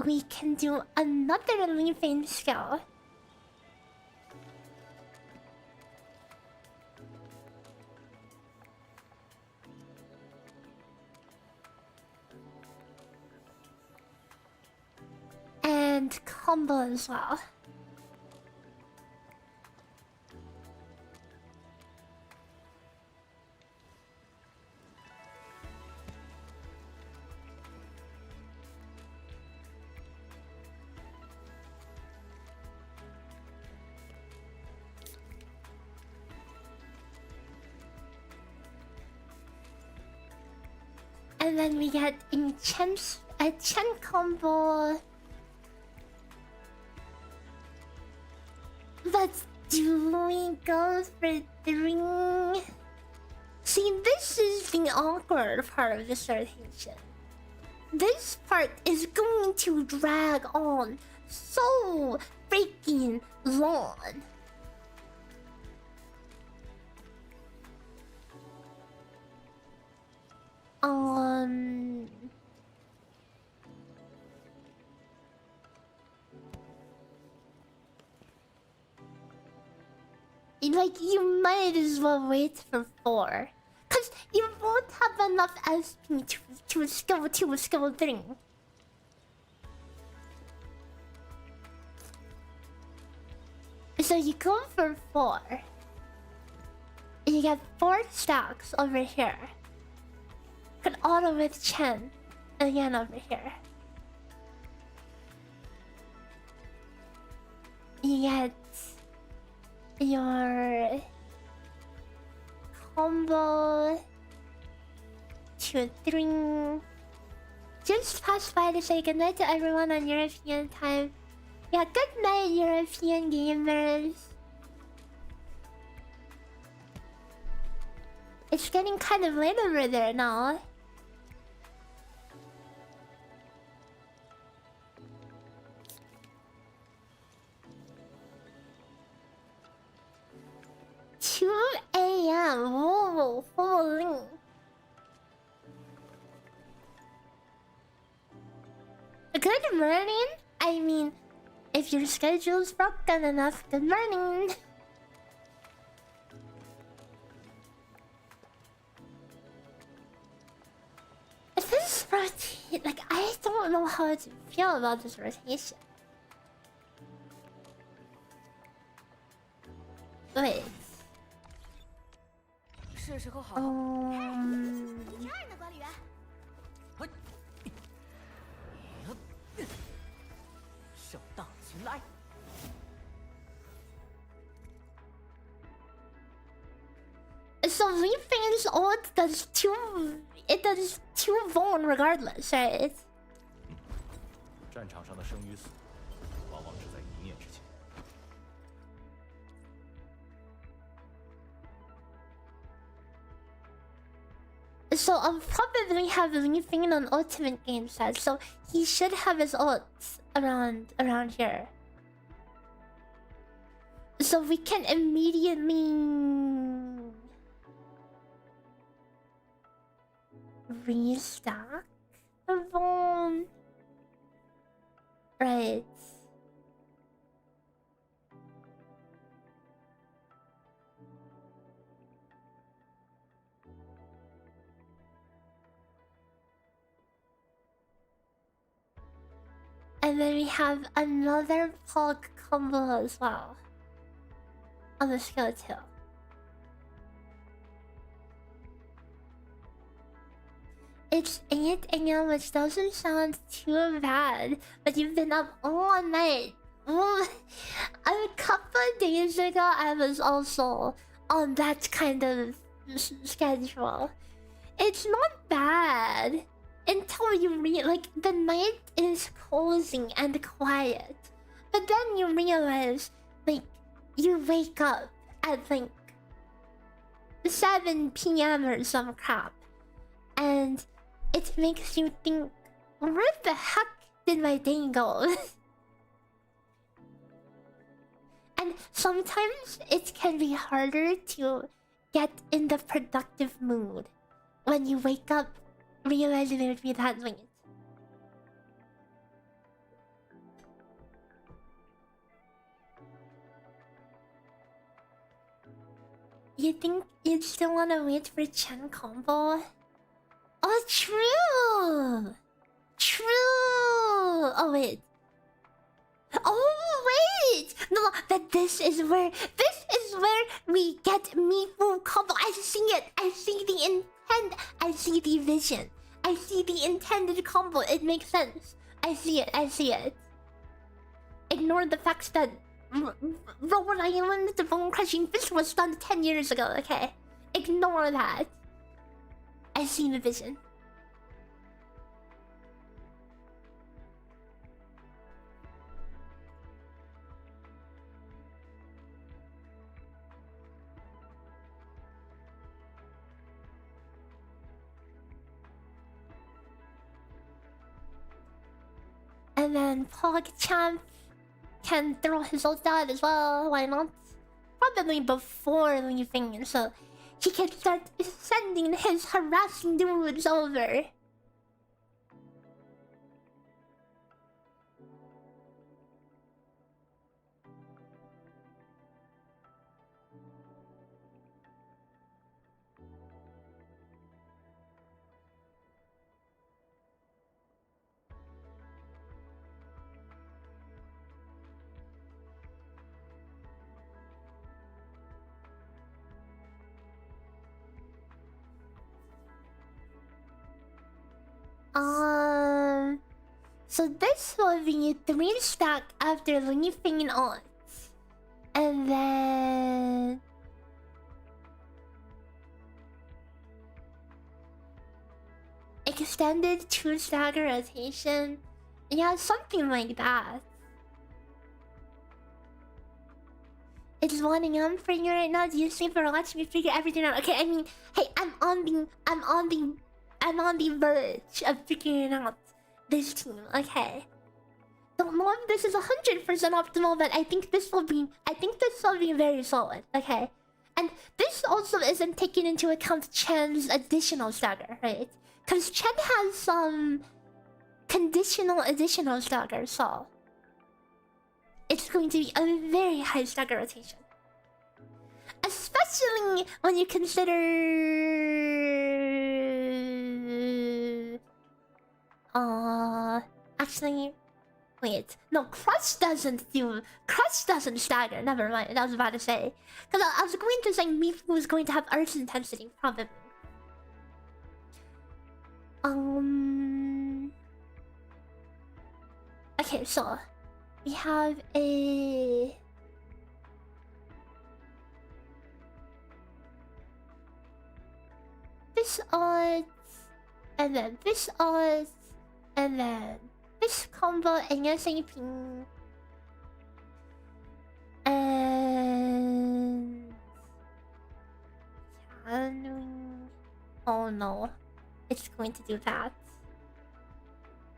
we can do another leafing skill. And combo as well. And then we get a Chen combo. But do we go for 3? See, this is the awkward part of this rotation. This part is going to drag on so freaking long. Like, you might as well wait for 4. Cause you won't have enough SP to skill 2, skill 3. So you go for 4. You get 4 stacks over here. Could auto with Chen again over here. You get your combo 2 3. Just pass by to say goodnight to everyone on European time. Yeah, good night, European gamers. It's getting kind of late over there now. damn, whoa, holy. Good morning. I mean, if your schedule's broken enough, good morning. This rotation, like, I don't know how to feel about this rotation. Wait. 是时候好。第二呢，管理员。向大秦来。 So Leafing's ult does two vuln regardless, right? 战场上的生与死，往往只在一念之间。 So I'll probably have Leafing on ultimate game set, so he should have his ults around here. So we can immediately restock the vuln. Right. And then we have another pog combo as well on the skill too. It's 8 AM, which doesn't sound too bad, but you've been up all night. A couple of days ago, I was also on that kind of schedule. It's not bad until you like the night is cozy and quiet, but then you realize like you wake up at like 7 PM or some crap, and it makes you think, where the heck did my day go? And sometimes it can be harder to get in the productive mood when you wake up realizing it would be that late. You think you'd still want to wait for Chen combo? Oh, true! True! Oh, wait. Oh, wait! No, but this is where we get MIFU combo. I see it! I see the intent. I see the vision. I see the intended combo. It makes sense. I see it. I see it. Ignore the fact that Rhode Island, the bone crushing fish was done 10 years ago, okay? Ignore that. I see the vision. And then pogchamp can throw his ult out as well, why not? Probably before leaving, so he can start sending his harassing dudes over. So this will be 3 stack after leaving on. And then extended 2 stagger rotation. Yeah, something like that. It's 1 AM for you right now. Do you sleep or watch me figure everything out? Okay, I mean, hey, I'm on the verge of figuring out this team, okay? Don't know if this is 100% optimal, but I think this will be very solid, okay? And this also isn't taking into account Chen's additional stagger, right? Because Chen has some conditional additional stagger, so it's going to be a very high stagger rotation. Especially when you consider... Actually... Wait, no, Crush doesn't stagger, never mind, I was about to say. Because I was going to say MIFU was going to have Arch Intensity, probably. Okay, so... We have a... This odds... And then this odds... And then... This combo ASAP. And... Channeling... Oh no. It's going to do that.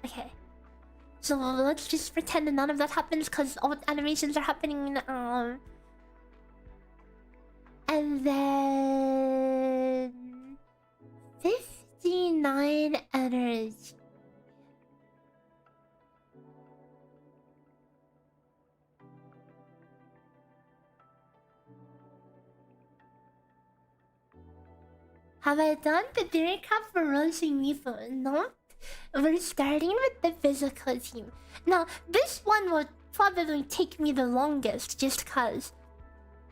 Okay. So let's just pretend that none of that happens because all animations are happening. And then... 59 energy. Have I done the theory cap for Rosing MIFU? No. We're starting with the physical team. Now, this one will probably take me the longest just because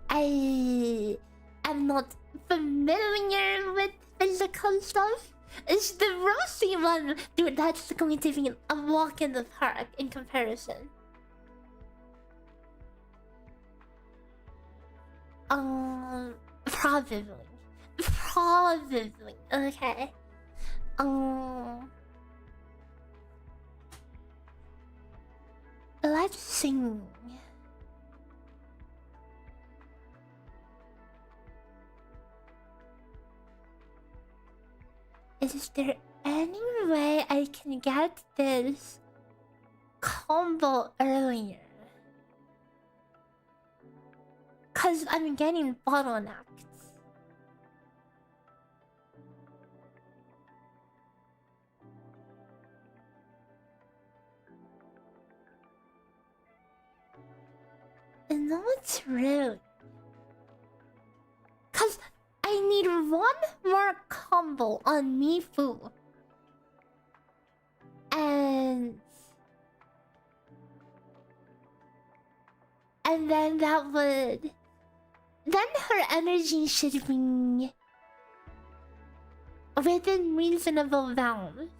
I am not familiar with physical stuff. It's the Rosy one, dude, that's going to be a walk in the park in comparison. Probably. Probably. Okay. Let's sing. Is there any way I can get this combo earlier? Cause I'm getting bottlenecked. No, it's really. Cause I need one more combo on MIFU. And then that would... Then her energy should be within reasonable bounds.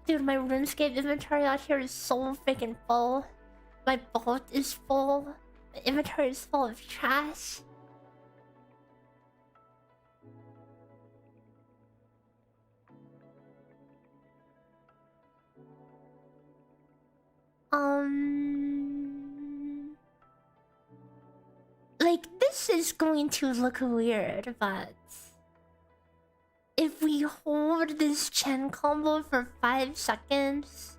Dude, my RuneScape inventory out here is so freaking full. My vault is full. My inventory is full of trash. Like, this is going to look weird, but... If we hold this Chen combo for 5 seconds...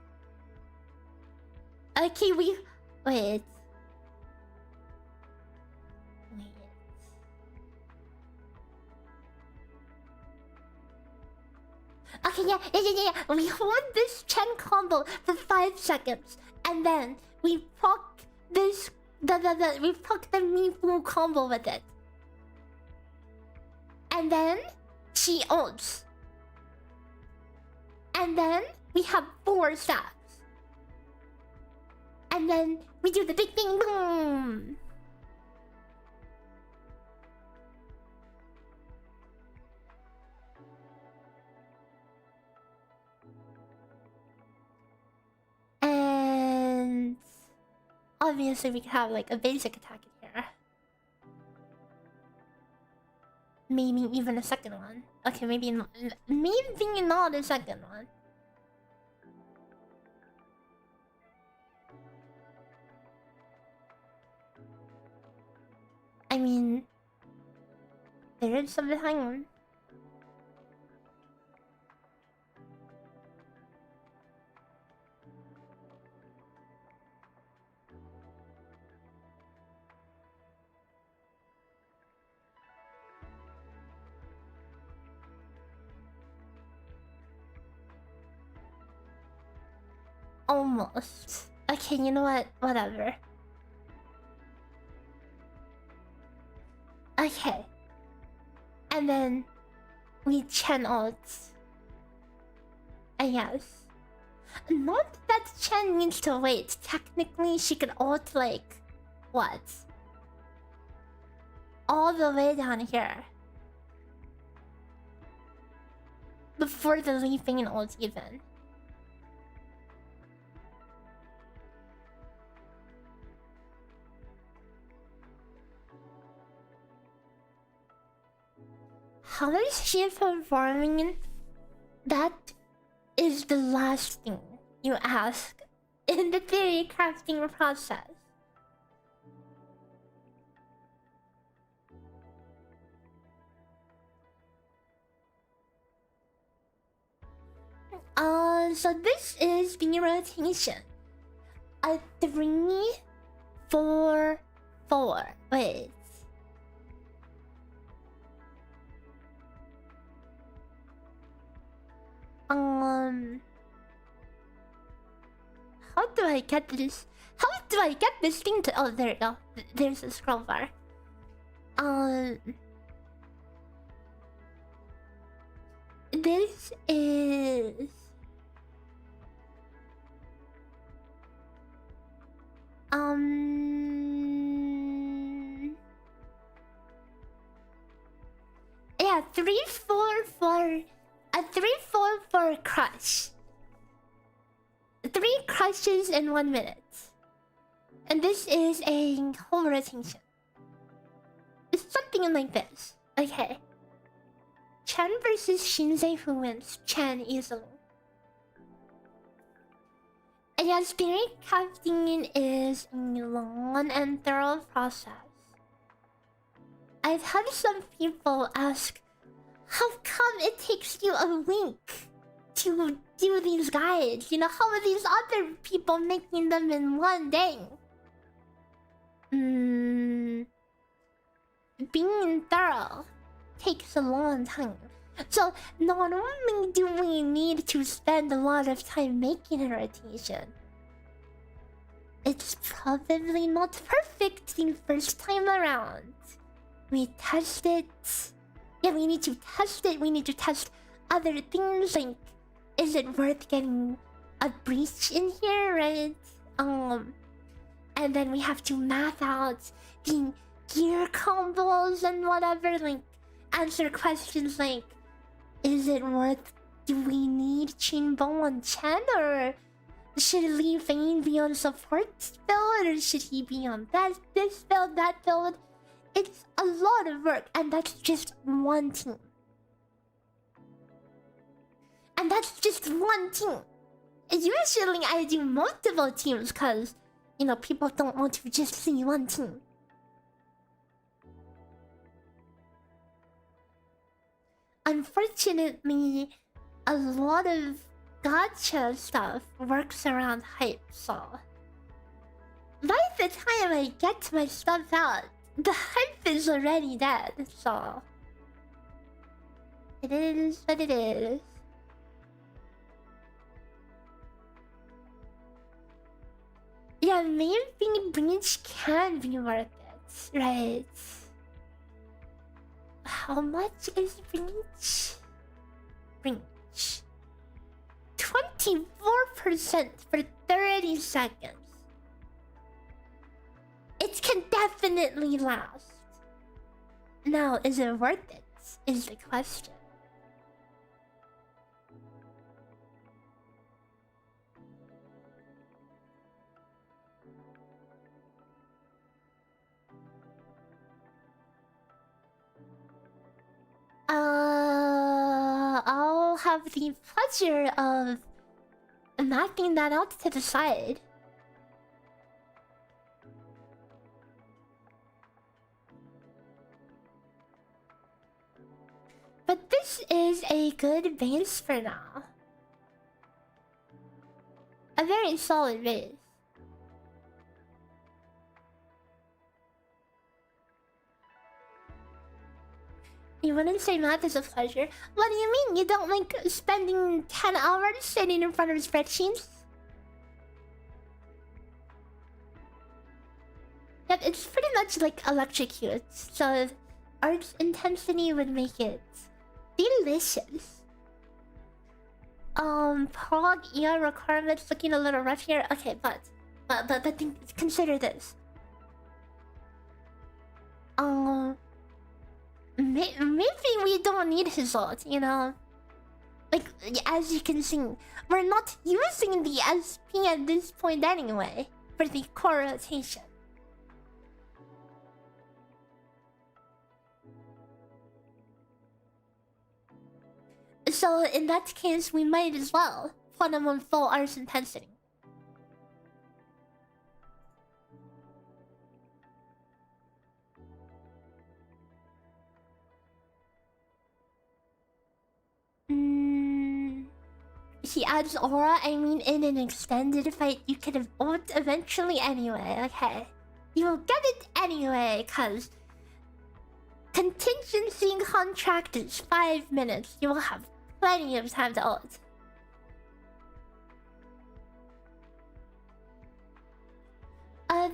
Okay, we... Wait. Okay, yeah. We hold this Chen combo for 5 seconds. And then we proc this... we proc the MIFU combo with it. And then... she ults. And then we have 4 stacks. And then we do the big bing boom. And obviously we can have like a basic attack in here. maybe even a second one. Okay, maybe not a second one. I mean, there is some time. Almost. Okay, you know what? Whatever. Okay. And then we Chen ult. I guess. Not that Chen needs to wait. Technically, she could ult like what? All the way down here. Before the leaping and ult even. How is she performing? That is the last thing you ask in the theory crafting process. So this is the rotation. A 3, 4, 4. Wait. How do I get this? How do I get this thing to? Oh, there we go. There's a scroll bar. This is yeah, 3, 4, 4. A 3, 4, 4 crush. 3 crushes in 1 minute. And this is a whole rotation. It's something like this. Okay. Chen versus Shinzei, who wins? Chen easily. And yes, theory crafting is a long and thorough process. I've had some people ask, how come it takes you a week to do these guides? You know, how are these other people making them in 1 day? Being thorough takes a long time. So not only do we need to spend a lot of time making a rotation, it's probably not perfect the first time around. We test it. Yeah, we need to test it. We need to test other things like, is it worth getting a breach in here, right? And then we have to math out the gear combos and whatever, like answer questions like, is it worth, do we need Chinbo on Chen, or should Li Feng be on support build, or should he be on this build, that build? It's a lot of work, and that's just one team. And that's just one team. Usually I do multiple teams because, you know, people don't want to just see one team. Unfortunately, a lot of gacha stuff works around hype, so by the time I get my stuff out, the hype is already dead, so it is what it is. Yeah, maybe Breach can be worth it, right? How much is Breach? Breach. 24% for 30 seconds. It can definitely last. Now, is it worth it? Is the question. have the pleasure of mapping that out to the side. But this is a good base for now. A very solid base. You wouldn't say math is a pleasure? What do you mean? You don't like spending 10 hours sitting in front of spreadsheets? Yep, it's pretty much like electrocute, so art's intensity would make it delicious. Prog ER requirements looking a little rough here. Okay, but consider this. Maybe we don't need his ult, you know? Like, as you can see, we're not using the SP at this point anyway for the core rotation. So in that case, we might as well put him on full arts intensity. He adds aura. I mean, in an extended fight, you could have ult eventually anyway. Okay, you will get it anyway, cause contingency contract is 5 minutes. You will have plenty of time to ult.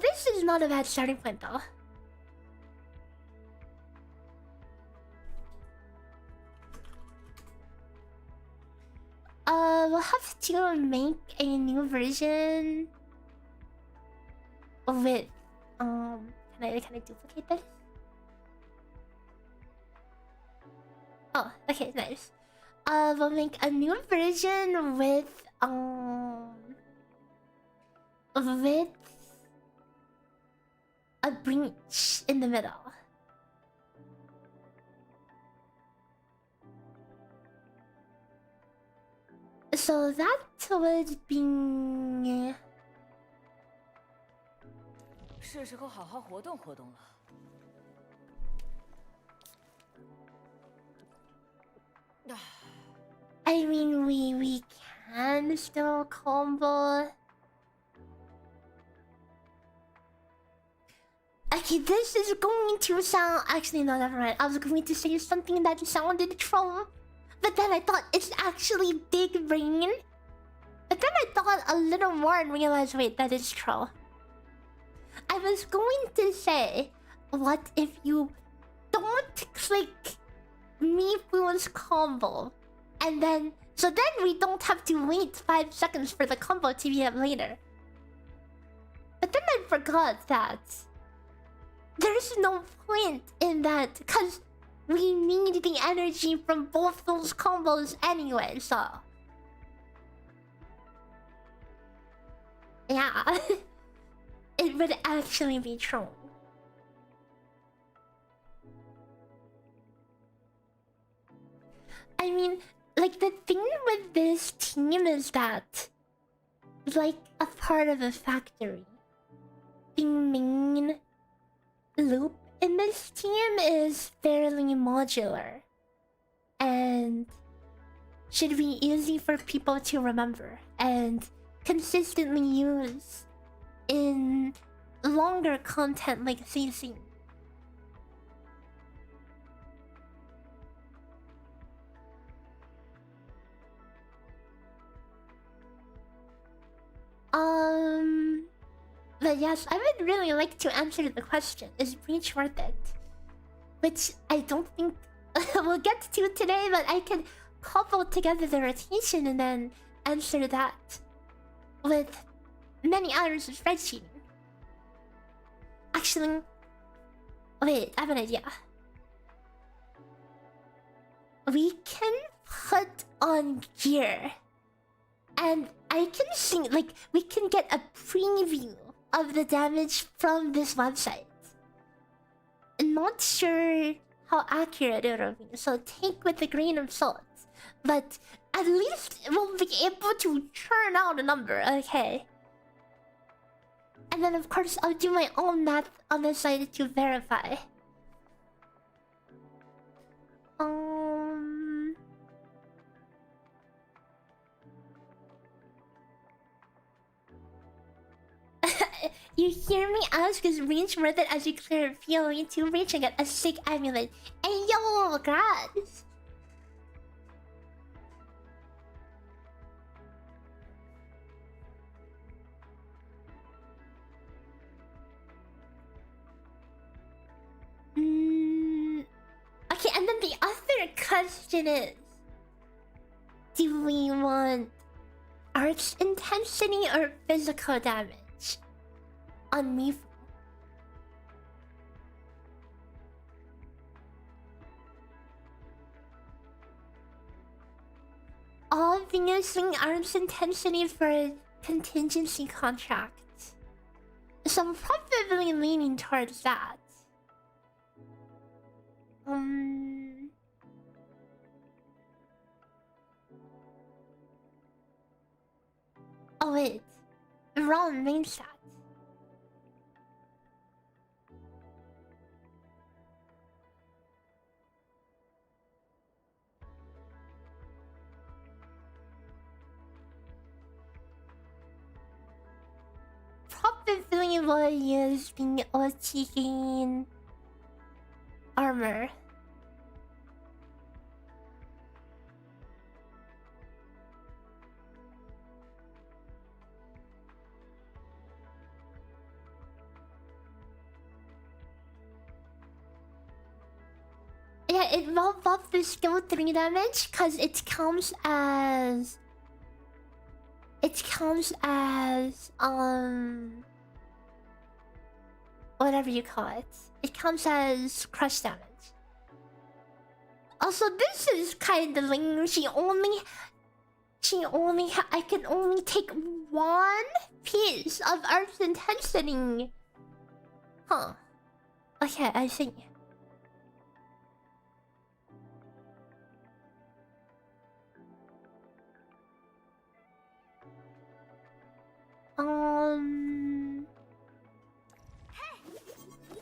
This is not a bad starting point though. We'll have to make a new version with can I duplicate this? Oh, okay, nice. We'll make a new version with a breach in the middle. So that would be... 是时候好好活动活动了。 I mean, we can still combo. Okay, this is going to sound... Actually, no, never mind. I was going to say something that sounded troll. But then I thought it's actually big brain. But then I thought a little more and realized, wait, that is troll. I was going to say, what if you don't click MIFU's combo? And then, so then we don't have to wait 5 seconds for the combo to be up later. But then I forgot that there's no point in that, because we need the energy from both those combos anyway, so... Yeah, it would actually be true. I mean, like, the thing with this team is that, like a part of a factory, the main loop in this team is fairly modular and should be easy for people to remember and consistently use in longer content like CC. But yes, I would really like to answer the question, is Breach worth it? Which I don't think we'll get to today, but I can cobble together the rotation and then answer that with many hours of spreadsheeting. Actually, wait, I have an idea. We can put on gear and I can see, like, we can get a preview of the damage from this website. Not sure how accurate it'll be, so take with a grain of salt. but at least we'll be able to churn out a number, okay? And then of course I'll do my own math on the side to verify. You hear me ask is range worth it as you clear a feeling to reach and get a sick amulet. And yo, grass. Okay, and then the other question is, do we want arch intensity or physical damage on MIFU? Obviously, arch intensity for contingency contracts. So I'm probably leaning towards that. Oh wait, wrong main stat. Probably will use the OT gain armor. Yeah, it will buff the skill 3 damage because it counts as whatever you call it. It counts as crush damage. Also, this is kind of lame. I can only take one piece of Arch intensity. Huh. Okay, I see.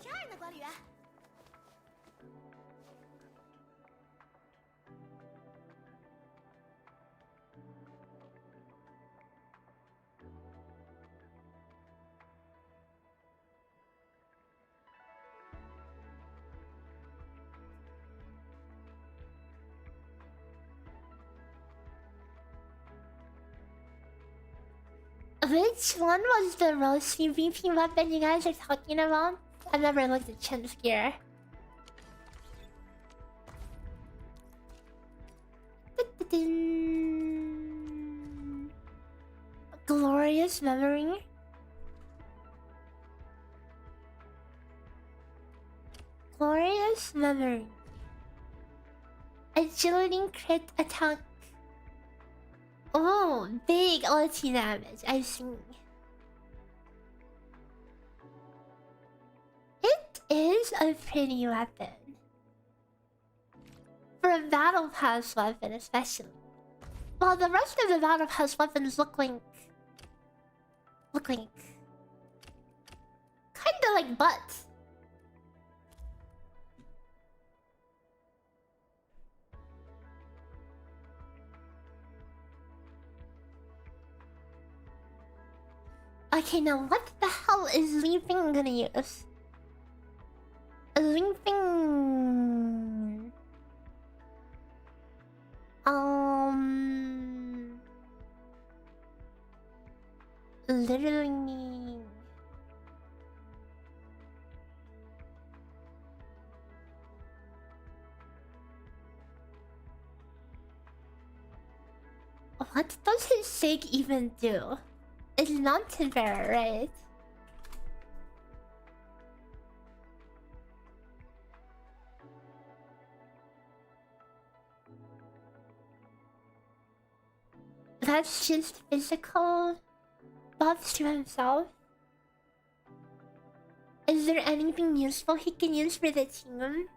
这儿呢，管理员。Which one was the roasty VP weapon you guys are talking about? I've never looked at Chin's gear. Glorious memory. Glorious memory. Agility crit attack. Oh, big OT damage. I see. It is a pretty weapon. For a battle pass weapon, especially. Well, the rest of the battle pass weapons look like kinda like butts. Okay, now what the hell is Leaping gonna use? Leaping... Literally... What does his sig even do? It's not Tibera, right? That's just physical buffs to himself. Is there anything useful he can use for the team?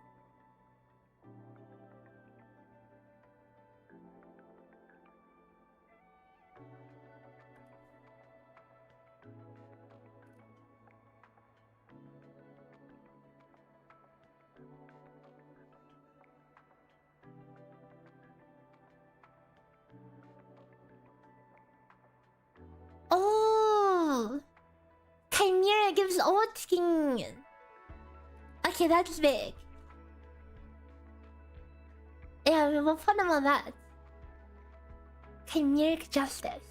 king. Okay, that's big. Yeah, we'll put him on that. Chimeric Justice.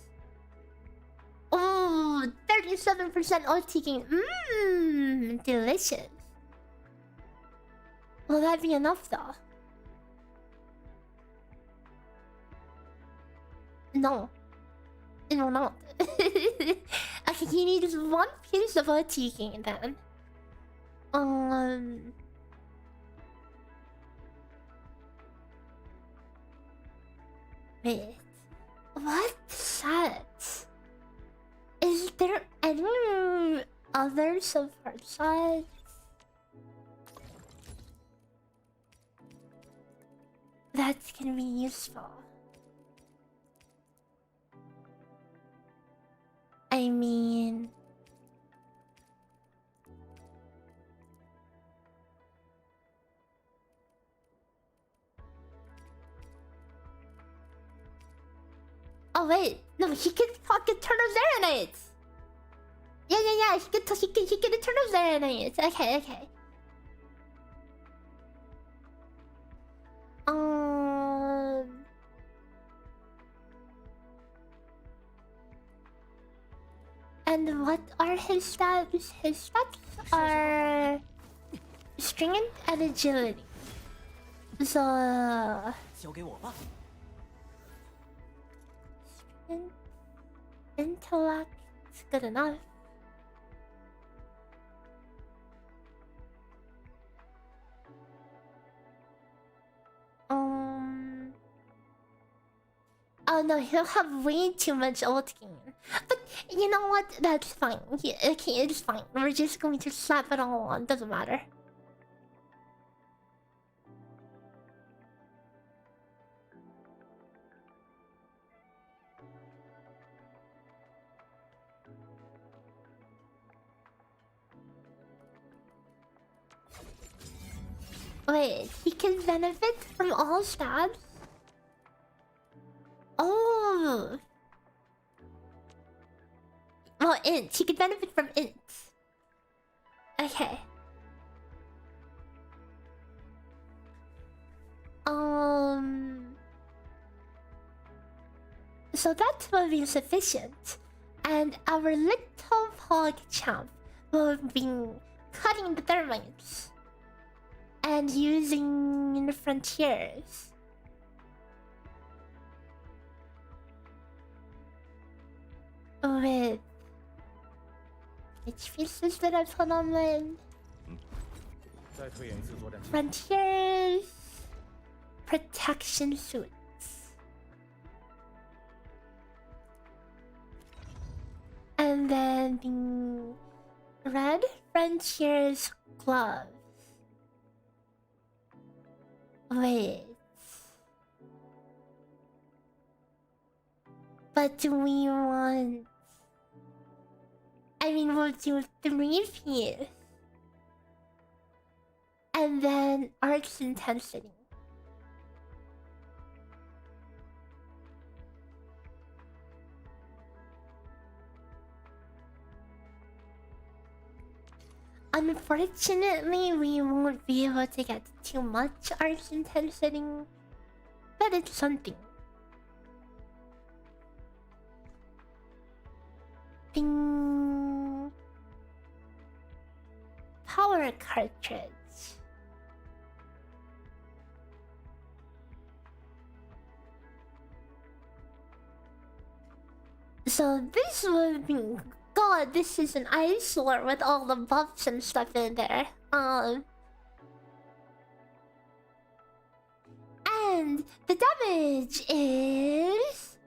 Oh, 37% OT gain. Mmm, delicious. Will that be enough though? No. It will not. Okay, he needs one piece of OT gain then. Wait. What set? Is there any other support sets? That can be useful. I mean... Oh wait, no, he can pocket Turtles Aranites! Yeah, he can Turtles Aranites. Okay. And what are his stats? His stats are strength and agility. So 交给我吧。 intellect's good enough. Oh no, he'll have way too much ult gain. But you know what? That's fine. Okay, it's fine. We're just going to slap it all on. Doesn't matter. Wait, he can benefit from all stats? Oh! Well, int. He can benefit from int. Okay. So that will be sufficient. And our little pogchamp will be cutting the thermites. And using frontiers. With which pieces did I put on mine? Frontiers, protection suits, and then the red frontiers gloves. Wait. But do we want... I mean, we'll do 3 piece. And then arts intensity. Unfortunately, we won't be able to get too much arts intensity. But it's something. Bing. Power cartridge. So this would be... God, this is an eyesore with all the buffs and stuff in there. And the damage is...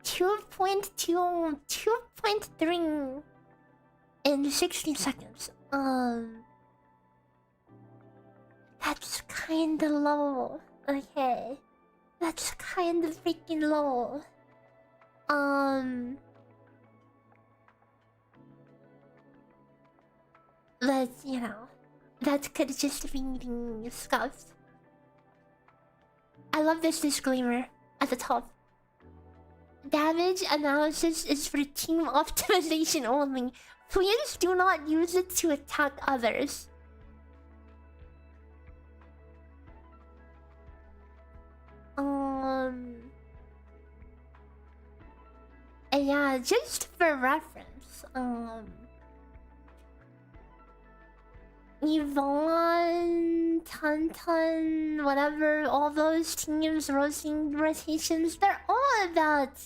2.3 in 60 seconds. That's kinda low. Okay. That's kinda freaking low. But, you know, that could just be being scuffed. I love this disclaimer at the top. Damage analysis is for team optimization only. Please do not use it to attack others. Yeah, just for reference, Yvonne, Tantan, whatever, all those teams, rotations, they're all about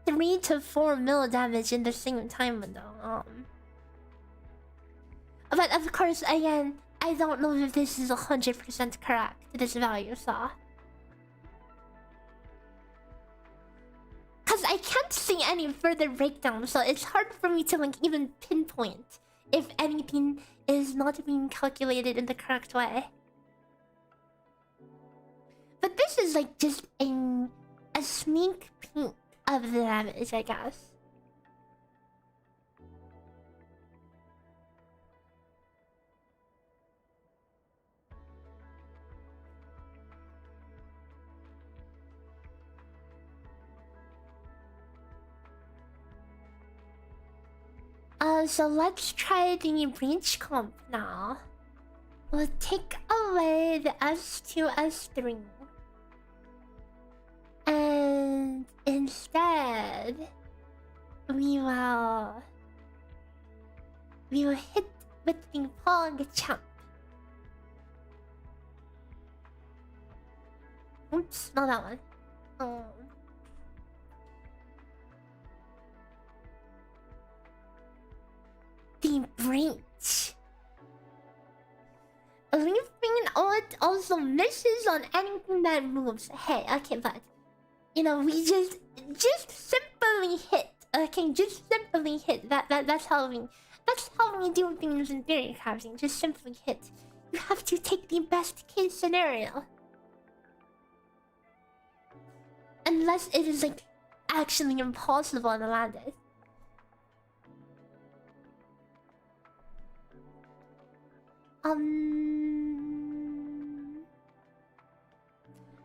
3 to 4 mil damage in the same time window. But of course, again, I don't know if this is 100% correct, this value, so... Because I can't see any further breakdown, so it's hard for me to like even pinpoint if anything is not being calculated in the correct way. But this is like just a sneak peek of the damage, I guess. So let's try the breach comp now. We'll take away the S2, S3. And instead, we will hit with the pogchamp. Oops, not that one. The breach. Leaping out also misses on anything that moves. Hey, okay, but you know, we just simply hit. Okay, just simply hit. That's how we do things in theory crafting. Just simply hit. You have to take the best case scenario. Unless it is like actually impossible to land it.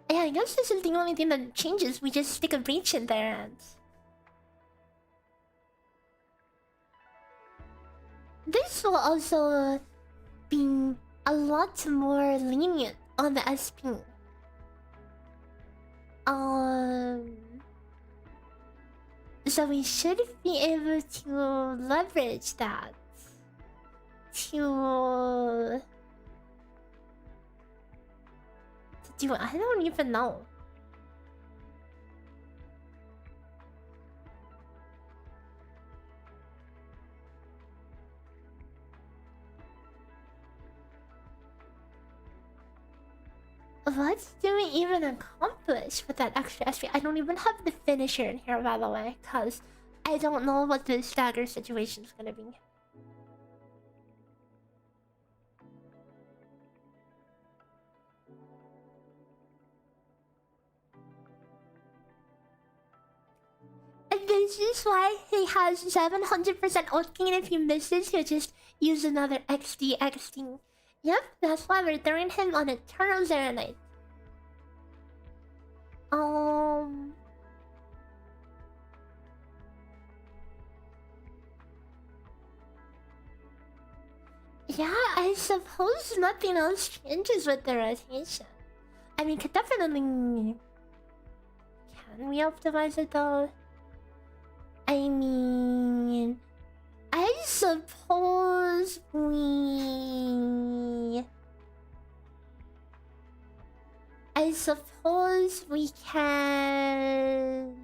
Yeah, I guess this is the only thing that changes. We just stick a breach in there and... This will also be a lot more lenient on the SP. So we should be able to leverage that to do it. I don't even know. What do we even accomplish with that extra SP? I don't even have the finisher in here, by the way, because I don't know what the stagger situation is gonna be. And this is why he has 700% ulting, and if he misses, he'll just use another XD. Yep, that's why we're throwing him on Eternal Zeronite. Yeah, I suppose nothing else changes with the rotation. I mean, could definitely... Can we optimize it though? I mean... I suppose we can...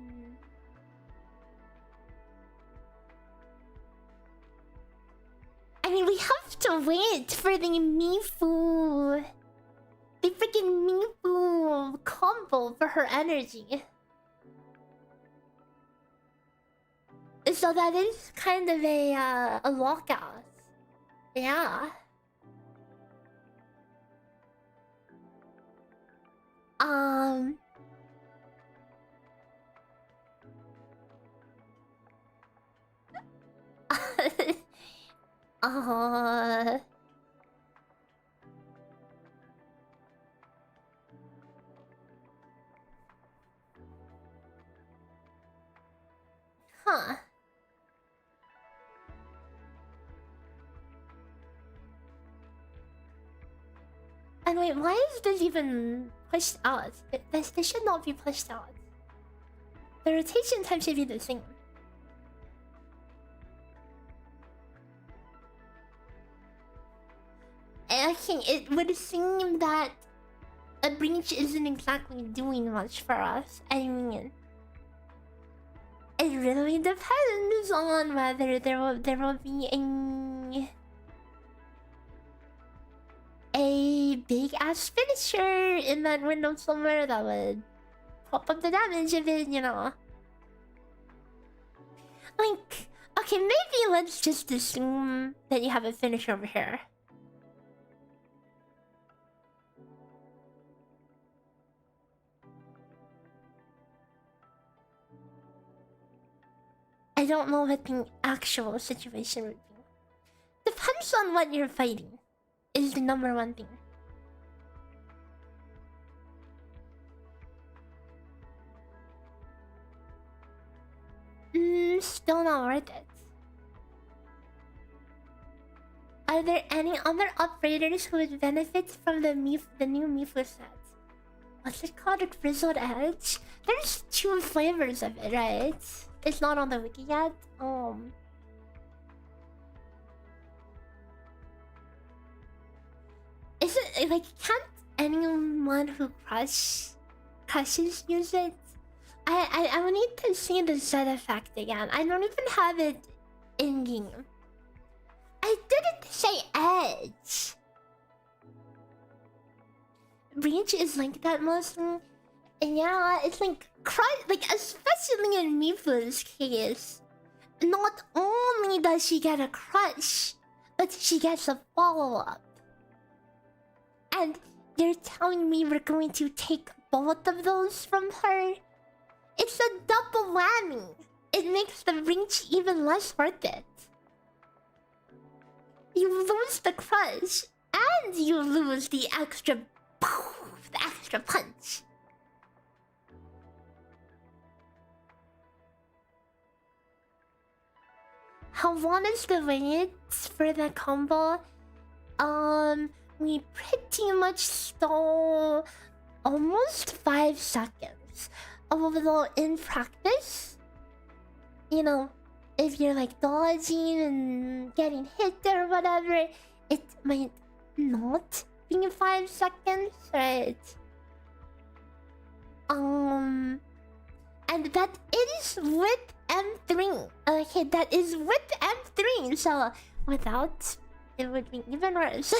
I mean, we have to wait for the MIFU... The freaking MIFU combo for her energy. So that is kind of a lockout. Yeah. Huh. And wait, why is this even pushed out? This should not be pushed out. The rotation time should be the same. Okay, it would seem that a breach isn't exactly doing much for us. I mean, it really depends on whether there will be a big ass finisher in that window somewhere that would pop up the damage of it, you know. Like, okay, maybe let's just assume that you have a finish over here. I don't know what the actual situation would be. Depends on what you're fighting, is the number one thing. Still not worth it. Are there any other operators who would benefit from the new MIFU set? What's it called? A Grizzled Edge? There's 2 flavors of it, right? It's not on the wiki yet. Is it like, can't anyone who crushes use it? I will need to see the set effect again. I don't even have it in game. I didn't say edge. Breach is like that mostly. And yeah, it's like especially in MIFU's case. Not only does she get a crush, but she gets a follow-up. And you're telling me we're going to take both of those from her? It's a double whammy. It makes the breach even less worth it. You lose the crush, and you lose the extra punch. How long is the wait for the combo? We pretty much stole almost 5 seconds. Although in practice, you know, if you're like dodging and getting hit or whatever, it might not be 5 seconds, right? And that is with M3. Okay, that is with M3. So without, it would be even worse.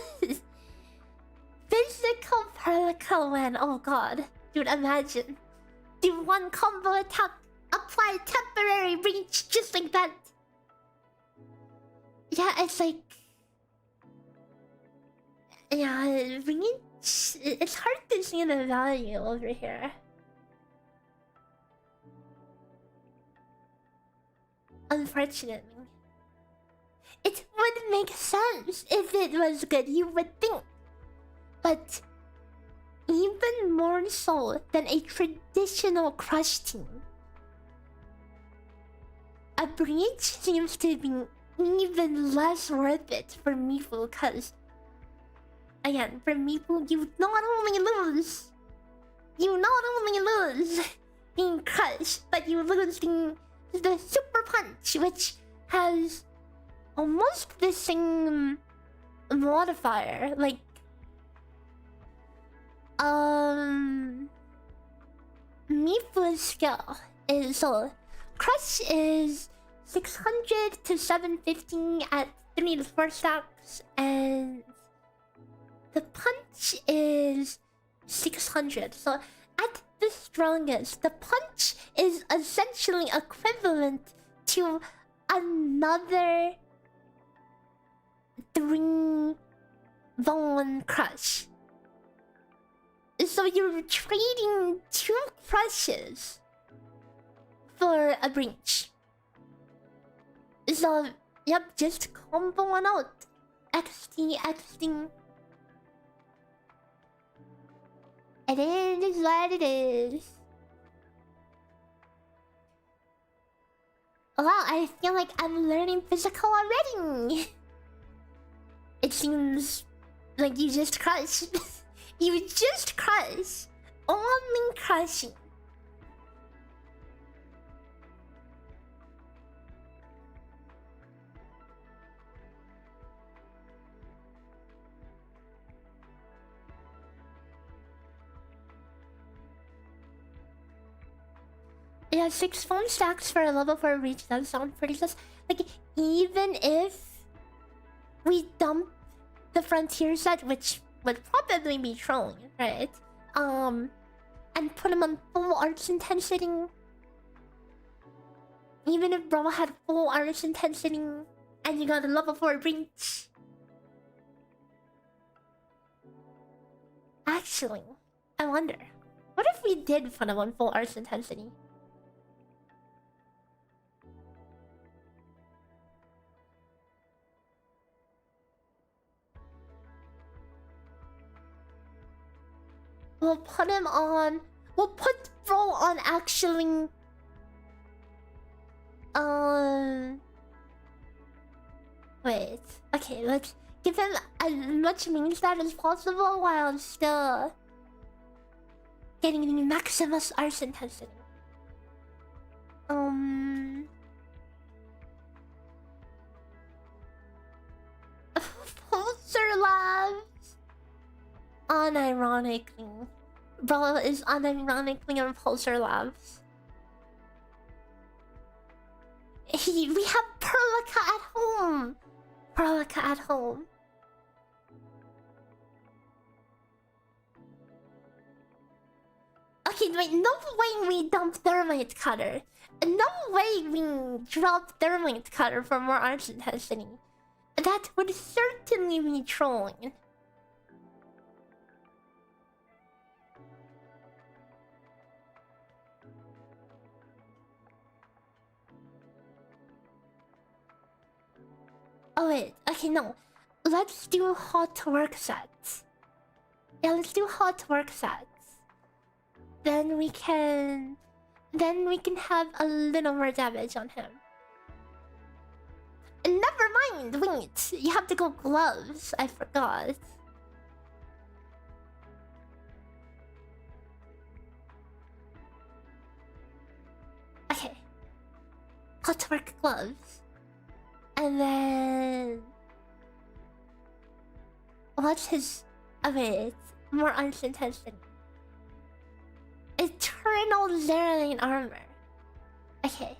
Physical particle when, oh god, dude, imagine. Do 1 combo attack, apply temporary breach just like that. Yeah, it's like, yeah, breach. It's hard to see the value over here. Unfortunately, it would make sense if it was good, you would think. But even more so than a traditional crush team, a breach seems to be even less worth it for MIFU, because again, for MIFU, you not only lose being crushed, but you lose the super punch, which has almost the same modifier. Like, MIFU's skill is crush is 600 to 750 at 3 to 4 stacks, and the punch is 600. So at the strongest, the punch is essentially equivalent to another 3 Von crush. So you're trading 2 crushes for a breach. So, yep, just combo one out. XD. It is what it is. Wow, I feel like I'm learning physical already. It seems like you just crushed. You just crush. Only crushing. Yeah, 6 phone stacks for a level 4 reach does sound pretty sus. Like, even if we dump the frontier set, which would probably be trolling, right? And put him on full arts intensity. Even if bro had full arts intensity and you got a level 4 reach. Actually, I wonder, what if we did put him on full arts intensity? We'll put him on... We'll put bro on actually... Wait. Okay, let's give him as much mean stat as possible while still... getting the Maximus arts intensity. Pulsar Labs! Unironically. Bro is unironically on Pulsar Labs. We have Perlica at home! Perlica at home. Okay, wait, no way we dump Thermite Cutter. No way we drop Thermite Cutter for more arts intensity. That would certainly be trolling. Oh wait, okay, no. Let's do hot work sets. Yeah, let's do hot work sets. Then we can have a little more damage on him. And never mind, wait. You have to go gloves. I forgot. Okay. Hot work gloves. And then... What's his... Oh wait, more arts intensity. Eternal Zerline armor. Okay.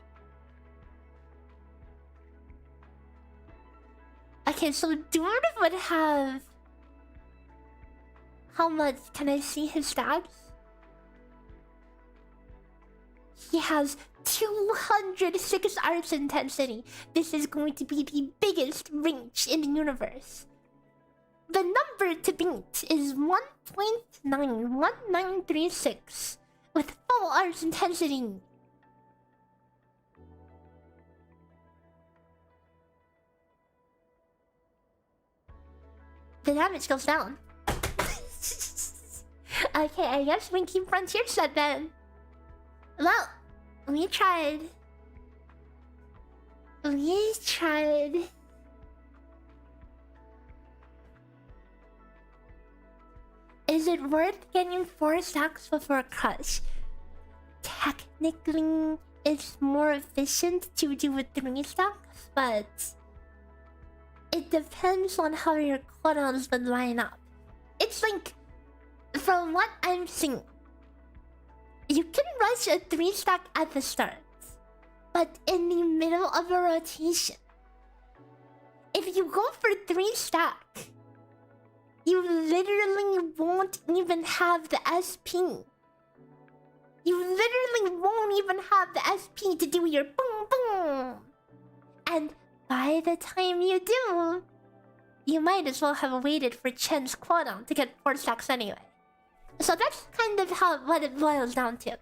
Okay, so Dude would have... How much? Can I see his stats? He has 206 arts intensity. This is going to be the biggest reach in the universe. The number to beat is 1.91936 with full arts intensity. The damage goes down. Okay, I guess we keep Frontier set then. Well, we tried. We tried. Is it worth getting 4 stacks before crush? Technically, it's more efficient to do with 3 stacks, but it depends on how your cooldowns would line up. It's like, from what I'm seeing, you can rush a 3 stack at the start, but in the middle of a rotation, if you go for 3 stack, you literally won't even have the SP. You literally won't even have the SP to do your boom boom. And by the time you do, you might as well have waited for Chen's cooldown to get 4 stacks anyway. So that's kind of what it boils down to.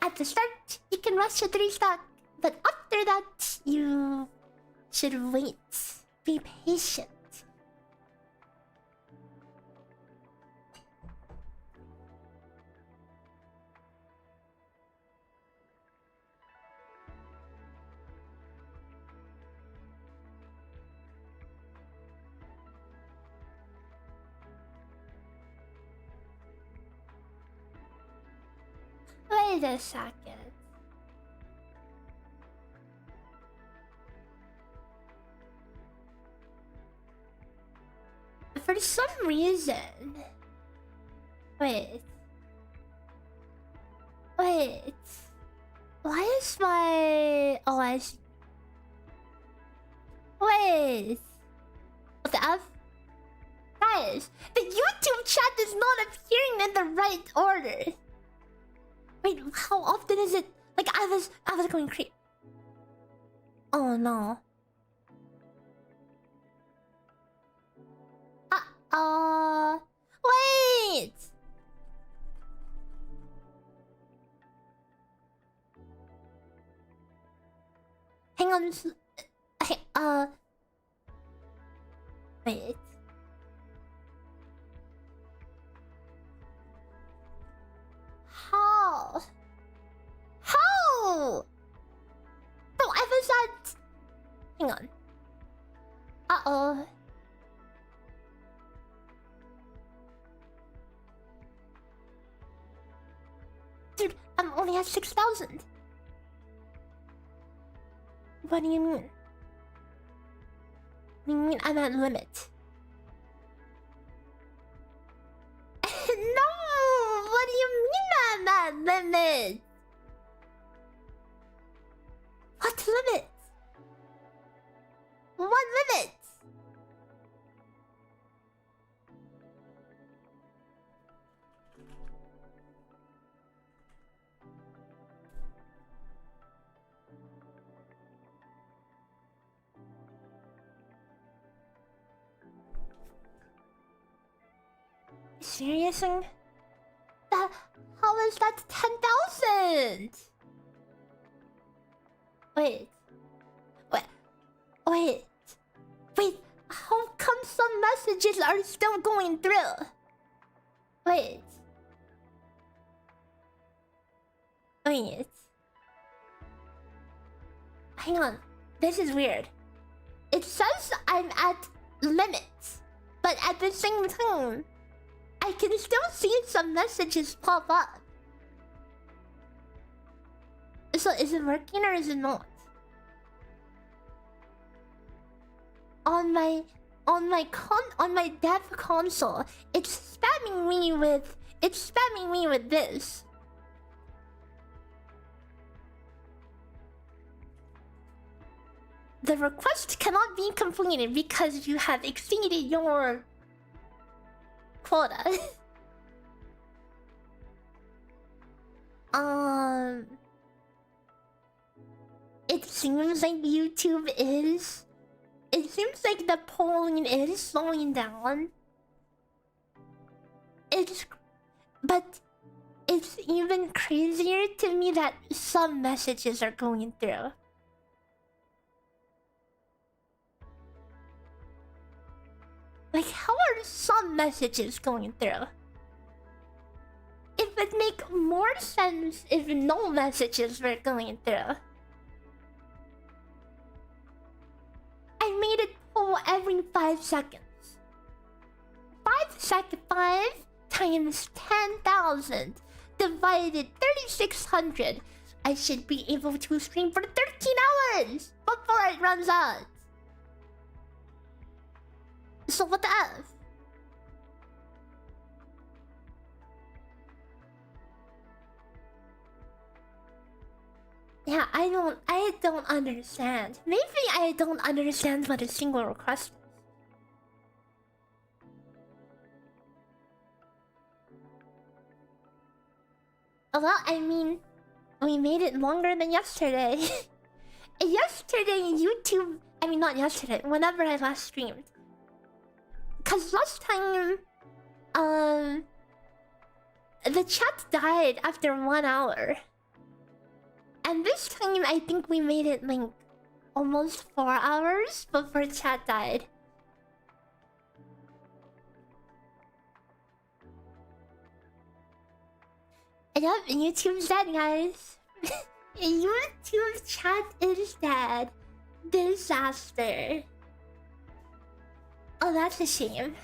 At the start, you can rush a 3 stack, but after that, you should wait. Be patient. Wait a second. For some reason... Wait. Wait. Why is my... Oh, I see. Wait. What the F? Guys, the YouTube chat is not appearing in the right order. Wait, how often is it? Like, I was going crazy. Oh no. Wait! Hang on. Okay, wait. How? How? No, I was at... Hang on. Uh-oh. Dude, I'm only at 6,000. What do you mean? What do you mean I'm at limit? No! What do you mean I'm at limit? What limit? What limit? Serious? That, how is that 10,000? Wait. Wait. How come some messages are still going through? Wait. Hang on. This is weird. It says I'm at limits, but at the same time, I can still see some messages pop up. So is it working or is it not? On my dev console, it's spamming me with this. The request cannot be completed because you have exceeded your quota. It seems like YouTube is... It seems like the polling is slowing down. But it's even crazier to me that some messages are going through. Like, how are some messages going through? It would make more sense if no messages were going through. I made it pull every 5 seconds. 5 times 10,000 divided 3,600. I should be able to stream for 13 hours before it runs out. So what the F? Yeah, I don't understand. Maybe I don't understand what a single request is. Well, I mean, we made it longer than yesterday. Yesterday, YouTube... I mean, not yesterday. Whenever I last streamed. Because last time... the chat died after 1 hour. And this time, I think we made it like almost 4 hours before chat died. Yep, YouTube's dead, guys. YouTube chat is dead. Disaster. Oh, that's a shame.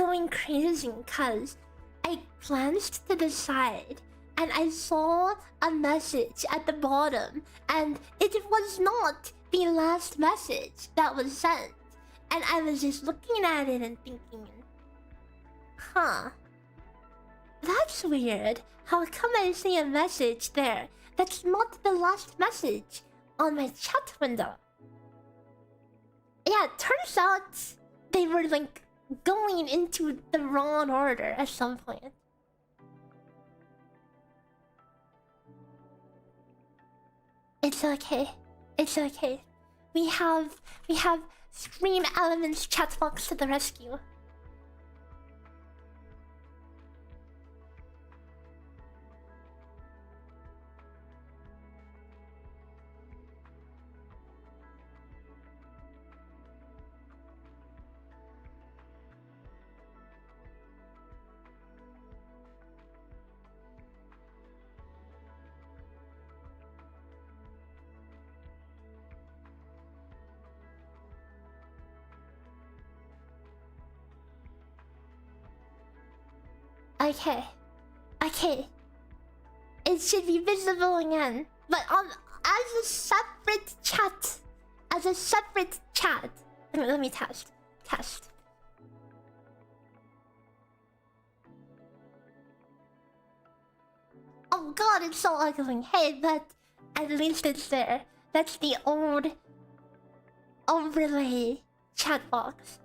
going crazy because I glanced to the side and I saw a message at the bottom, and it was not the last message that was sent. And I was just looking at it and thinking, huh, that's weird. How come I see a message there that's not the last message on my chat window? Yeah, it turns out they were like going into the wrong order at some point. It's okay. It's okay. We have Stream Elements chat box to the rescue. Okay. Okay. It should be visible again. But as a separate chat. As a separate chat. Let me test. Test. Oh god, it's so ugly. Hey, but at least it's there. That's the old overlay chat box.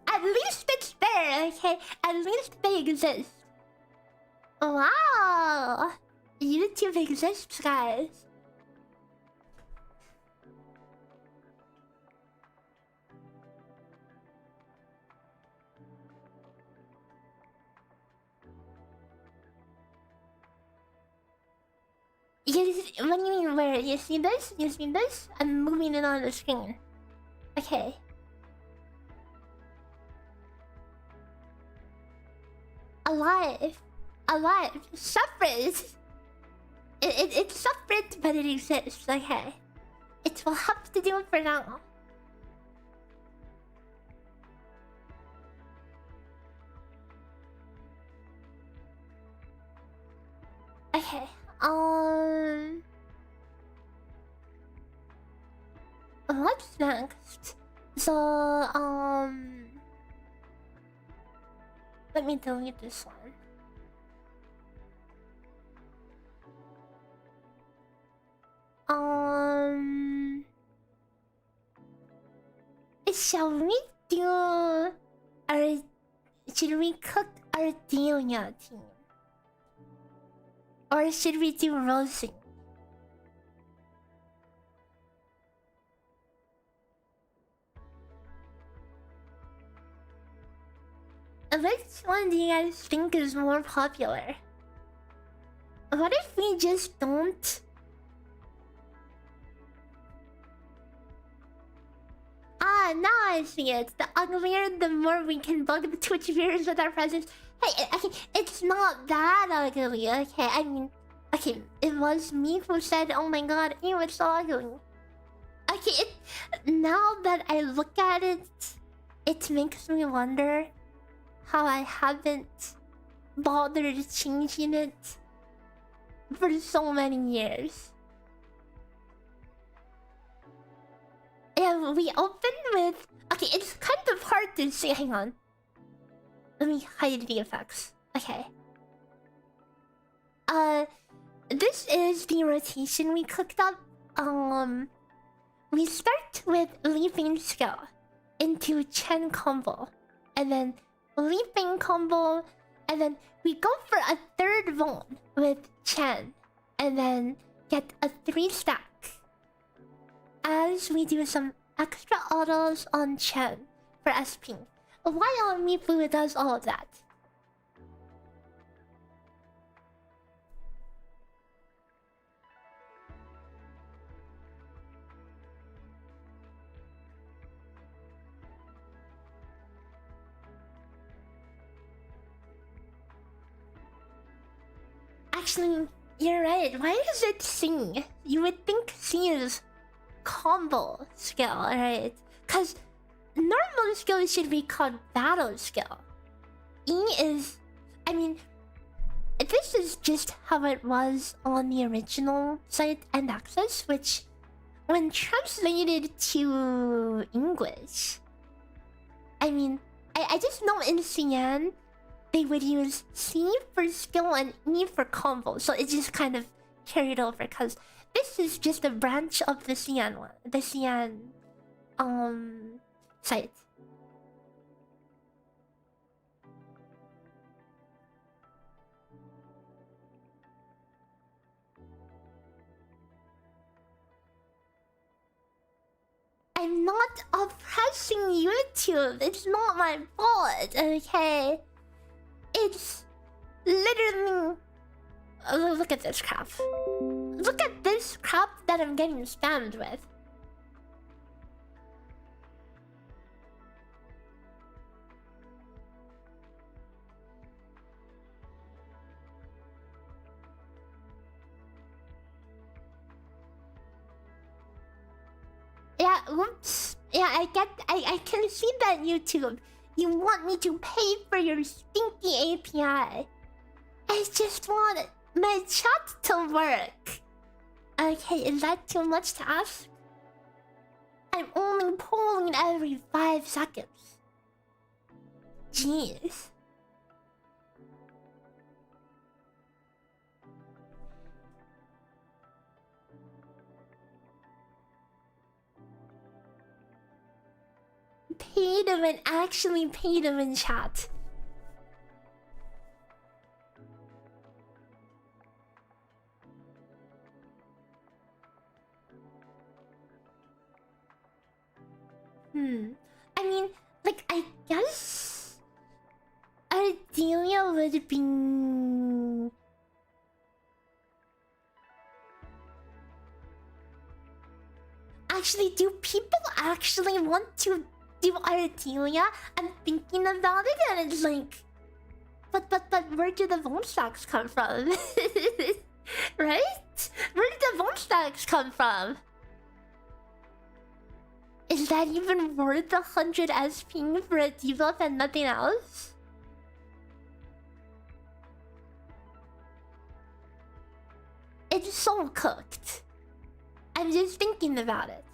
At least it's there, okay? At least they exist. Wow! YouTube exists, guys. What do you mean where? You see this? You see this? I'm moving it on the screen. Okay. Alive. Alive. Separate. It's separate, but it exists. Okay. It will have to do it for now. Okay. What's next? So, let me delete this one. Shall we do our... Should we cook Ardelia team? Or should we do Rosie? Which one do you guys think is more popular? What if we just don't? Ah, now I see it. The uglier, the more we can bug the Twitch viewers with our presence. Hey, okay, it's not that ugly, okay? I mean, okay, it was me who said, oh my god, ew, it's so ugly. Okay, now that I look at it, it makes me wonder how I haven't bothered changing it for so many years. Yeah, we open with... Okay, it's kind of hard to see. Hang on. Let me hide the effects. Okay. This is the rotation we cooked up. We start with leaping skill into Chen combo, and then leaping combo, and then we go for a third one with Chen, and then get a 3-stack. As we do some extra autos on Chen for SP, while MIFU does all of that. Actually, you're right. Why is it C? You would think C is combo skill, right? Because normal skill should be called battle skill. E is, I mean, this is just how it was on the original site and access, which, when translated to English, I mean, I just know in CN they would use C for skill and E for combo, so it just kind of carried over because this is just a branch of the CN one, the CN site. I'm not oppressing YouTube. It's not my fault, okay? It's literally... look at this crap. Look at this crap that I'm getting spammed with. Yeah, oops. Yeah, I can see that, YouTube. You want me to pay for your stinky API. I just want my chat to work. Okay, is that too much to ask? I'm only polling every 5 seconds. Jeez. Pay to win, actually pay to win, chat. I mean, like, I guess Ardelia would be... Actually, do people actually want to do Ardelia? I'm thinking about it and it's like... But where do the bone stacks come from? Right? Where did the bone stacks come from? Is that even worth 100 SP for a debuff and nothing else? It's so cooked. I'm just thinking about it.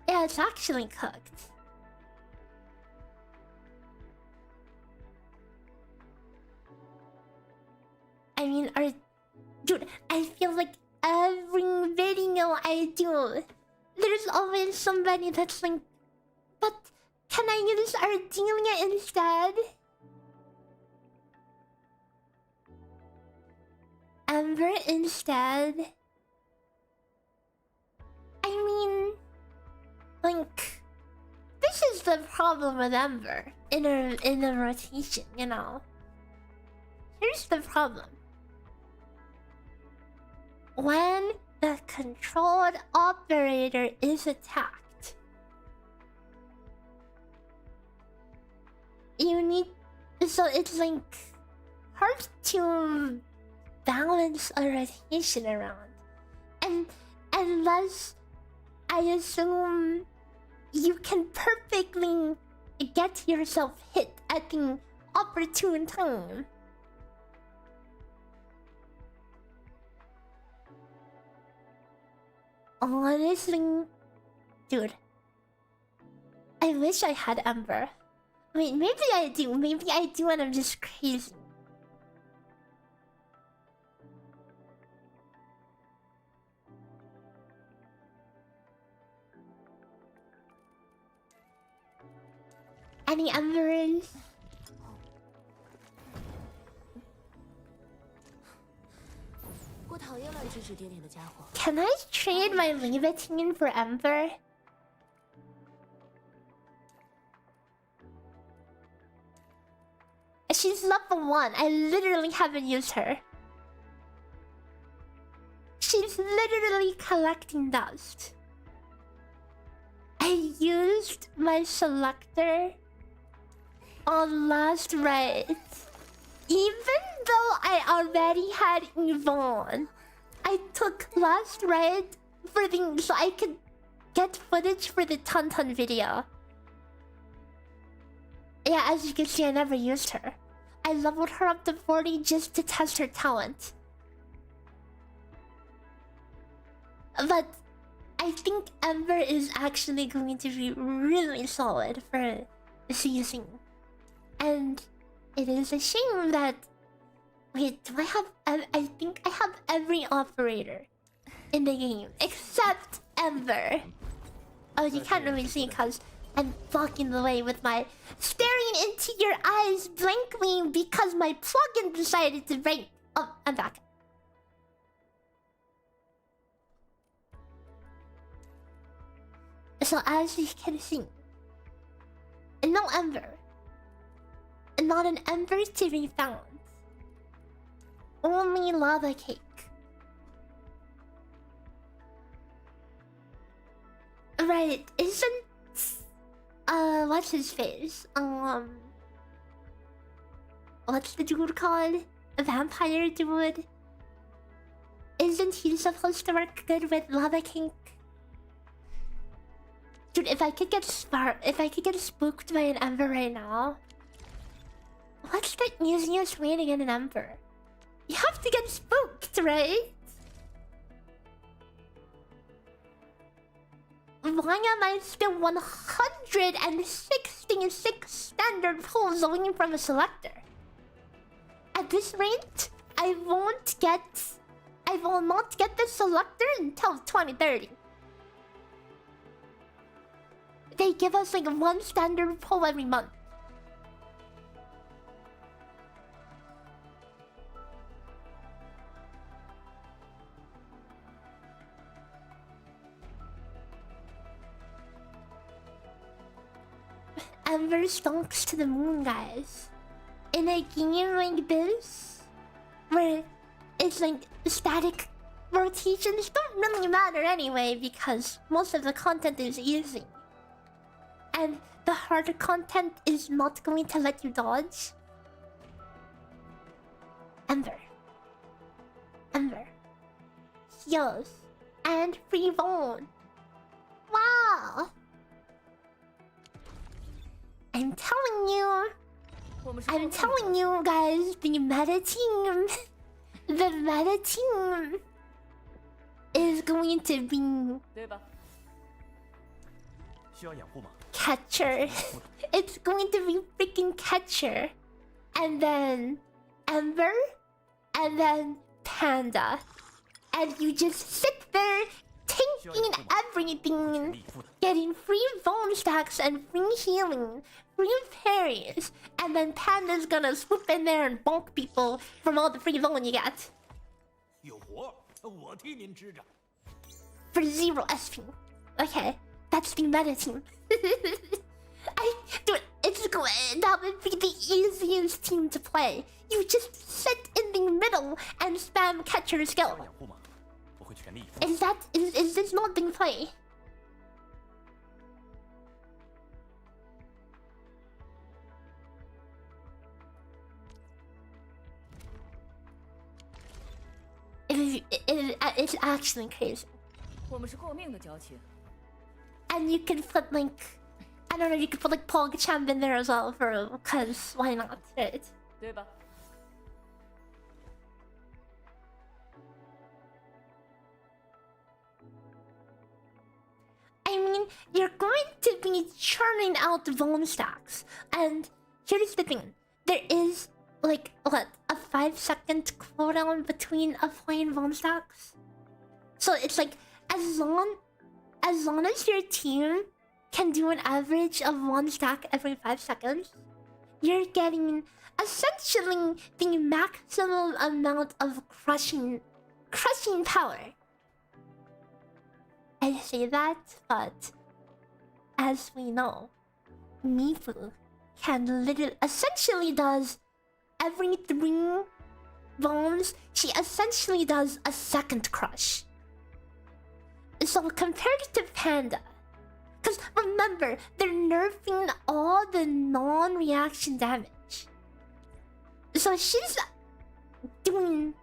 Yeah, it's actually cooked. I mean, dude, I feel like every video I do, there's always somebody that's like, but can I use Ardelia instead? Ember instead? I mean, like, this is the problem with Ember in a rotation, you know? Here's the problem. When the controlled operator is attacked, you need... So it's like hard to balance a rotation around. And unless I assume you can perfectly get yourself hit at the opportune time. Honestly, dude, I wish I had Ember. I mean, maybe I do and I'm just crazy. Any Embers? Can I trade my Levitine for Ember? She's level 1. I literally haven't used her. She's literally collecting dust. I used my selector on last raid. Even though I already had Yvonne, I took last raid for the so I could get footage for the Ton video. Yeah, as you can see, I never used her. I leveled her up to 40 just to test her talent. But I think Ember is actually going to be really solid for using. And it is a shame that... Wait, do I have... I think I have every operator in the game except Ember. Oh, you can't really see because I'm blocking the way with my staring into your eyes blankly because my plugin decided to break. Oh, I'm back. So as you can see, no Ember. Not an Ember to be found. Only lava cake. Right, isn't what's his face? What's the dude called? A vampire dude? Isn't he supposed to work good with lava cake? Dude, if I could get spooked by an Ember right now, what's the easiest way to get an Ember? You have to get spooked, right? Why am I still 166 standard pulls away from a selector? At this rate, I will not get the selector until 2030. They give us like one standard pull every month. Ember stonks to the moon, guys. In a game like this, where it's like static rotations don't really matter anyway because most of the content is easy. And the harder content is not going to let you dodge. Ember. Heals. And free bone. Wow! I'm telling you guys, the meta team is going to be Catcher. It's going to be freaking Catcher. And then Ember. And then Panda. And you just sit there taking everything. Getting free bone stacks and free healing. Free parries. And then Panda's gonna swoop in there and bonk people from all the free bone you get. For 0 SP. Okay. That's the meta team. That would be the easiest team to play. You just sit in the middle and spam Catcher skill. Is this not being played? It's actually crazy. And you can put like, I don't know, you could put like pogchamp in there as well because why not, right? I mean, you're going to be churning out bone stacks. And here's the thing. There is like, what, a 5-second cooldown between applying bone stacks? So it's like, as long as your team can do an average of 1 stack every 5 seconds, you're getting essentially the maximum amount of crushing power. I say that, but as we know, MIFU can essentially does every 3 bones, she essentially does a second crush. So compared to Panda, because remember, they're nerfing all the non-reaction damage. So she's doing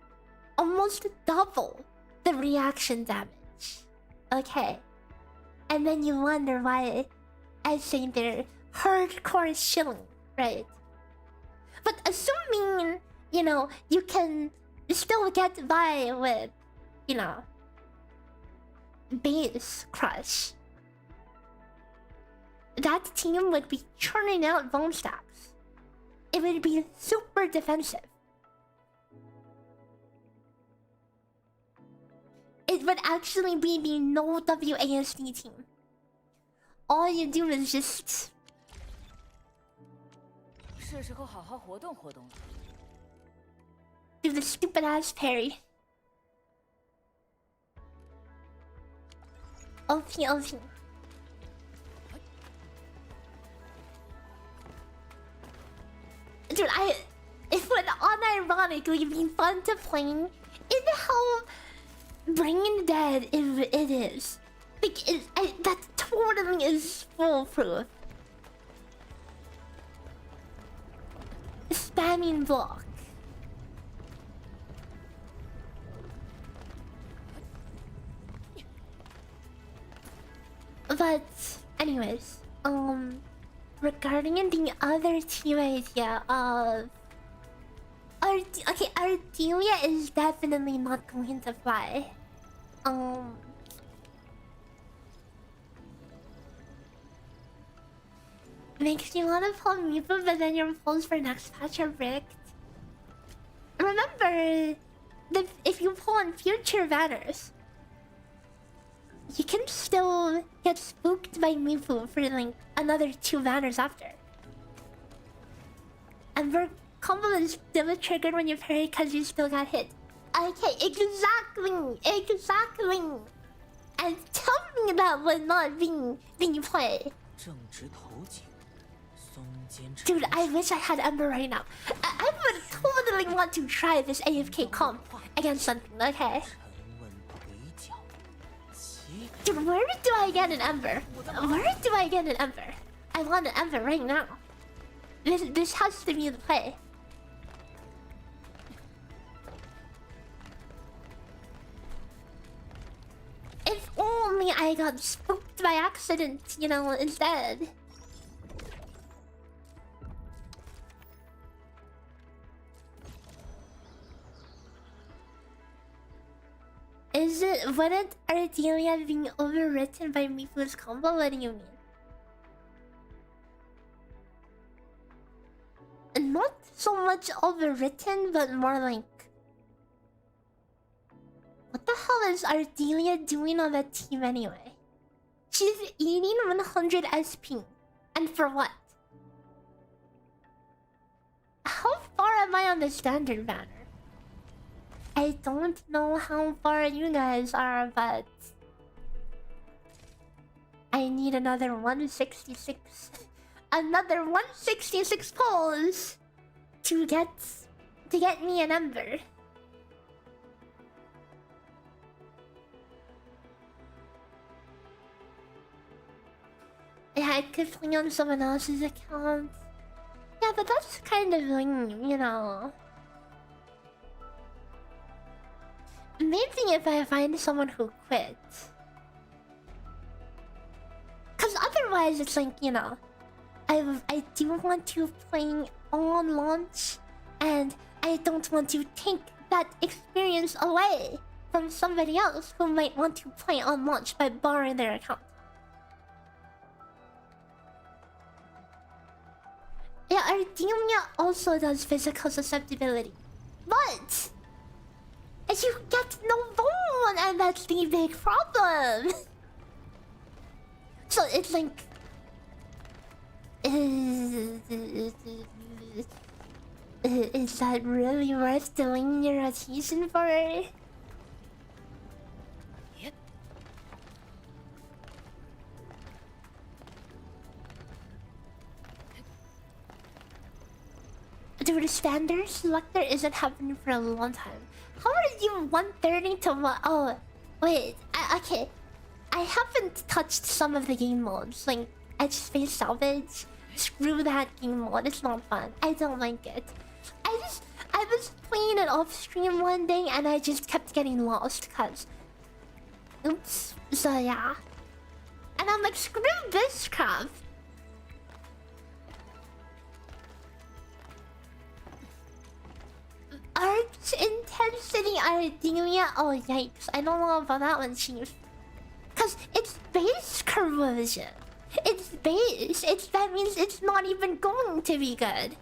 almost double the reaction damage. Okay. and then you wonder why I say they're hardcore shilling, right? But assuming, you know, you can still get by with, you know, base crush, that team would be churning out bone stacks. It would be super defensive. It would actually be the no WASD team. All you do is just... 是时候好好活动活动了。 do the stupid ass parry. OP. Dude, it would unironically be fun to play in how brain dead it is. Like, that totally is foolproof. Spamming block. But anyways, regarding the other team idea of Ardelia is definitely not going to fly. Makes you want to pull MIFU, but then your pulls for next patch are bricked. Remember, if you pull on future banners, you can still get spooked by MIFU for like another 2 banners after. And their combo is still triggered when you parry because you still got hit. Okay, exactly. And tell me that was not being played. Dude, I wish I had Ember right now. I would totally want to try this AFK comp against something, okay? Dude, where do I get an Ember? I want an Ember right now. This has to be the play. If only I got spooked by accident, you know, instead. Wouldn't Ardelia being overwritten by MIFU's combo? What do you mean? Not so much overwritten, but more like... What the hell is Ardelia doing on that team anyway? She's eating 100 SP. And for what? How far am I on the standard banner? I don't know how far you guys are, but... I need another 166... another 166 pulls to get me an Ember. Yeah, I could play on someone else's account. Yeah, but that's kind of lame, you know. Maybe if I find someone who quit. Cause otherwise it's like, you know, I do want to play on launch, and I don't want to take that experience away from somebody else who might want to play on launch by borrowing their account. Yeah, Ardelia also does physical susceptibility, but you get no bone, and that's the big problem. So it's like, is that really worth doing your rotation for? Yep. Dude, the standard selector isn't happening for a long time. How are you 130 to what? Oh, wait. Okay. I haven't touched some of the game modes, like Edge Space Salvage. Screw that game mode, it's not fun. I don't like it. I was playing it off stream one day and I just kept getting lost, cause... Oops. So yeah. And I'm like, screw this crap. Arch intensity Ardelia. Oh yikes! I don't know about that one, Chief. Cause it's base corrosion. It's base. That means it's not even going to be good.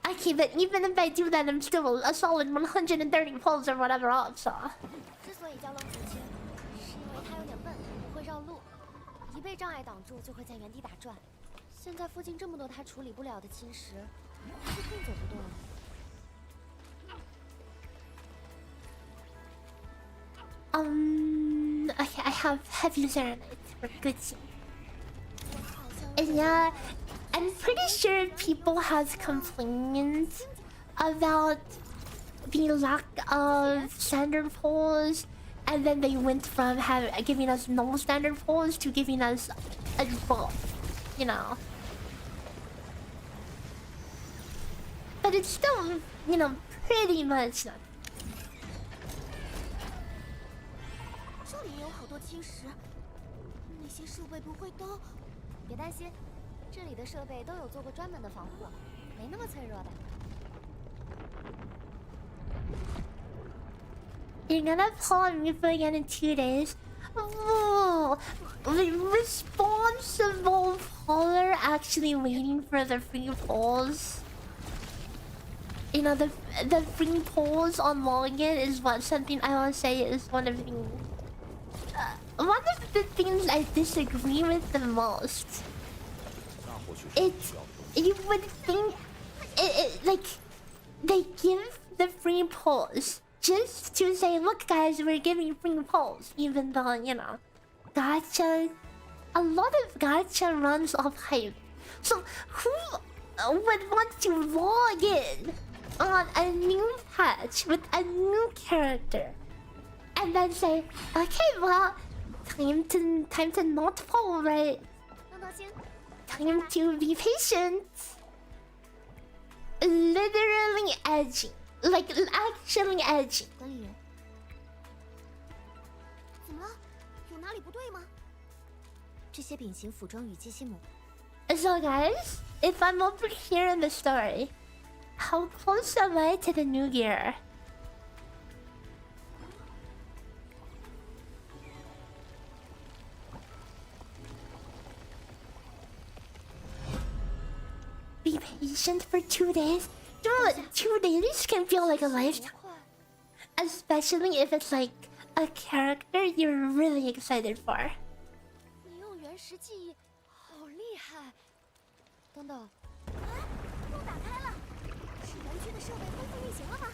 Okay, but even if I do that, I'm still a solid 130 pulls or whatever off, so. 之所以叫愣子青，是因为它有点笨，不会绕路，一被障碍挡住就会在原地打转。现在附近这么多它处理不了的侵蚀，它就更走不动了。Okay, I have heavy serenade for good team. And yeah, I'm pretty sure people have complained about the lack of standard pulls, and then they went from giving us no standard pulls to giving us a buff, you know. But it's still, you know, pretty much not. 这里也有好多侵蚀，那些设备不会都……别担心，这里的设备都有做过专门的防护，没那么脆弱的。You're gonna pull on MIFU again in 2 days? Oh, the responsible puller actually waiting for the free pulls. You know, the free pulls on login is something I want to say is one of the things I disagree with the most. You would think like they give the free pulls just to say, look guys, we're giving free pulls, even though, you know, gacha, a lot of gacha runs off hype. So who would want to log in on a new patch with a new character and then say, okay, well, time to not pull, right? Time to be patient. Literally edging. Like, actually edging. 管理员，怎么了？有哪里不对吗？这些丙型辅装与机芯膜。So guys, if I'm over here in the story, how close am I to the new gear? Be patient for 2 days? Dude, 2 days can feel like a lifetime. Especially if it's like a character you're really excited for. 你用原石记忆，好厉害！等等，啊，路打开了，是园区的设备恢复运行了吗？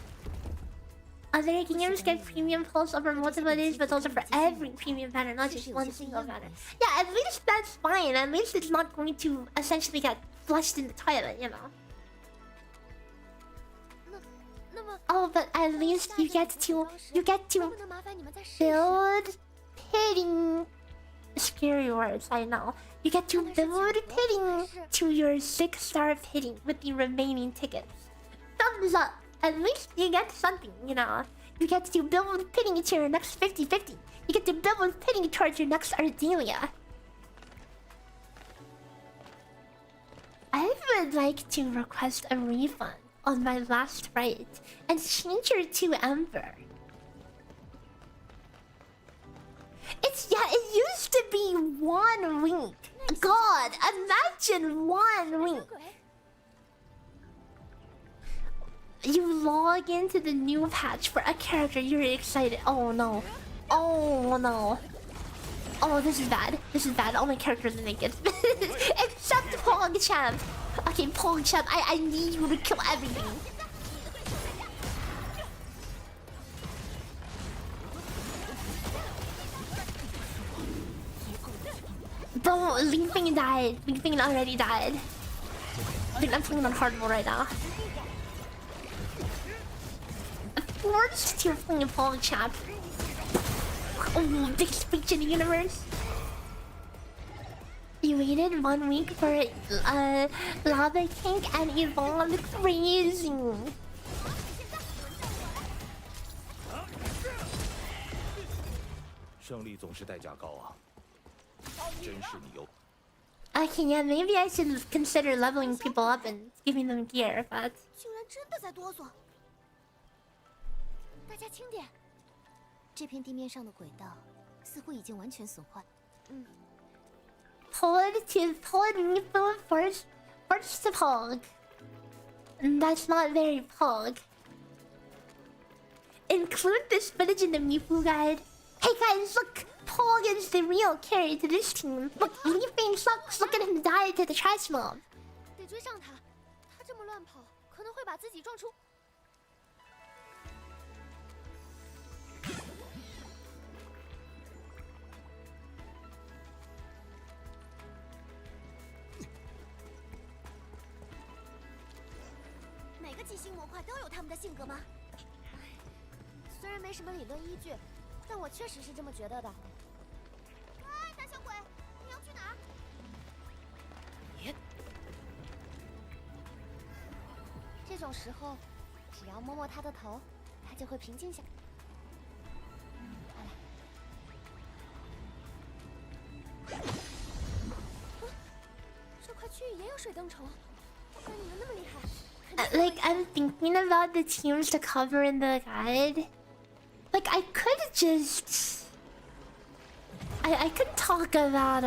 Other games get premium pulls over multiple days, but also for every premium banner, not just one single banner. Yeah, at least that's fine. At least it's not going to essentially get flushed in the toilet, you know. Oh, but at least you get to build pitting. Scary words, I know. You get to build pitting to your 6-star pitting with the remaining tickets. Thumbs up. At least you get something, you know. You get to build pitting to your next 50-50. You get to build pitting towards your next Ardelia. I would like to request a refund on my last raid and change her to Ember. It used to be 1 week. God, imagine 1 week. You log into the new patch for a character you're excited. Oh no. Oh no. Oh, this is bad. This is bad. All my characters are naked. Except pogchamp. Okay, pogchamp, I need you to kill everything. Bro, Leafing died. Leafing already died. I think I'm playing on hard mode right now. Forced to playing pogchamp. Oh, biggest speech in the universe. You waited 1 week for Lava King and evolved crazy. 胜利总是代价高啊，真是你有。 Okay, yeah, maybe I should consider leveling people up and giving them gear, but 竟然真的在哆嗦！大家轻点，这片地面上的轨道似乎已经完全损坏。pull it MIFU force to pog. That's not very pog. Include this footage in the MIFU guide. Hey guys, look! Pog is the real carry to this team. Look, Leafbane sucks. Look at him die to the trash mob. 得追上他，他这么乱跑，可能会把自己撞出。每个极星模块都有他们的性格吗？虽然没什么理论依据，但我确实是这么觉得的。哎，胆小鬼，你要去哪儿？这种时候，只要摸摸他的头，他就会平静下来。这块区域也有水灯虫，不然你们那么厉害。Like, I'm thinking about the teams to cover in the guide. Like, I could just... I could talk about,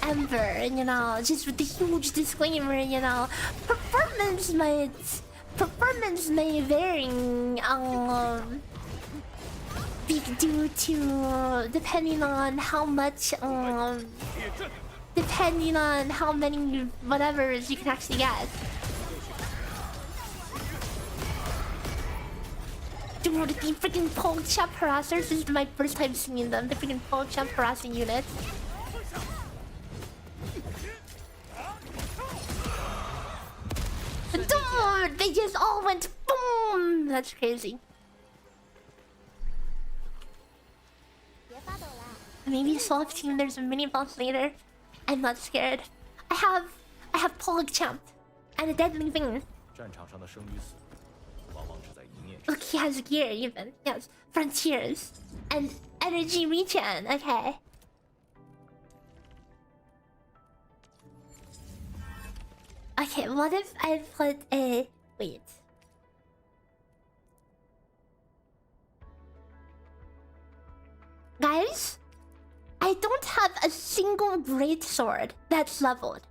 Ember, you know, just with the huge disclaimer, you know, performance may vary, be due to depending on how much, depending on how many whatevers you can actually get. Dude, the freaking pogchamp harassers, this is my first time seeing them, the freaking pogchamp harassing units. Dude, they just all went boom! That's crazy. Maybe soft team, there's a mini boss later. I'm not scared. I have pogchamp and a deadly thing. 战场上的生与死，往往只在一念之 Look, he has gear even. Yes, frontiers and energy regen. Okay. Okay, what if I put a wait? Guys, I don't have a single greatsword that's leveled.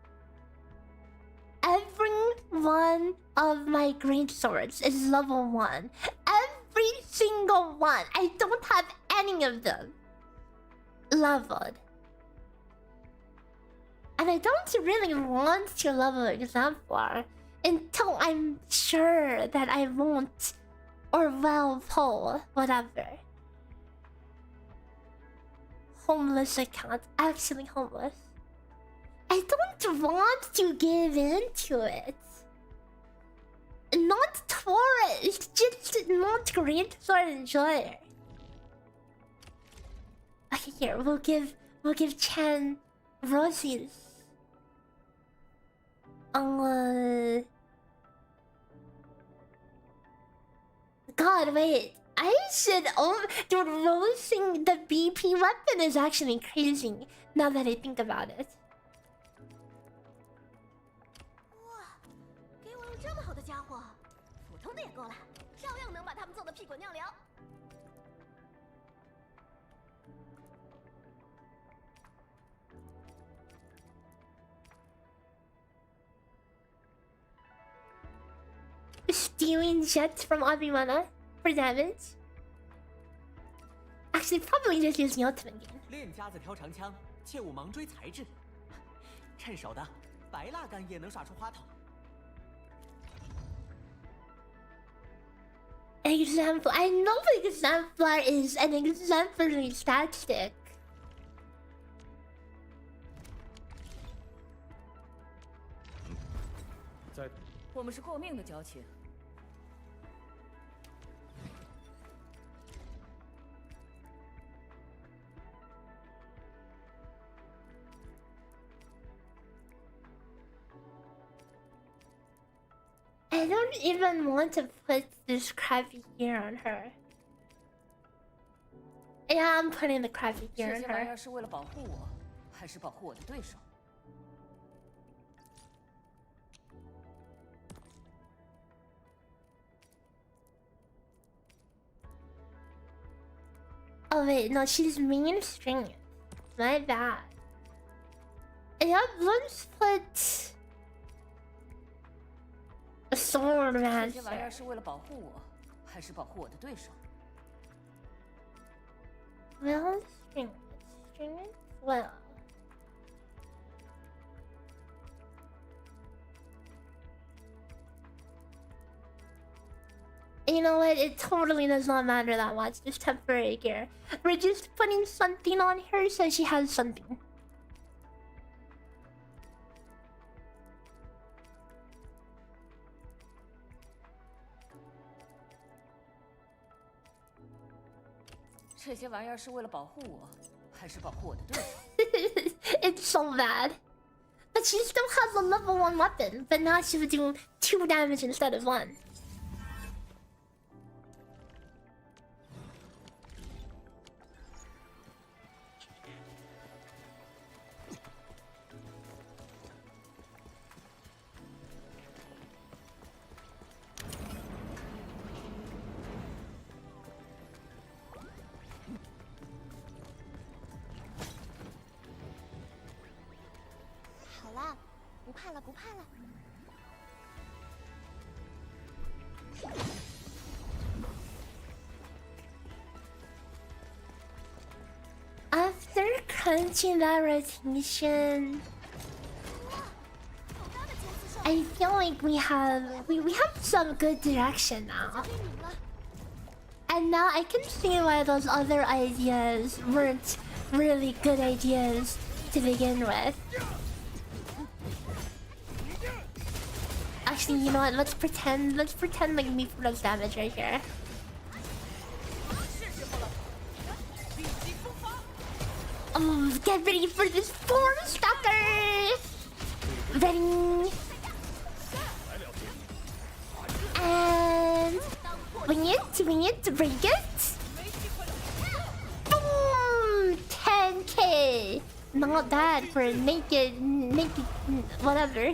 Every one of my greatswords is level 1. Every single one. I don't have any of them leveled. And I don't really want to level Exemplar until I'm sure that I won't or will pull whatever. Homeless account. Actually homeless. I don't want to give into it. Not tourist, just not great sword enjoyer. Okay, here we'll give Chen roses. God, wait. I should. Oh, dude, rosing the BP weapon is actually crazy. Now that I think about it. 哇，给我用这么好的家伙，普通的也够了，照样能把他们揍得屁滚尿流。Stealing jets from Abimana for damage. Actually, probably just using ultimate game. 练家子挑长枪，切勿盲追才智。趁手的，白蜡杆也能耍出花头。Example. I know Exemplar is an exemplary statistic. 在我们是过命的交情。I don't even want to put this crappy gear on her. Yeah, I'm putting the crappy gear 这 on 些玩意 her. 儿是为了保护我，还是保护我的对手？ Oh wait, no, she's mainstream. My bad. Yeah, let's put a sword 这些玩意 master. 儿是为了保护我，还是保护我的对手？ Well, string it well. You know what? It totally does not matter that much. Just temporary gear. We're just putting something on her so she has something. It's so bad. But she still has a level 1 weapon, but now she would do 2 damage instead of 1. After crunching that rotation, I feel like we have some good direction now. And now I can see why those other ideas weren't really good ideas to begin with. Actually, you know what? Let's pretend like MIFU does damage right here. Oh, get ready for this form stalker! Ready? And wing it, break it. Boom! 10k. Not bad for a naked, whatever.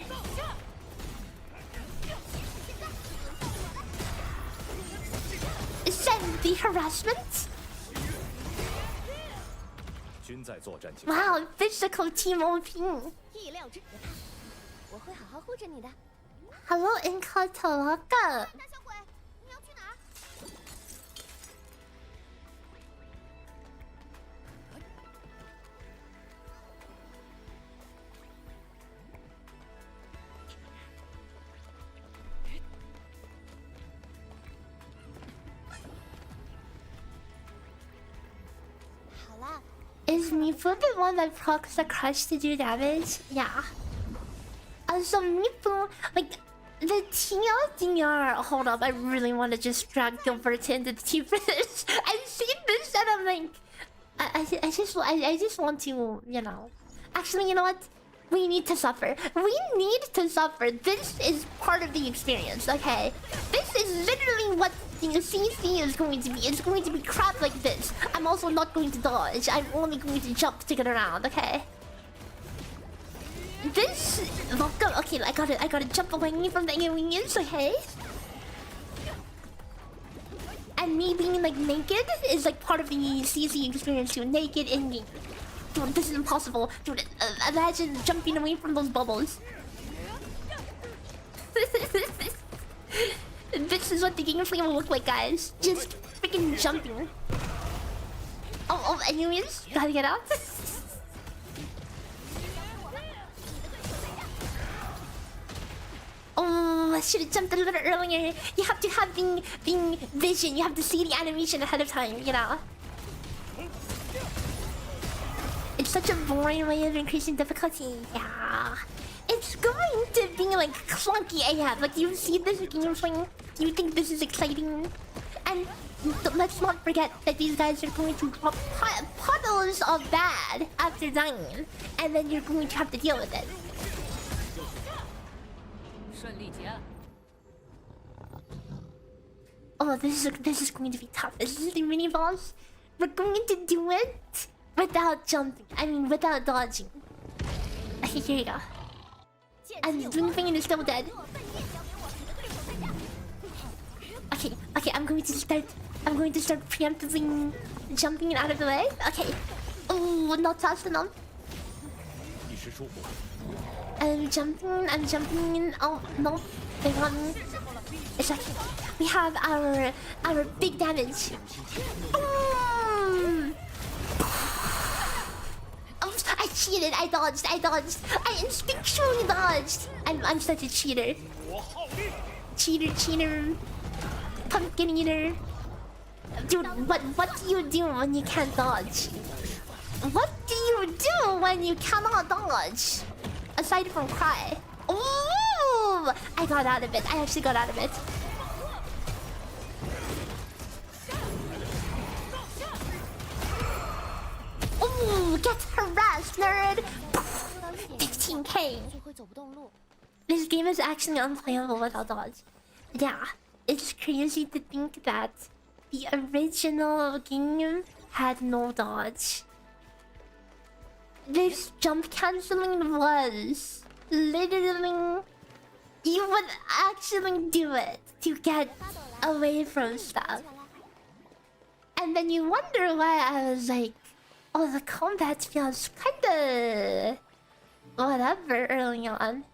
Send the harassment. Wow, physical team OP. Hello, Inkatalaka. Is MIFU the one that procs the crush to do damage? Yeah. So MIFU, like, the TLDR... Hold up, I really want to just drag Gilbert into the team for this. I've seen this and I'm like... I just want to, you know... Actually, you know what? We need to suffer. We need to suffer. This is part of the experience, okay? This is literally what the CC is going to be. It's going to be crap like this. I'm also not going to dodge. I'm only going to jump to get around, okay? This... Okay, I gotta jump away from the aliens, okay? And me being, like, naked is, like, part of the CC experience too. Naked in-game. Dude, this is impossible. Dude, imagine jumping away from those bubbles. This is what the gameplay will look like, guys. Just freaking jumping. Oh, anyways, gotta get out. Oh, I should have jumped a little earlier. You have to have the vision. You have to see the animation ahead of time, you know? It's such a boring way of increasing difficulty. Yeah. It's going to be like clunky AF. Like, you see this gameplay, you think this is exciting. And let's not forget that these guys are going to drop puddles of bad after dying. And then you're going to have to deal with it. Oh, this is going to be tough. This is the mini boss. we're going to do it without jumping. I mean, without dodging. Okay, here you go. And Ring Finger is still dead. Okay, I'm going to start preemptively jumping out of the way. Okay. Oh, not fast enough. 一时疏忽， I'm jumping in. Oh no, they got me. It's okay. We have our big damage. Oh, I cheated. I dodged. I instinctually dodged. I'm such a cheater. Cheater. Pumpkin eater. Dude, what do you do when you can't dodge? What do you do when you cannot dodge? Aside from cry. Ooh! I got out of it. I actually got out of it. Ooh! Get harassed, nerd! 15k! This game is actually unplayable without dodge. Yeah, it's crazy to think that the original game had no dodge. This jump cancelling was literally... You would actually do it to get away from stuff. And then you wonder why I was like, oh, the combat feels kinda... whatever early on.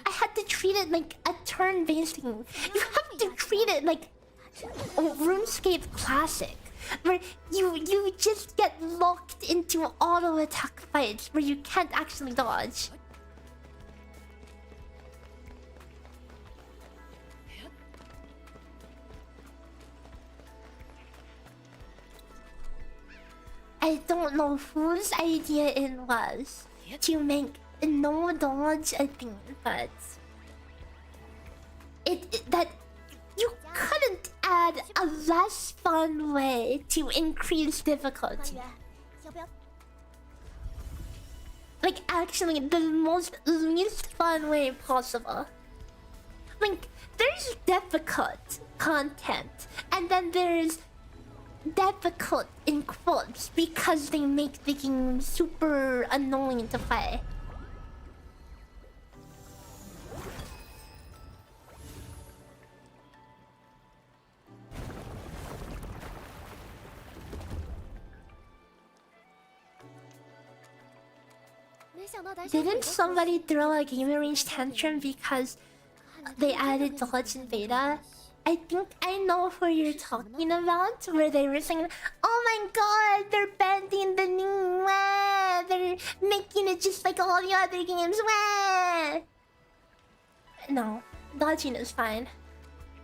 I had to treat it like a turn-based thing. You have to treat it like RuneScape Classic, where you just get locked into auto attack fights where you can't actually dodge. I don't know whose idea it was to make no dodge a thing, but that you couldn't add a less fun way to increase difficulty. Like actually the least fun way possible. Like there's difficult content and then there's difficult in quotes because they make the game super annoying to play. Didn't somebody throw a game range tantrum because they added dodge in beta? I think I know who you're talking about, where they were saying, oh my god, they're bending the knee, wah! They're making it just like all the other games, wah! No, dodging is fine.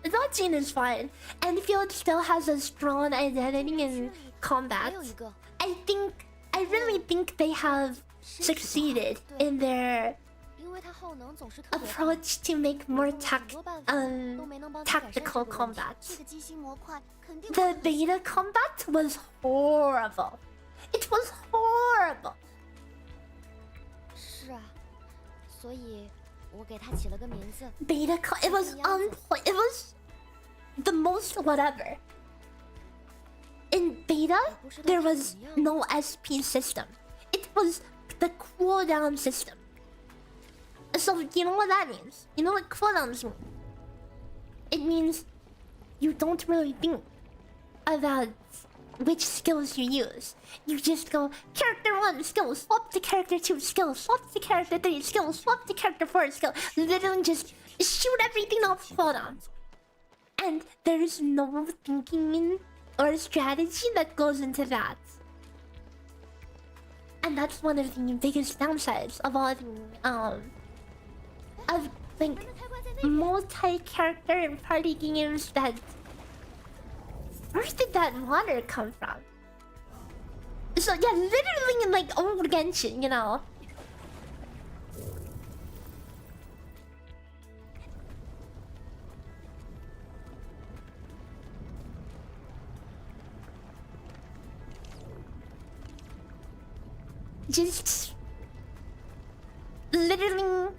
Dodging is fine. Endfield still has a strong identity in combat. I really think they have succeeded in their approach to make more tactical combat. The beta combat was horrible. It was horrible. Beta it was it was the most whatever. In beta, there was no SP system. It was the cooldown system. So you know what that means? You know what cooldowns mean? It means you don't really think about which skills you use. You just go character 1 skill, swap to character 2 skill, swap to character 3 skill, swap to character 4 skill. Literally just shoot everything off cooldown. And there's no thinking or strategy that goes into that. And that's one of the biggest downsides of all the of like multi-character and party games. That where did that water come from? So yeah, literally in like old Genshin, you know. Just literally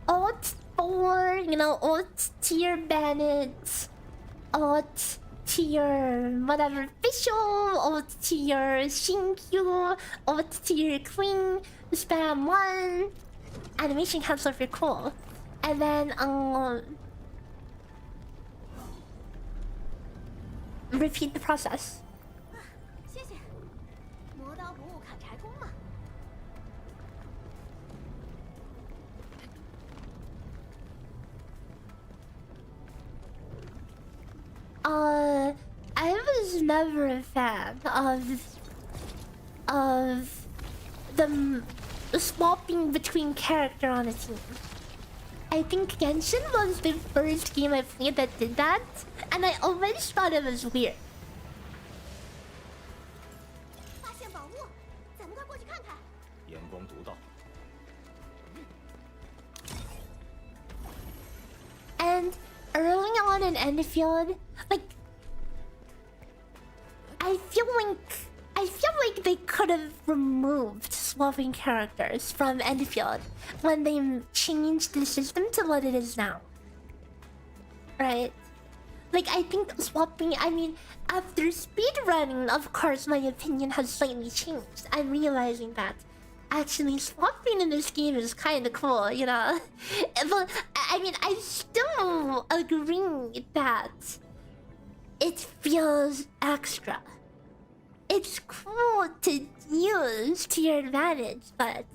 alt 4, you know, alt tier bandits, alt tier whatever official, over tier Shinkyu, over tier Queen, spam 1, animation cancel if you're cool. And then repeat the process. 谢谢。磨刀不误砍柴工嘛。I was never a fan of the swapping between character on a team. I think Genshin was the first game I played that did that, and I always thought it was weird. 发现宝物，咱们快过去看看。眼光独到。 And early on in Endfield, like I feel like they could have removed swapping characters from Endfield when they changed the system to what it is now. Right? Like I think swapping, I mean, after speedrunning, of course my opinion has slightly changed. I'm realizing that actually swapping in this game is kind of cool, you know? But I mean, I still agree that it feels extra. It's cool to use to your advantage, but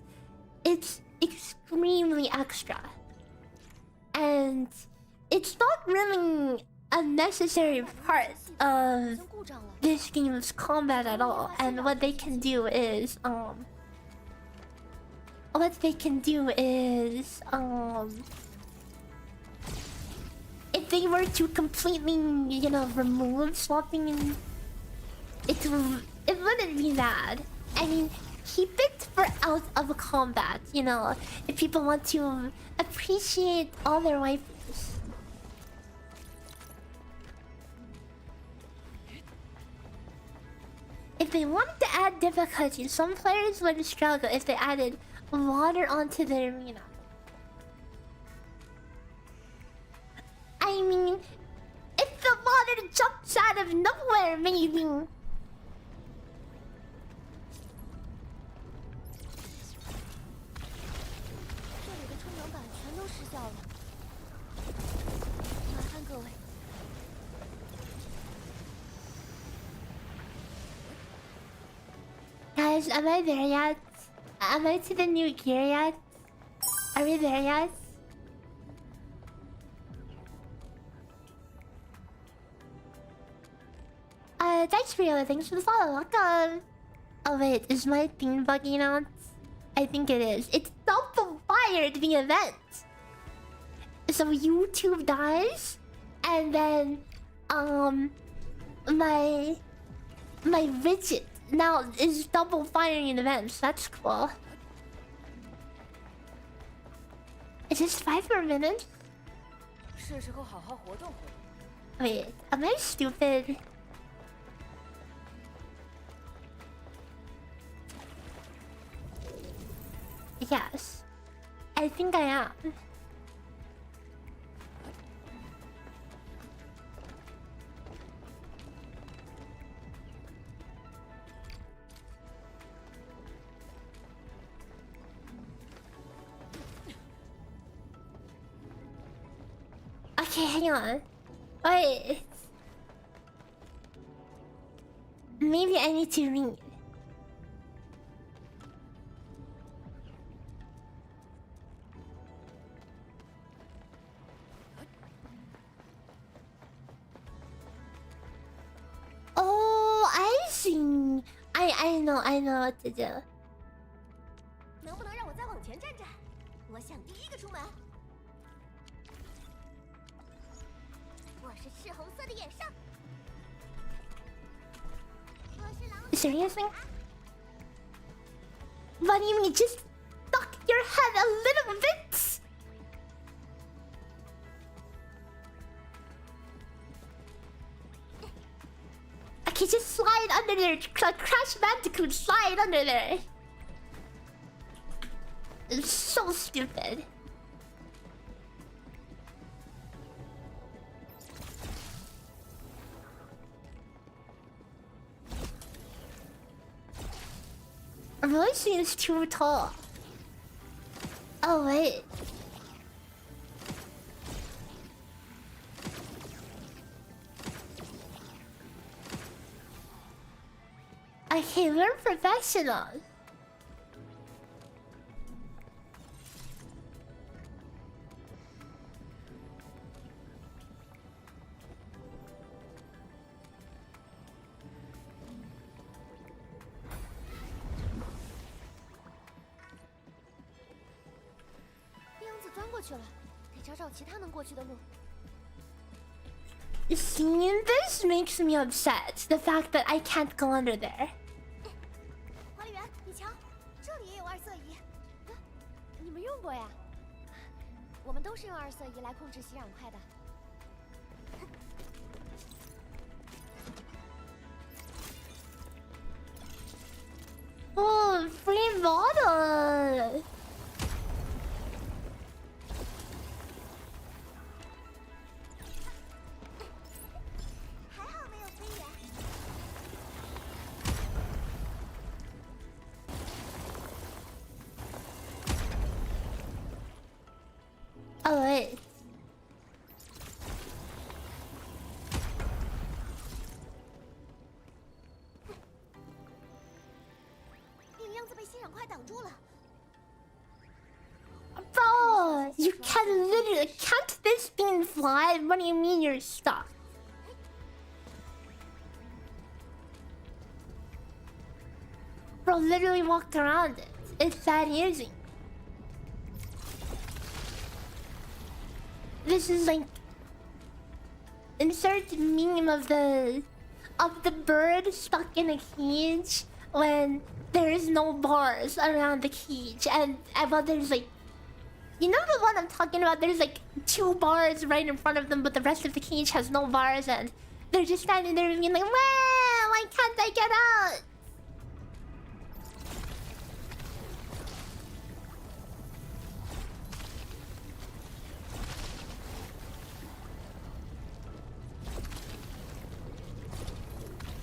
it's extremely extra. And it's not really a necessary part of this game's combat at all. And what they can do is if they were to completely, you know, remove swapping, it wouldn't be bad. I mean, keep it for out of combat, you know, if people want to appreciate all their waifus. If they wanted to add difficulty, some players would struggle if they added water onto the arena. I mean, if the water jumps out of nowhere, maybe. 这里的充能板全都失效了，麻烦各位。Guys, am I there yet? Am I to the new gear yet? Are we there yet? Thanks for your thanks for the follow. Welcome. Oh wait, is my thing bugging out? I think it is. It's double fired the event. So YouTube dies, and then my widget now is double firing events. That's cool. Is this 5 more minutes? 是时候好好活动活动。 Wait, am I stupid? Yes, I think I am. Okay, hang on. Wait. Maybe I need to read. Oh, I see. I know what to do. 能不能让我再往前站站？我想第一个出门。我是赤红色的野兽。我是狼。 Seriously? What do you mean? Just duck your head a little bit? Okay, just slide under there. Crash Bandicoot, slide under there. It's so stupid. Really seems too tall. Oh wait. Okay, we're professionals. Seeing this makes me upset. The fact that I can't go under there. 管理员，你瞧，这里也有二色仪。你们用过呀？我们都是用二色仪来控制洗染块的。Oh, free bottle. Oh wait. 那个样子被吸染块挡住了。Bro, you can literally can't this thing fly? What do you mean you're stuck? Bro, literally walked around it. It's that easy. This is like insert meme of the bird stuck in a cage when there is no bars around the cage and but there's like, you know the one I'm talking about, there's like 2 bars right in front of them but the rest of the cage has no bars and they're just standing there and being like, well, why can't I get out?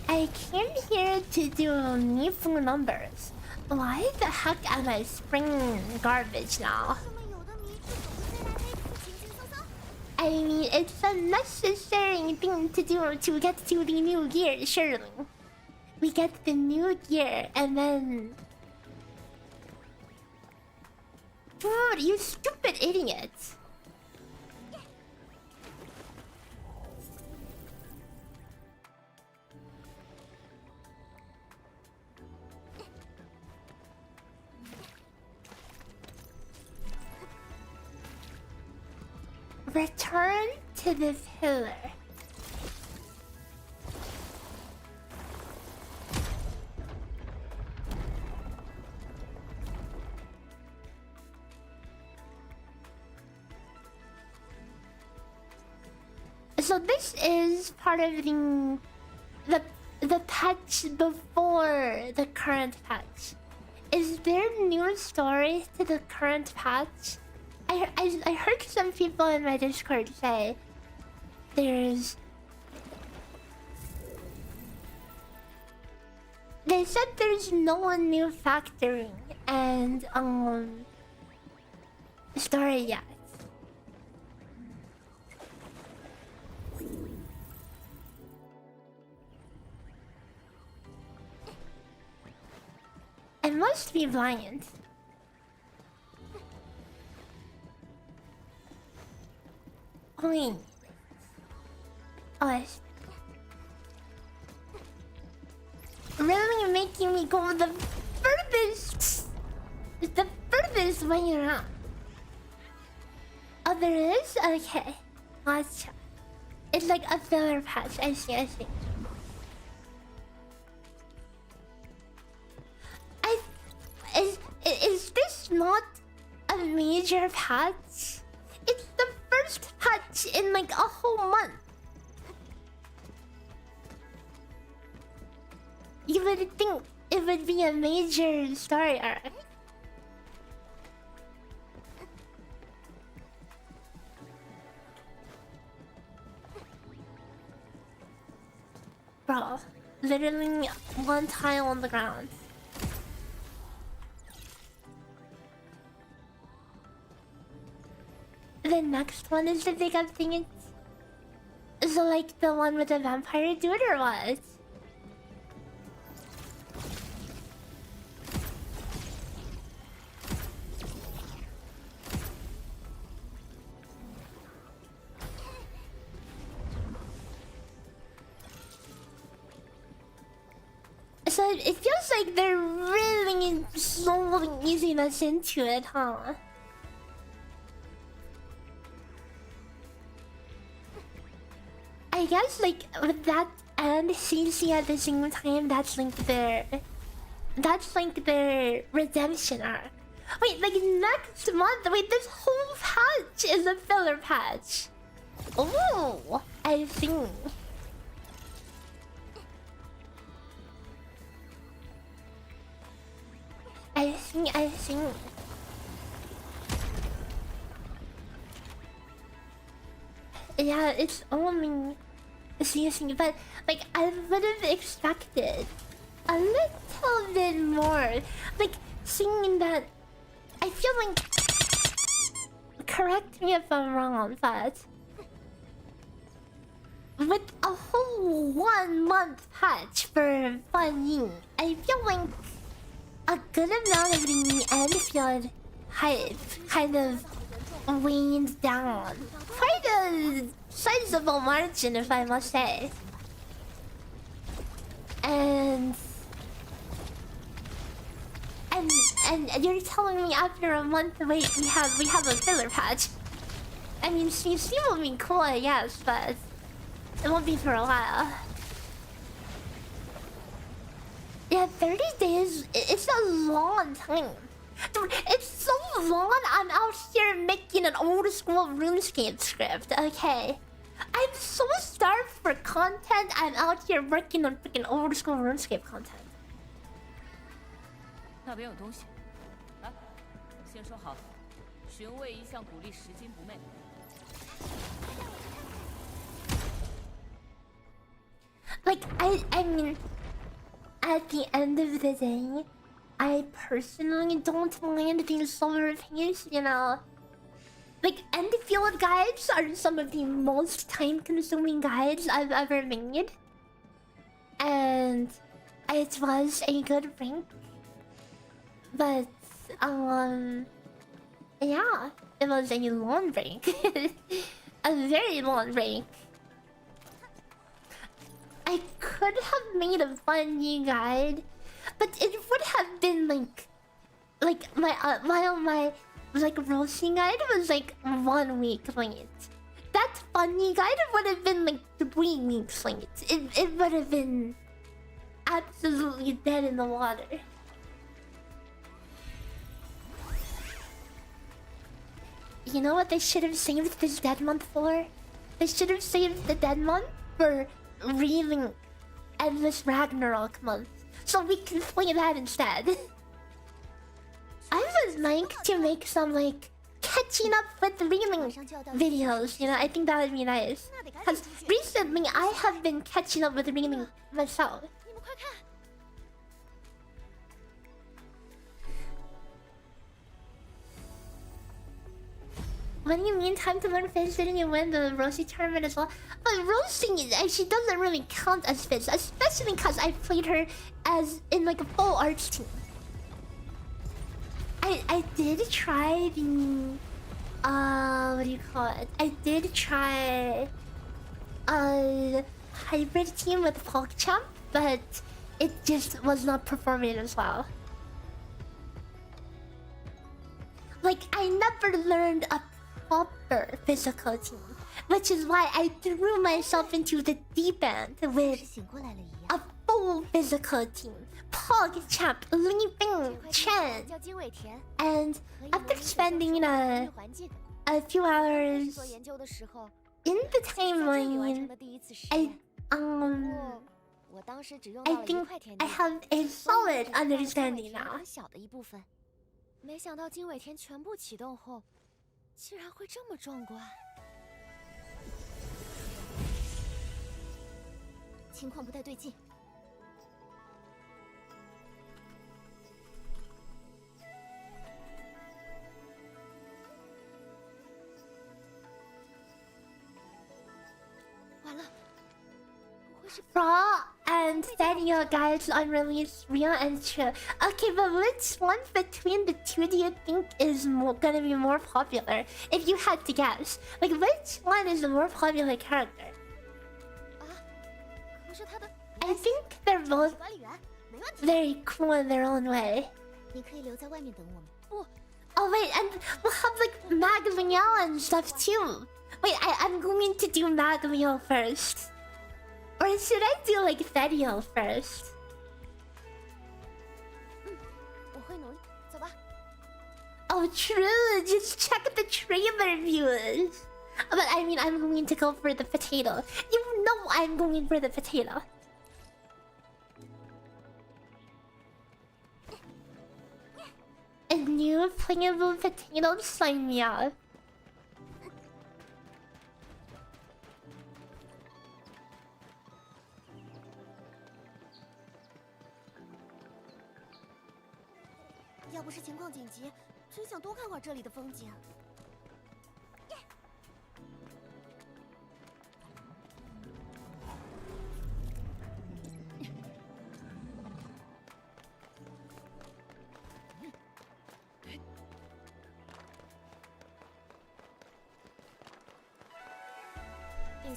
I came here to do MIFU numbers. Why the heck am I springing garbage now? I mean, it's a necessary thing to do to get to the new gear, surely. We get the new gear and then... Dude, you stupid idiot. Return to the pillar. So this is part of the patch before the current patch. Is there new stories to the current patch? I heard some people in my Discord say there's... They said there's no new factoring and story yet. I must be blind. Wait. Oh, it's really making me go the furthest way around. Oh, there is? Okay. Gotcha. It's like a filler patch. I see, I see. Is this not a major patch? It's the first patch in like a whole month. You would think it would be a major story arc. Bro, literally one tile on the ground. the next one is the big up thing. Is it like the one with the vampire dude or what? So it feels like they're really slowly easing us into it, huh? I guess like with that and CC at the same time, that's like their redemption arc. Wait, like next month? Wait, this whole patch is a filler patch. Oh, I think. I think. Yeah, it's only season, but like I would have expected a little bit more. Like seeing that, I feel like. Correct me if I'm wrong, but with a whole 1 month patch for Fan Ying, I feel like a good amount of the Endfield hype kind of waned down. Quite a sizable margin, if I must say. And you're telling me after a month wait we have a filler patch. I mean, CC will be cool, I guess, but it won't be for a while. Yeah, 30 days, it's a long time. Dude, it's so long I'm out here making an old school RuneScape script, okay? I'm so starved for content, I'm out here working on freaking old school RuneScape content. 那边有东西，来，先说好，寻味一向鼓励拾金不昧。Like I mean, at the end of the day, I personally don't mind being slower paced, you know. Like Endfield guides are some of the most time-consuming guides I've ever made, and it was a good rank. But yeah, it was a long break. A very long break. I could have made a funny guide, but it would have been like my roasting guide was like 1 week late. That funny guide would have been like 3 weeks late. It would have been absolutely dead in the water. You know what they should have saved this dead month for? They should have saved the dead month for reeling Endless Ragnarok month. So we can play that instead. I would like to make some like catching up with reeling videos, you know, I think that would be nice. Because recently I have been catching up with reeling myself. What do you mean time to learn Fizz? Didn't you win the Rosie tournament as well? But Rosie, she doesn't really count as Fizz, especially because I played her as in like a full arts team. I did try the what do you call it? I did try a hybrid team with pogchamp, but it just was not performing as well. Like I never learned a proper physical team, which is why I threw myself into the deep end with a full physical team. Pogchamp, Li Bing, Chen, and after spending a few hours in the timeline, I think I have a solid understanding now. 没想到经纬田全部启动后，竟然会这么壮观。情况不太对劲。Raw and Daniel guys unreleased real and true. Okay, but which one between the two do you think is gonna be more popular? If you had to guess, like which one is the more popular character? 啊，可是他的 I think they're both 管理员没问题， very cool in their own way. 你可以留在外面等我们。不， Oh wait, and we'll have like Magmiel and stuff too. Wait, I'm going to do Magmiel first. Or should I do like Thediel first? 我会努力，走吧。 Oh true, just check the trailer views. But I mean, I'm going to go for the potato. You know I'm going for the potato. A new playable potato, sign me up. 要不是情况紧急，真想多看会儿这里的风景。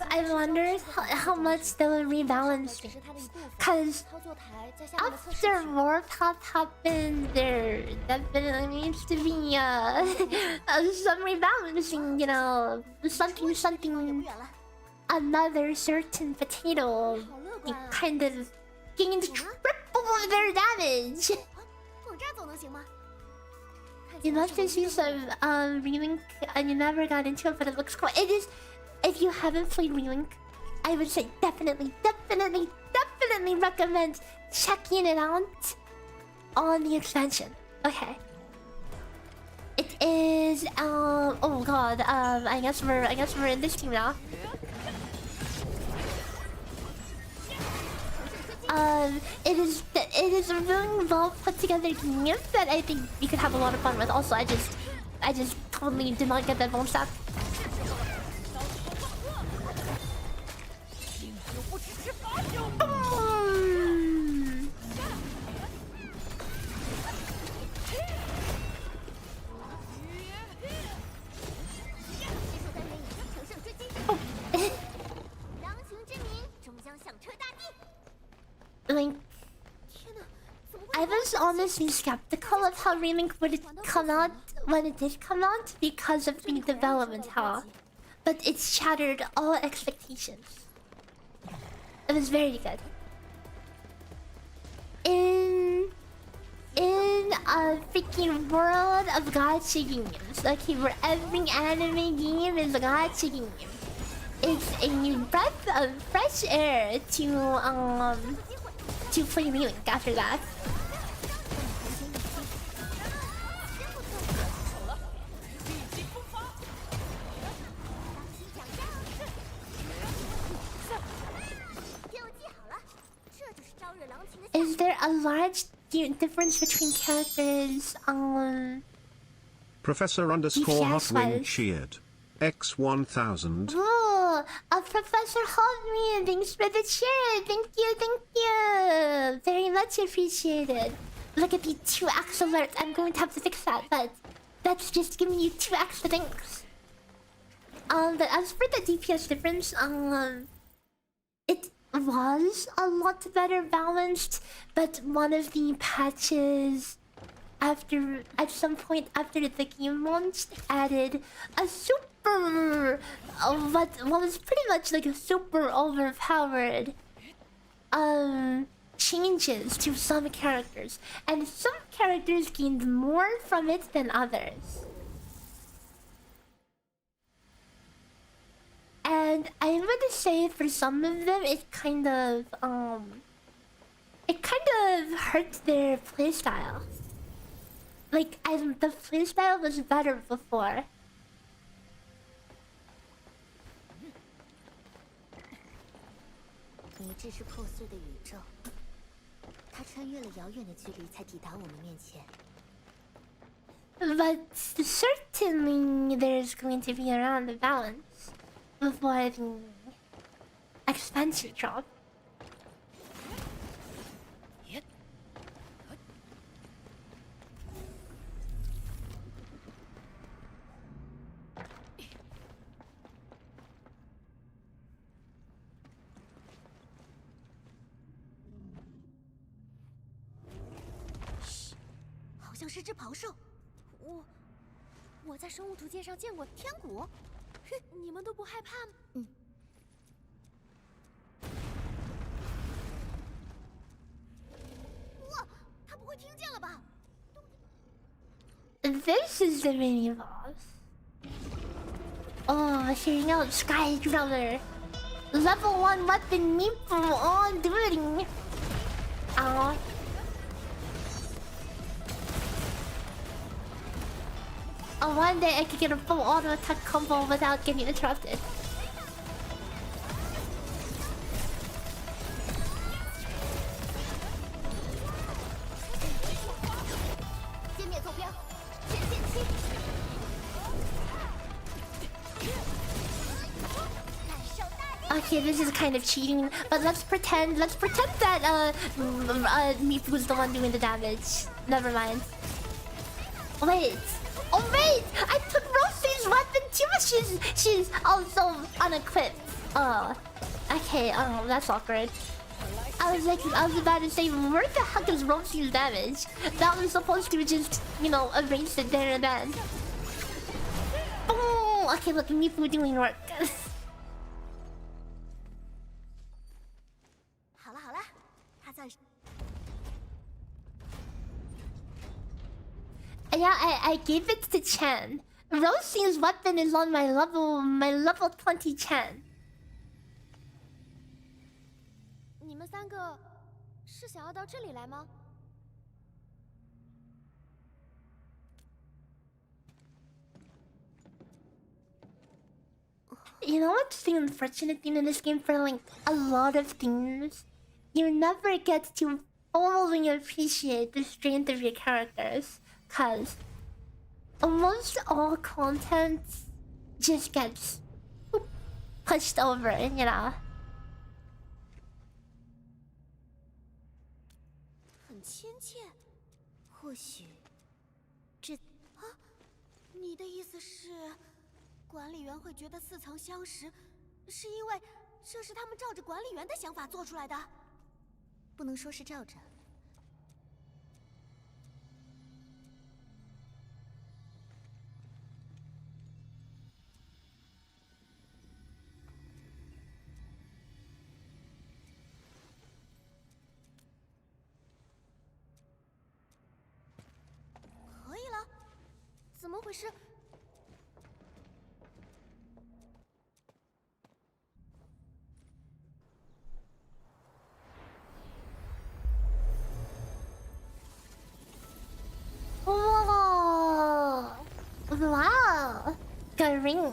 I wonder how much they will rebalance 只是它的一部分。 because 操作台在下面的测试 after 区。 Warpath happens, there definitely needs to be some rebalancing, you know, something 不远了， another certain potato 好乐 you 观啊！ kind of gained triple their damage. 往这儿走能行吗？看 You 起来 must 是 have seen some relink and you never got into it, but it looks cool. It is. If you haven't played relink, I would say definitely recommend checking it out on the expansion. Okay. It is oh god, I guess we're in this team now. It is a really well put together game that I think you could have a lot of fun with. Also, I just totally did not get that bonus stack. Like, I was honestly skeptical of how Remake would come out when it did come out because of the development hell, but it shattered all expectations. It was very good. In a freaking world of gacha games, okay, where every anime game is a gacha game, it's a new breath of fresh air to play Relink after that. Is there a large difference between characters? Professor DPS Hotwing wise. cheered. X1000. Oh, Professor Hotwing, thanks for the cheer. Thank you. Very much appreciated. Look at the 2x alert. I'm going to have to fix that, but that's just giving you 2 extra things. But as for the DPS difference, it was a lot better balanced, but one of the patches at some point after the game launched added a super what was pretty much like a super overpowered changes to some characters, and some characters gained more from it than others. And I would say for some of them it kind of hurt their playstyle. Like, the playstyle was better before. 你这是破碎的宇宙，它穿越了遥远的距离才抵达我们面前。 But certainly there's going to be around the balance before the expansion drop. 像是只狍兽。我在生物图鉴上见过天鼓。哼，你们都不害怕吗？哇，他不会听见了吧？ This is the mini boss. Oh, hearing out Sky Drummer. Level 1 weapon MIFU on duty. Oh. One day I could get a full auto attack combo without getting interrupted. Okay, this is kind of cheating, but let's pretend that MIFU's the one doing the damage. Never mind. Wait. Oh wait! I took Rosie's weapon too. She's also unequipped. Oh. Okay. Oh, that's awkward. I was about to say, where the heck is Rosie's damage? That was supposed to just, erase it there and then. Oh. Okay, look, MIFU doing work. Yeah, I gave it to Chen. Rosie's weapon is on my level 20 Chen. 你们三个是想要到这里来吗？ You know what's the unfortunate thing in this game for like a lot of things? You never get to fully appreciate the strength of your characters. Cause almost all content just gets pushed over, you know. 很亲切，或许这啊，你的意思是，管理员会觉得似曾相识，是因为这是他们照着管理员的想法做出来的？不能说是照着。 怎么回事？哇！哇！个 ring。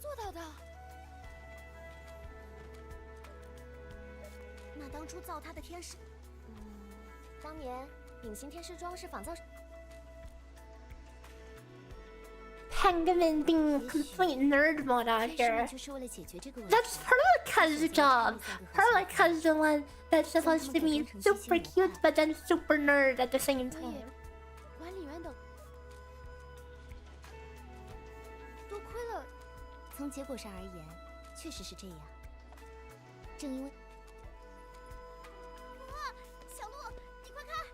做到的。那当初造他的天使，当年隐形天使装是仿造。Penguin being complete nerd mode out here. That's Perlica's job. Perlica's the one that's supposed to be super cute but then super nerd at the same time. 管理员等。多亏了。 从结果上而言，确实是这样。正因为，哇，小鹿，你快看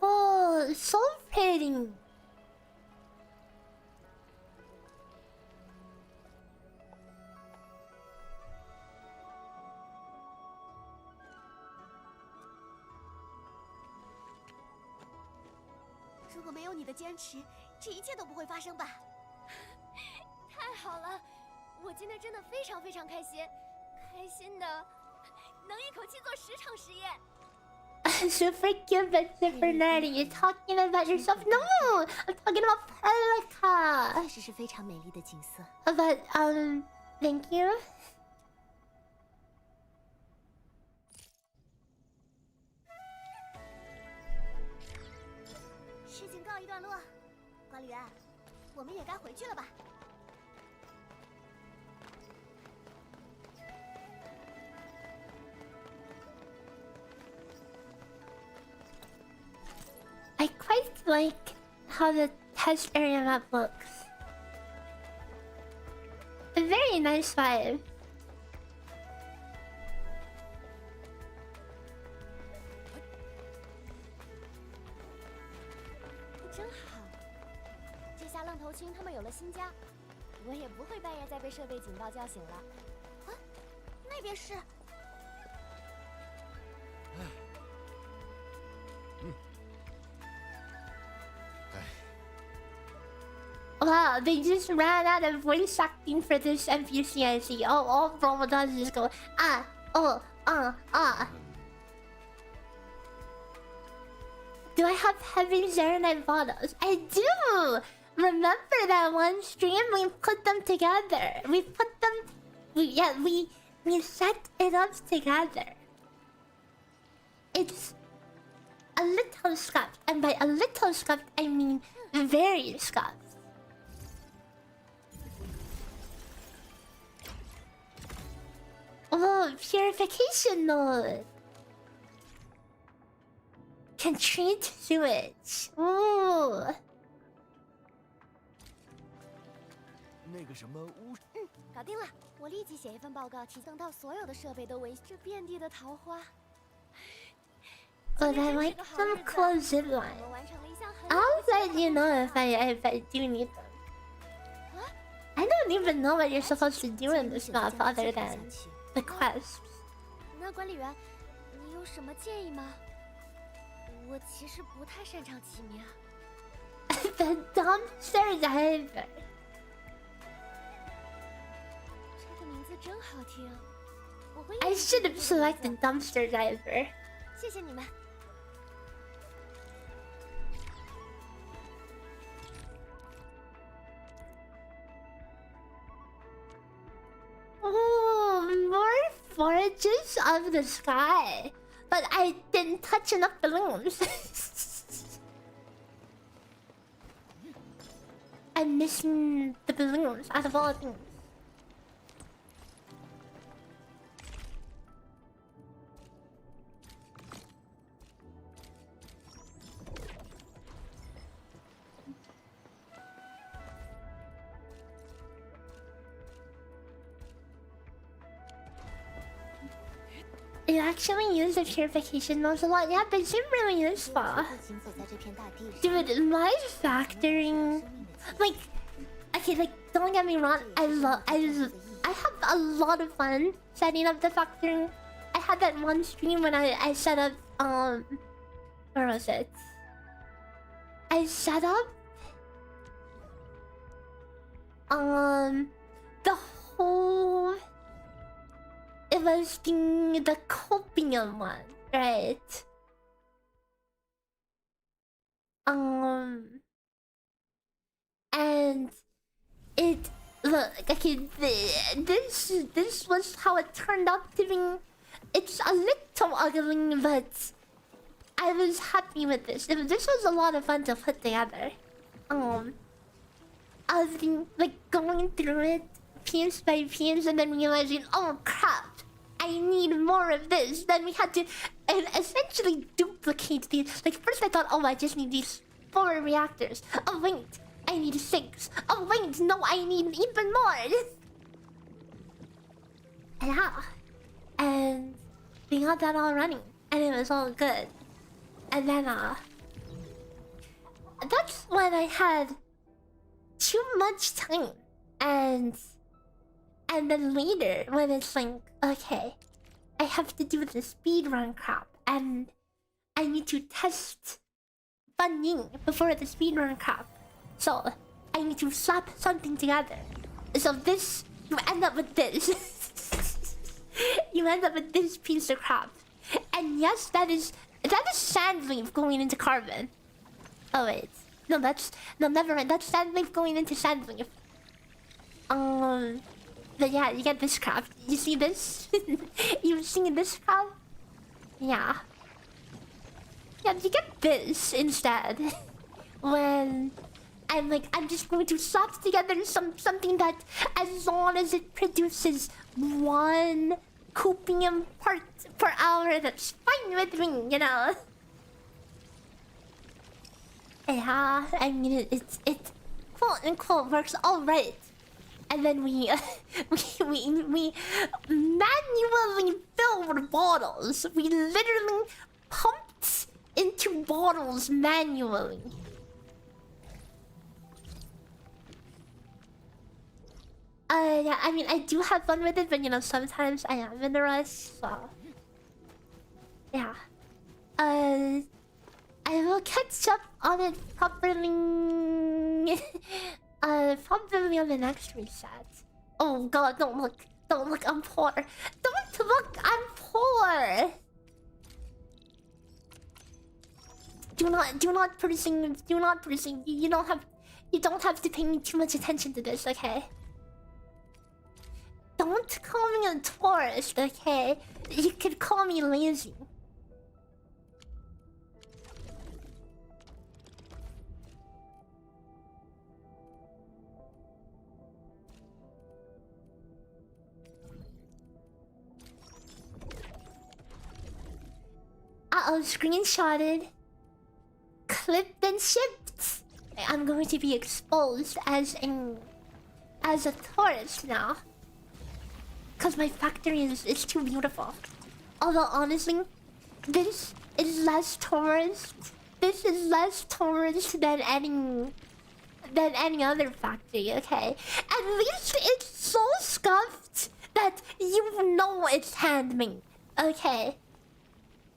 ！Oh, so pretty. “如果没有你的坚持，这一切都不会发生吧？”太好了，我今天真的非常非常开心，开心的能一口气做10场实验。 Super cute but super nerdy. You're talking about yourself? No, I'm talking about Perlica. 确实是非常美丽的景色。But thank you. 管理员，我们也该回去了吧？I quite like how the test area map looks. A very nice vibe. 真好。这下愣头青他们有了新家，我也不会半夜再被设备警报叫醒了。啊，那边是。 Wow, they just ran out of voice acting for this NPC, I see. Oh, all Roma does is go, ah, oh, ah. Do I have heavy Zeronite bottles? I do! Remember that one stream? We put them together. We set it up together. It's a little scuffed, and by a little scuffed, I mean very scuffed. Oh, purification node. Can treat sewage. Ooh. 那个什么巫，搞定了！我立即写一份报告，提供到所有的设备都维这遍地的桃花。But I like some cool zip 我 line. 们完成了一项很 I'll let you know if I do need them. I don't even know what you're supposed to do in this map other than the quests. 那管理员，你有什么建议吗？我其实不太擅长起名。The dumpster diver. 这个名字真好听，我会。I should have selected dumpster diver. 谢谢你们。 Oh, more forages of the sky. But I didn't touch enough balloons. I'm missing the balloons out of all things. You actually use the purification nodes a lot. Yeah, they seem really useful. Dude, my factoring... Like... Okay, like, don't get me wrong. I have a lot of fun setting up the factoring. I had that one stream when I set up... Where was it? I set up... The whole... It was the copium one, right? And it look okay. This was how it turned out to be. It's a little ugly, but I was happy with this. This was a lot of fun to put together. I was like going through it piece by piece and then realizing, oh crap, I need more of this. Then we had to essentially duplicate these. Like first I thought, oh, I just need these 4 reactors. Oh wait, I need 6. Oh wait, no, I need even more. Yeah, and we got that all running, and it was all good. And then that's when I had too much time, and then later when it's like, okay, I have to do the speedrun crap, and I need to test funding before the speedrun crap, so I need to slap something together. So this, you end up with this. You end up with this piece of crap, and yes, that is sand leaf going into carbon. Oh wait, no, never mind. That's sand leaf going into sand leaf. But yeah, you get this crap. You see this? You see this crap? Yeah. Yeah, you get this instead. When I'm just going to slap together something that, as long as it produces 1 copium part per hour, that's fine with me, you know. Yeah, I mean it quote unquote works all right. And then we we manually filled bottles. We literally pumped into bottles manually. Yeah, I mean, I do have fun with it, but you know, sometimes I am in a rush, so yeah. I will catch up on it properly. Probably on the next reset. Oh god, don't look, I'm poor. Don't look, I'm poor. Do not presume. You don't have to pay me too much attention to this, okay? Don't call me a tourist, okay? You could call me lazy. Uh-oh, screenshotted. Clipped and shipped. I'm going to be exposed as a tourist now. Cause my factory is too beautiful. Although honestly, this is less tourist. This is less tourist than any other factory, okay? At least it's so scuffed that you know it's handmade, okay?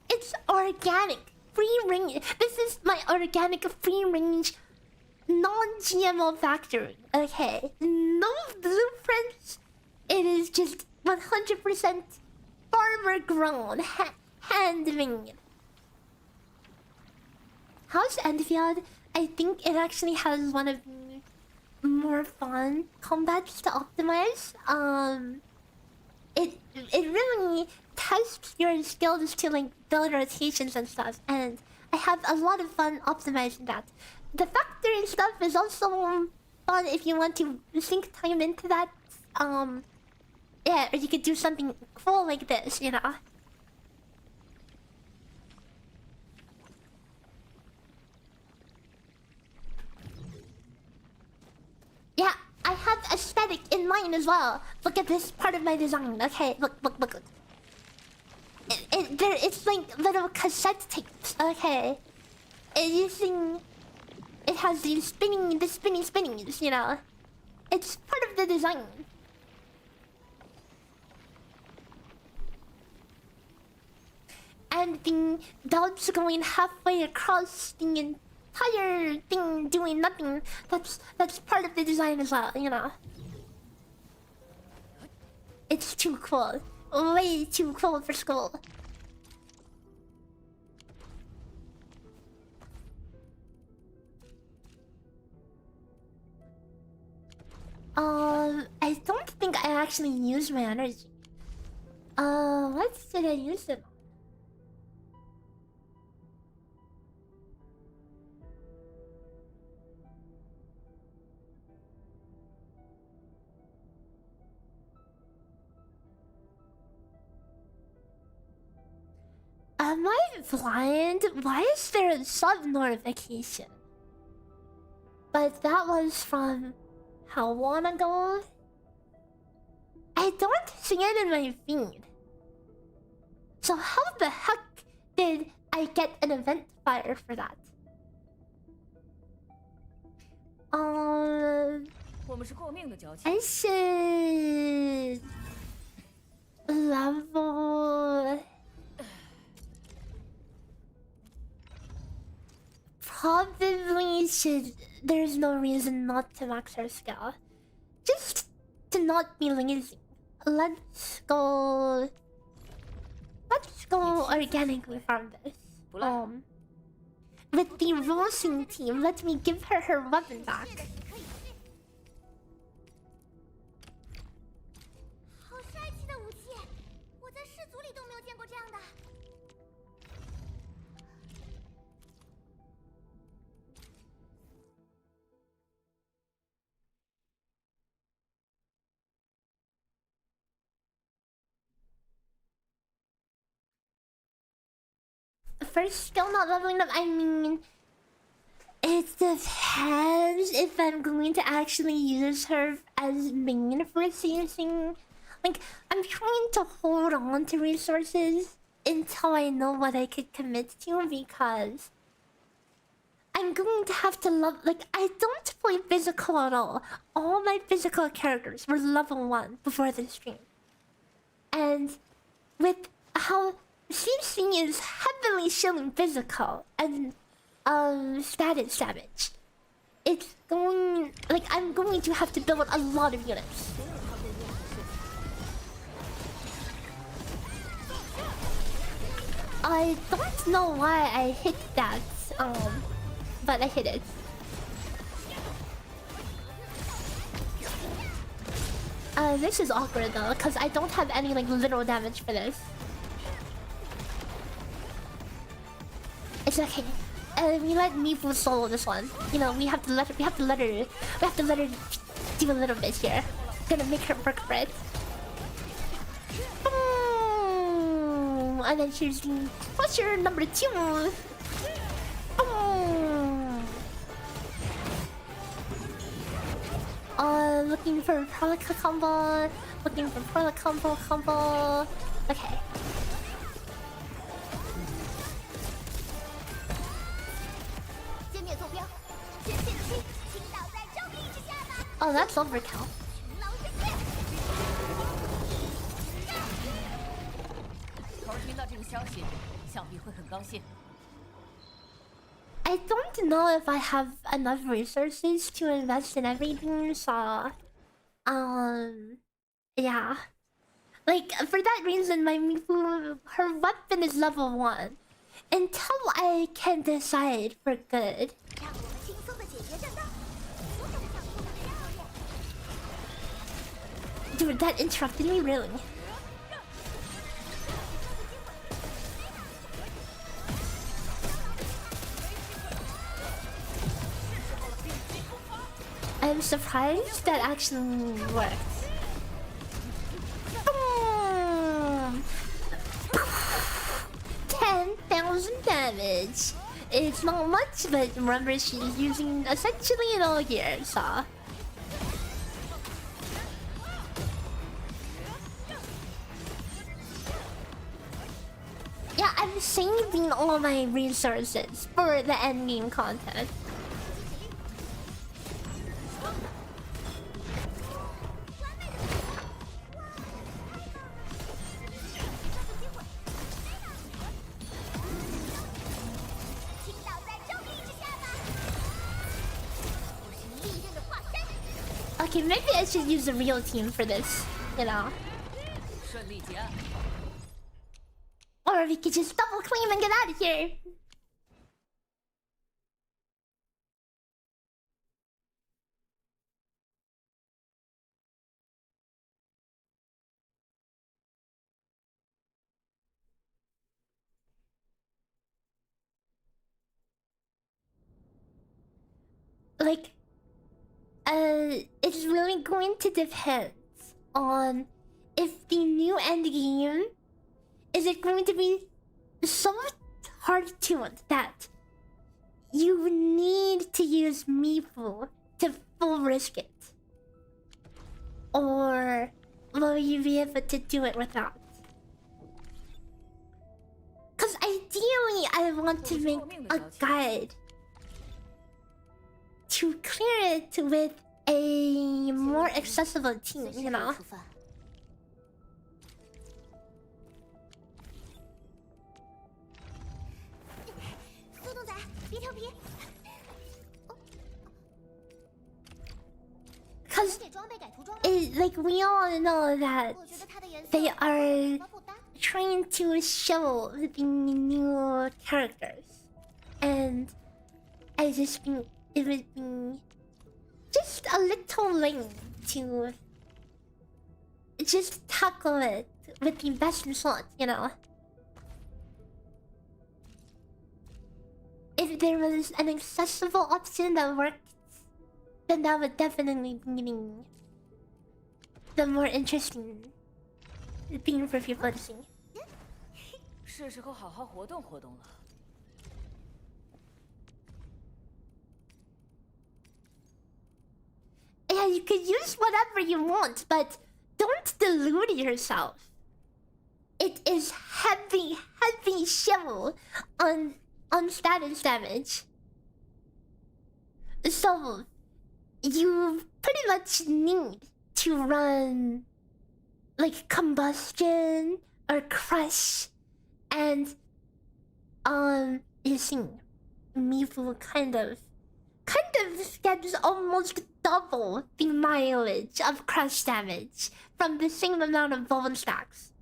It's organic, free range. This is my organic, free range, non-GMO factory, okay? No blueprints. It is just 100% farmer grown, handmade. How's Endfield? I think it actually has one of the more fun combats to optimize. It really tests your skills to like build rotations and stuff, and I have a lot of fun optimizing that. The factory stuff is also fun if you want to sink time into that. Yeah, or you could do something cool like this, you know. Yeah, I have aesthetic in mind as well. Look at this part of my design. Okay, look. It's like little cassette tapes. Okay, it has these spinnings, you know. It's part of the design. And the dogs going halfway across the entire thing doing nothing. That's part of the design as well, you know. It's too cool. Way too cool for school. I don't think I actually used my energy. What did I use it on? Am I blind? Why is there a sub notification? But that was from how long ago? I don't see it in my feed. So how the heck did I get an event fire for that? I should level. Probably should. There's no reason not to max our skill. Just to not be lazy. Let's go organically from this. With the Rosing team, let me give her weapon back. first skill not leveling up, I mean, it depends if I'm going to actually use her as main for something. Like, I'm trying to hold on to resources until I know what I could commit to, because I'm going to have to love. Like, I don't play physical at all. All my physical characters were level 1 before the stream. And with how CC is heavily shilling physical and status damage, it's going. Like, I'm going to have to build a lot of units. I don't know why I hit that, but I hit it. This is awkward though, because I don't have any like literal damage for this. It's okay. We let MIFU solo this one. You know, we have to let her do a little bit here. Gonna make her work for it. And then she's pusher number 2. Looking for Prolica combo. Looking for Prolica combo. Okay. Oh, that's overkill. I don't know if I have enough resources to invest in everything, so yeah. Like, for that reason, my MIFU, her weapon is level 1. Until I can decide for good. Dude, that interrupted me, really. I'm surprised that actually worked. 10,000 damage. It's not much, but remember she's using essentially it all here, so. Yeah, I'm saving all my resources for the endgame content. Okay, maybe I should use the real team for this, you know. Or we could just double claim and get out of here. Like, it's really going to depend on if the new end game is it going to be so hard tuned that you need to use MIFU to full risk it, or will you be able to do it without? Because ideally I want to make a guide to clear it with a more accessible team, you know? Because, like, we all know that they are trying to show the new characters. And I just think it would be just a little lame to just tackle it with the best result, you know? If there was an accessible option that worked, then that would definitely be the more interesting thing for people to see. 是时候好好活动活动了。you can use whatever you want, but don't delude yourself. It is heavy show on status damage. So you pretty much need to run like combustion or crush, and you see MIFU kind of gets almost double the mileage of crush damage from the same amount of bone stacks.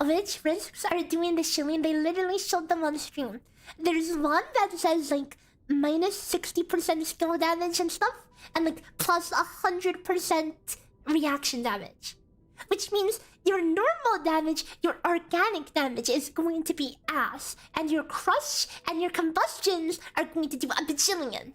Which risks are doing the shilling? They literally showed them on stream. There's one that says like minus 60% skill damage and stuff, and like plus 100% reaction damage. Which means your normal damage, your organic damage is going to be ass, and your crush and your combustions are going to do a bajillion.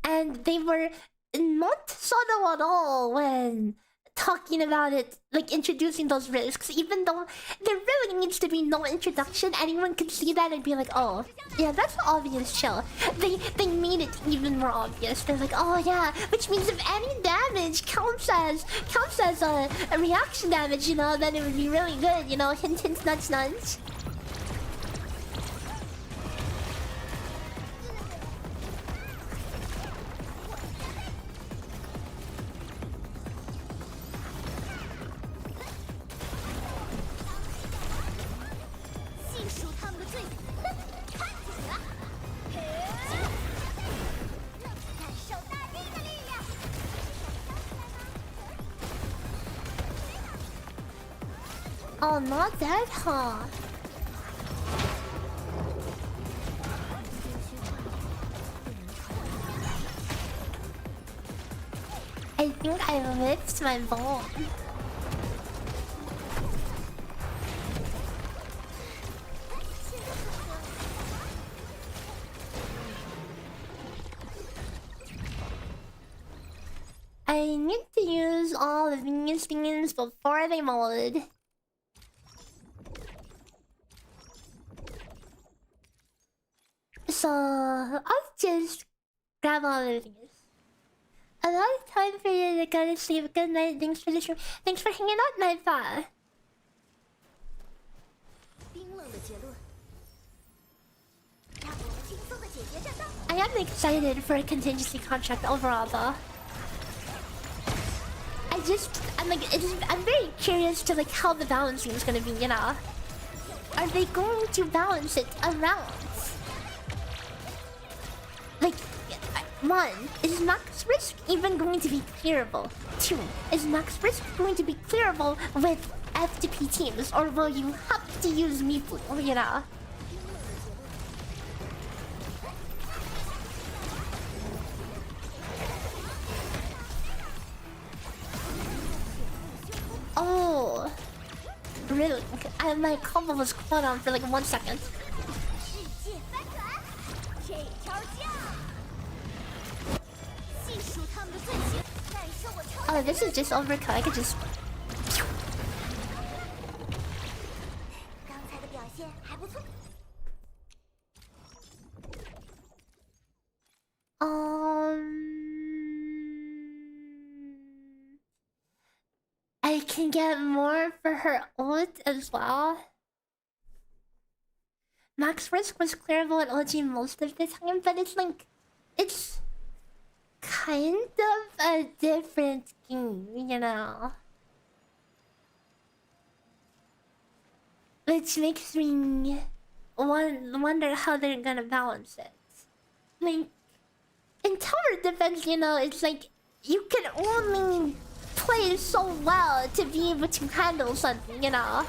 And they were not subtle at all when talking about it, like introducing those risks, even though there really needs to be no introduction. Anyone can see that and be like, oh yeah, that's obvious chill. They made it even more obvious. They're like, oh yeah, which means if any damage counts as a reaction damage, you know, then it would be really good, you know. Hint hint nudge nudge. Oh, not that hard. I think I ripped my bone. I need to use all of these things before they mold. So I'll just grab all of these. A lot of time for you to go to sleep. Good night. Thanks for the stream. Thanks for hanging out, Nightfall. I am excited for a contingency contract overall, though. I'm very curious to like how the balancing is gonna be. You know, are they going to balance it around? Like, 1, is max risk even going to be clearable? 2, is max risk going to be clearable with FTP teams, or will you have to use MIFU, you know? Oh, really? My combo was caught on for like 1 second. Oh, this is just overkill. I could just... I can get more for her ult as well. Max risk was clearable at OG most of the time, but it's like... It's... kind of a different game, you know. Which makes me wonder how they're gonna balance it. Like, in tower defense, you know, it's like you can only play so well to be able to handle something, you know.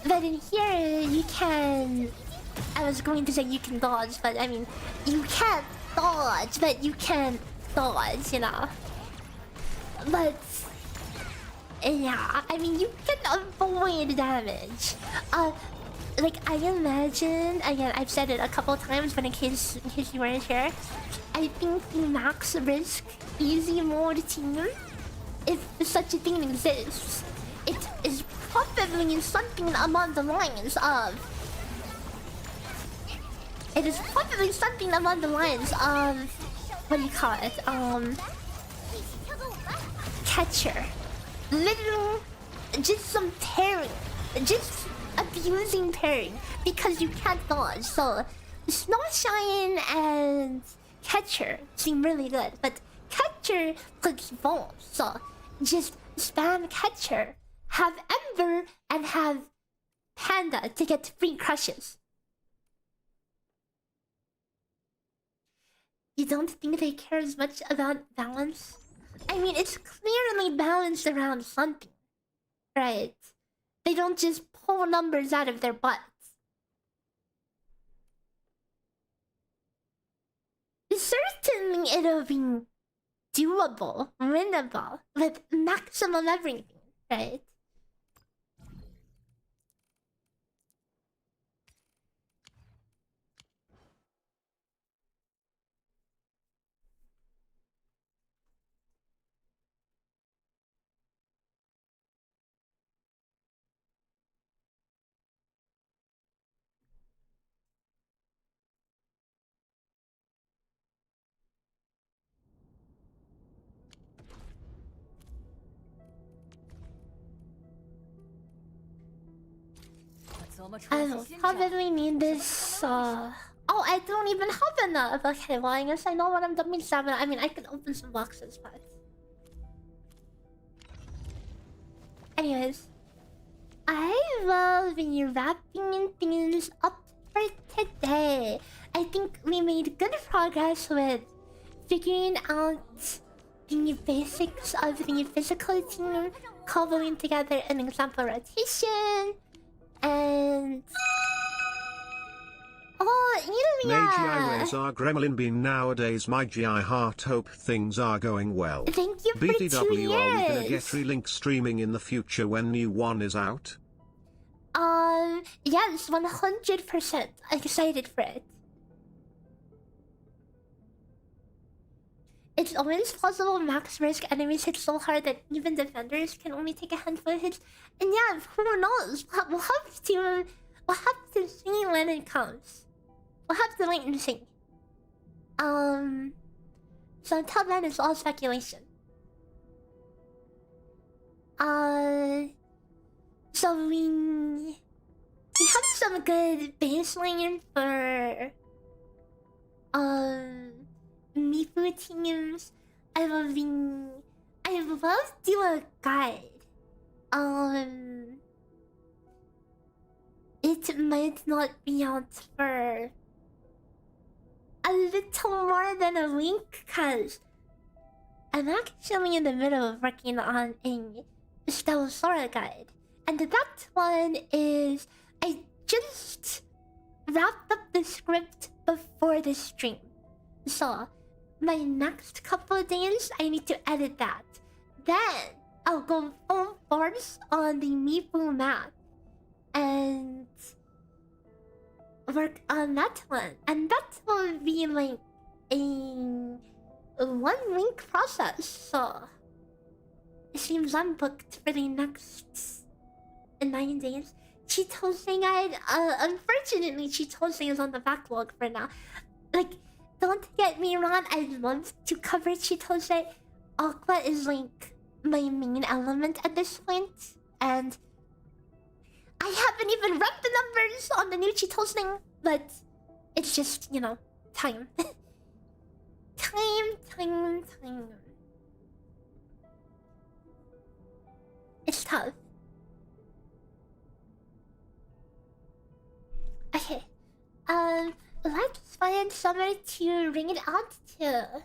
But in here, you can I was going to say you can dodge, but I mean, you can't dodge, but you can dodge, you know. But yeah, I mean, you can avoid damage. Like I imagine, again, I've said it a couple times, but in case you weren't here, I think the max risk easy mode team, if such a thing exists, it is probably something along the lines of. It is probably something along the lines of, what do you call it? Catcher. Literally, just some parrying, just abusing parrying because you can't dodge. So, Snowshine and Catcher seem really good, but Catcher clicks both. So, just spam Catcher, have Ember, and have Panda to get free crushes. You don't think they care as much about balance? I mean, it's clearly balanced around something, right? They don't just pull numbers out of their butts. Certainly it'll be doable, winnable, with maximum everything, right? I will probably need this, Oh, I don't even have enough! Okay, well, I guess I know what I'm dumping 7. I mean, I could open some boxes, but... Anyways. I will be wrapping things up for today. I think we made good progress with figuring out the basics of the physical team, cobbling together an example rotation, and... Oh, Maygi raise our gremlin bean nowadays. Maygi, I heart hope things are going well. Thank you for 2 years. BTW, are we gonna get relink streaming in the future when new one is out? Yes, 100%. I'm excited for it. It's always possible max risk enemies hit so hard that even defenders can only take a handful of hits. And yeah, who knows? We'll have to see when it comes. We'll have to wait and see. So until then, it's all speculation. So we have some good baseline for MIFU teams. I will do a guide. It might not be out for a little more than a week, cause I'm actually in the middle of working on a Stellosora guide. And that one is... I just wrapped up the script before the stream. So, my next couple of days, I need to edit that. Then, I'll go full force on the MIFU map. And... work on that one. And that will be like a 1-week process. So... it seems I'm booked for the next 9 days. Chitose guide, unfortunately, Chitose is on the backlog for now. Like, don't get me wrong, I'd love to cover Chitose. Aqua is like my main element at this point, and I haven't even run the numbers on the new Chitose thing, but it's just, you know, time. time. It's tough. Okay. Let's find somewhere to ring it out to.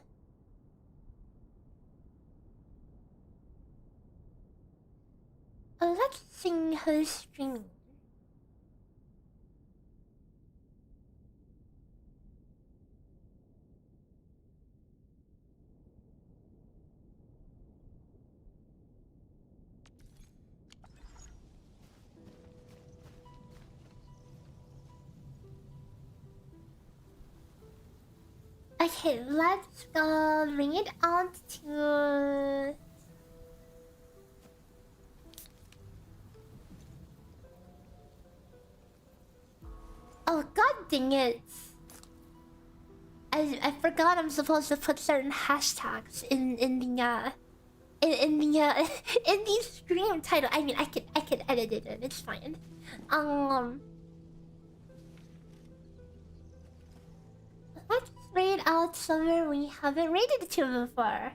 Let's sing who's streaming. Okay, let's go read out to... Oh, god dang it. I forgot I'm supposed to put certain hashtags in the in the stream title. I mean, I could edit it in. It's fine. Let's raid out somewhere we haven't raided to before.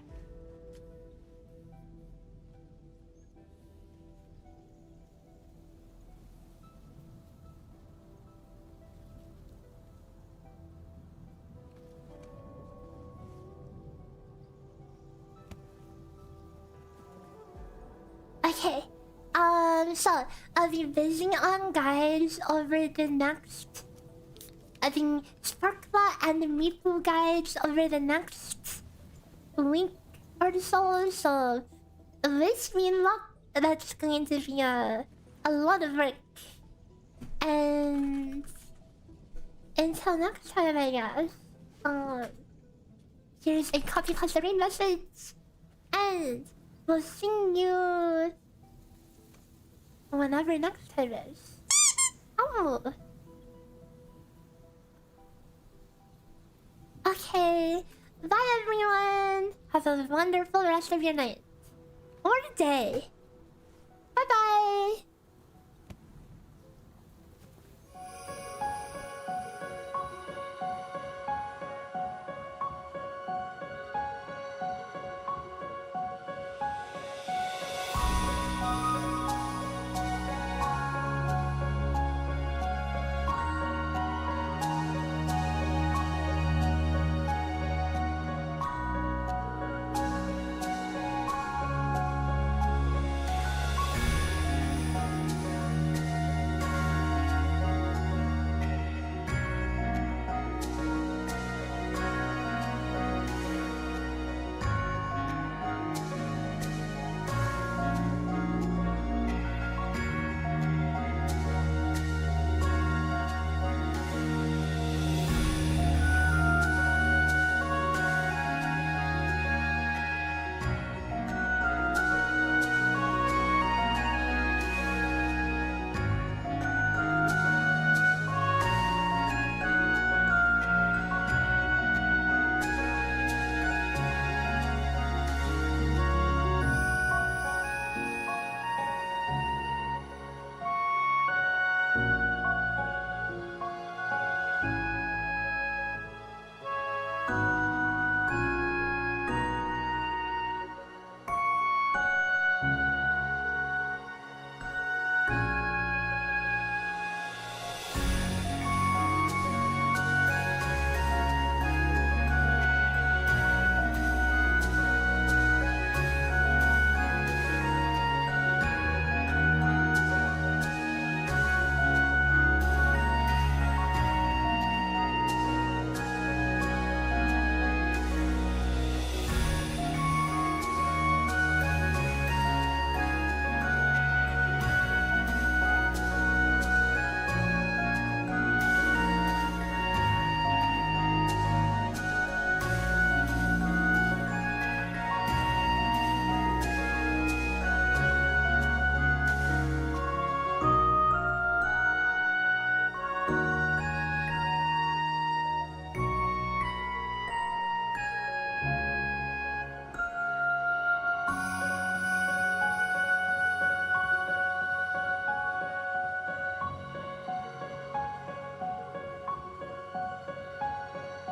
Okay. So I'll be busy on guides over the next. I think Sparkla and the MIFU guides over the next week or so. So wish me luck. That's going to be a lot of work. And until next time, I guess. Here's a copy paste raid message, and we'll see you whenever next time is. Oh. Okay. Bye everyone. Have a wonderful rest of your night. Or day. Bye bye.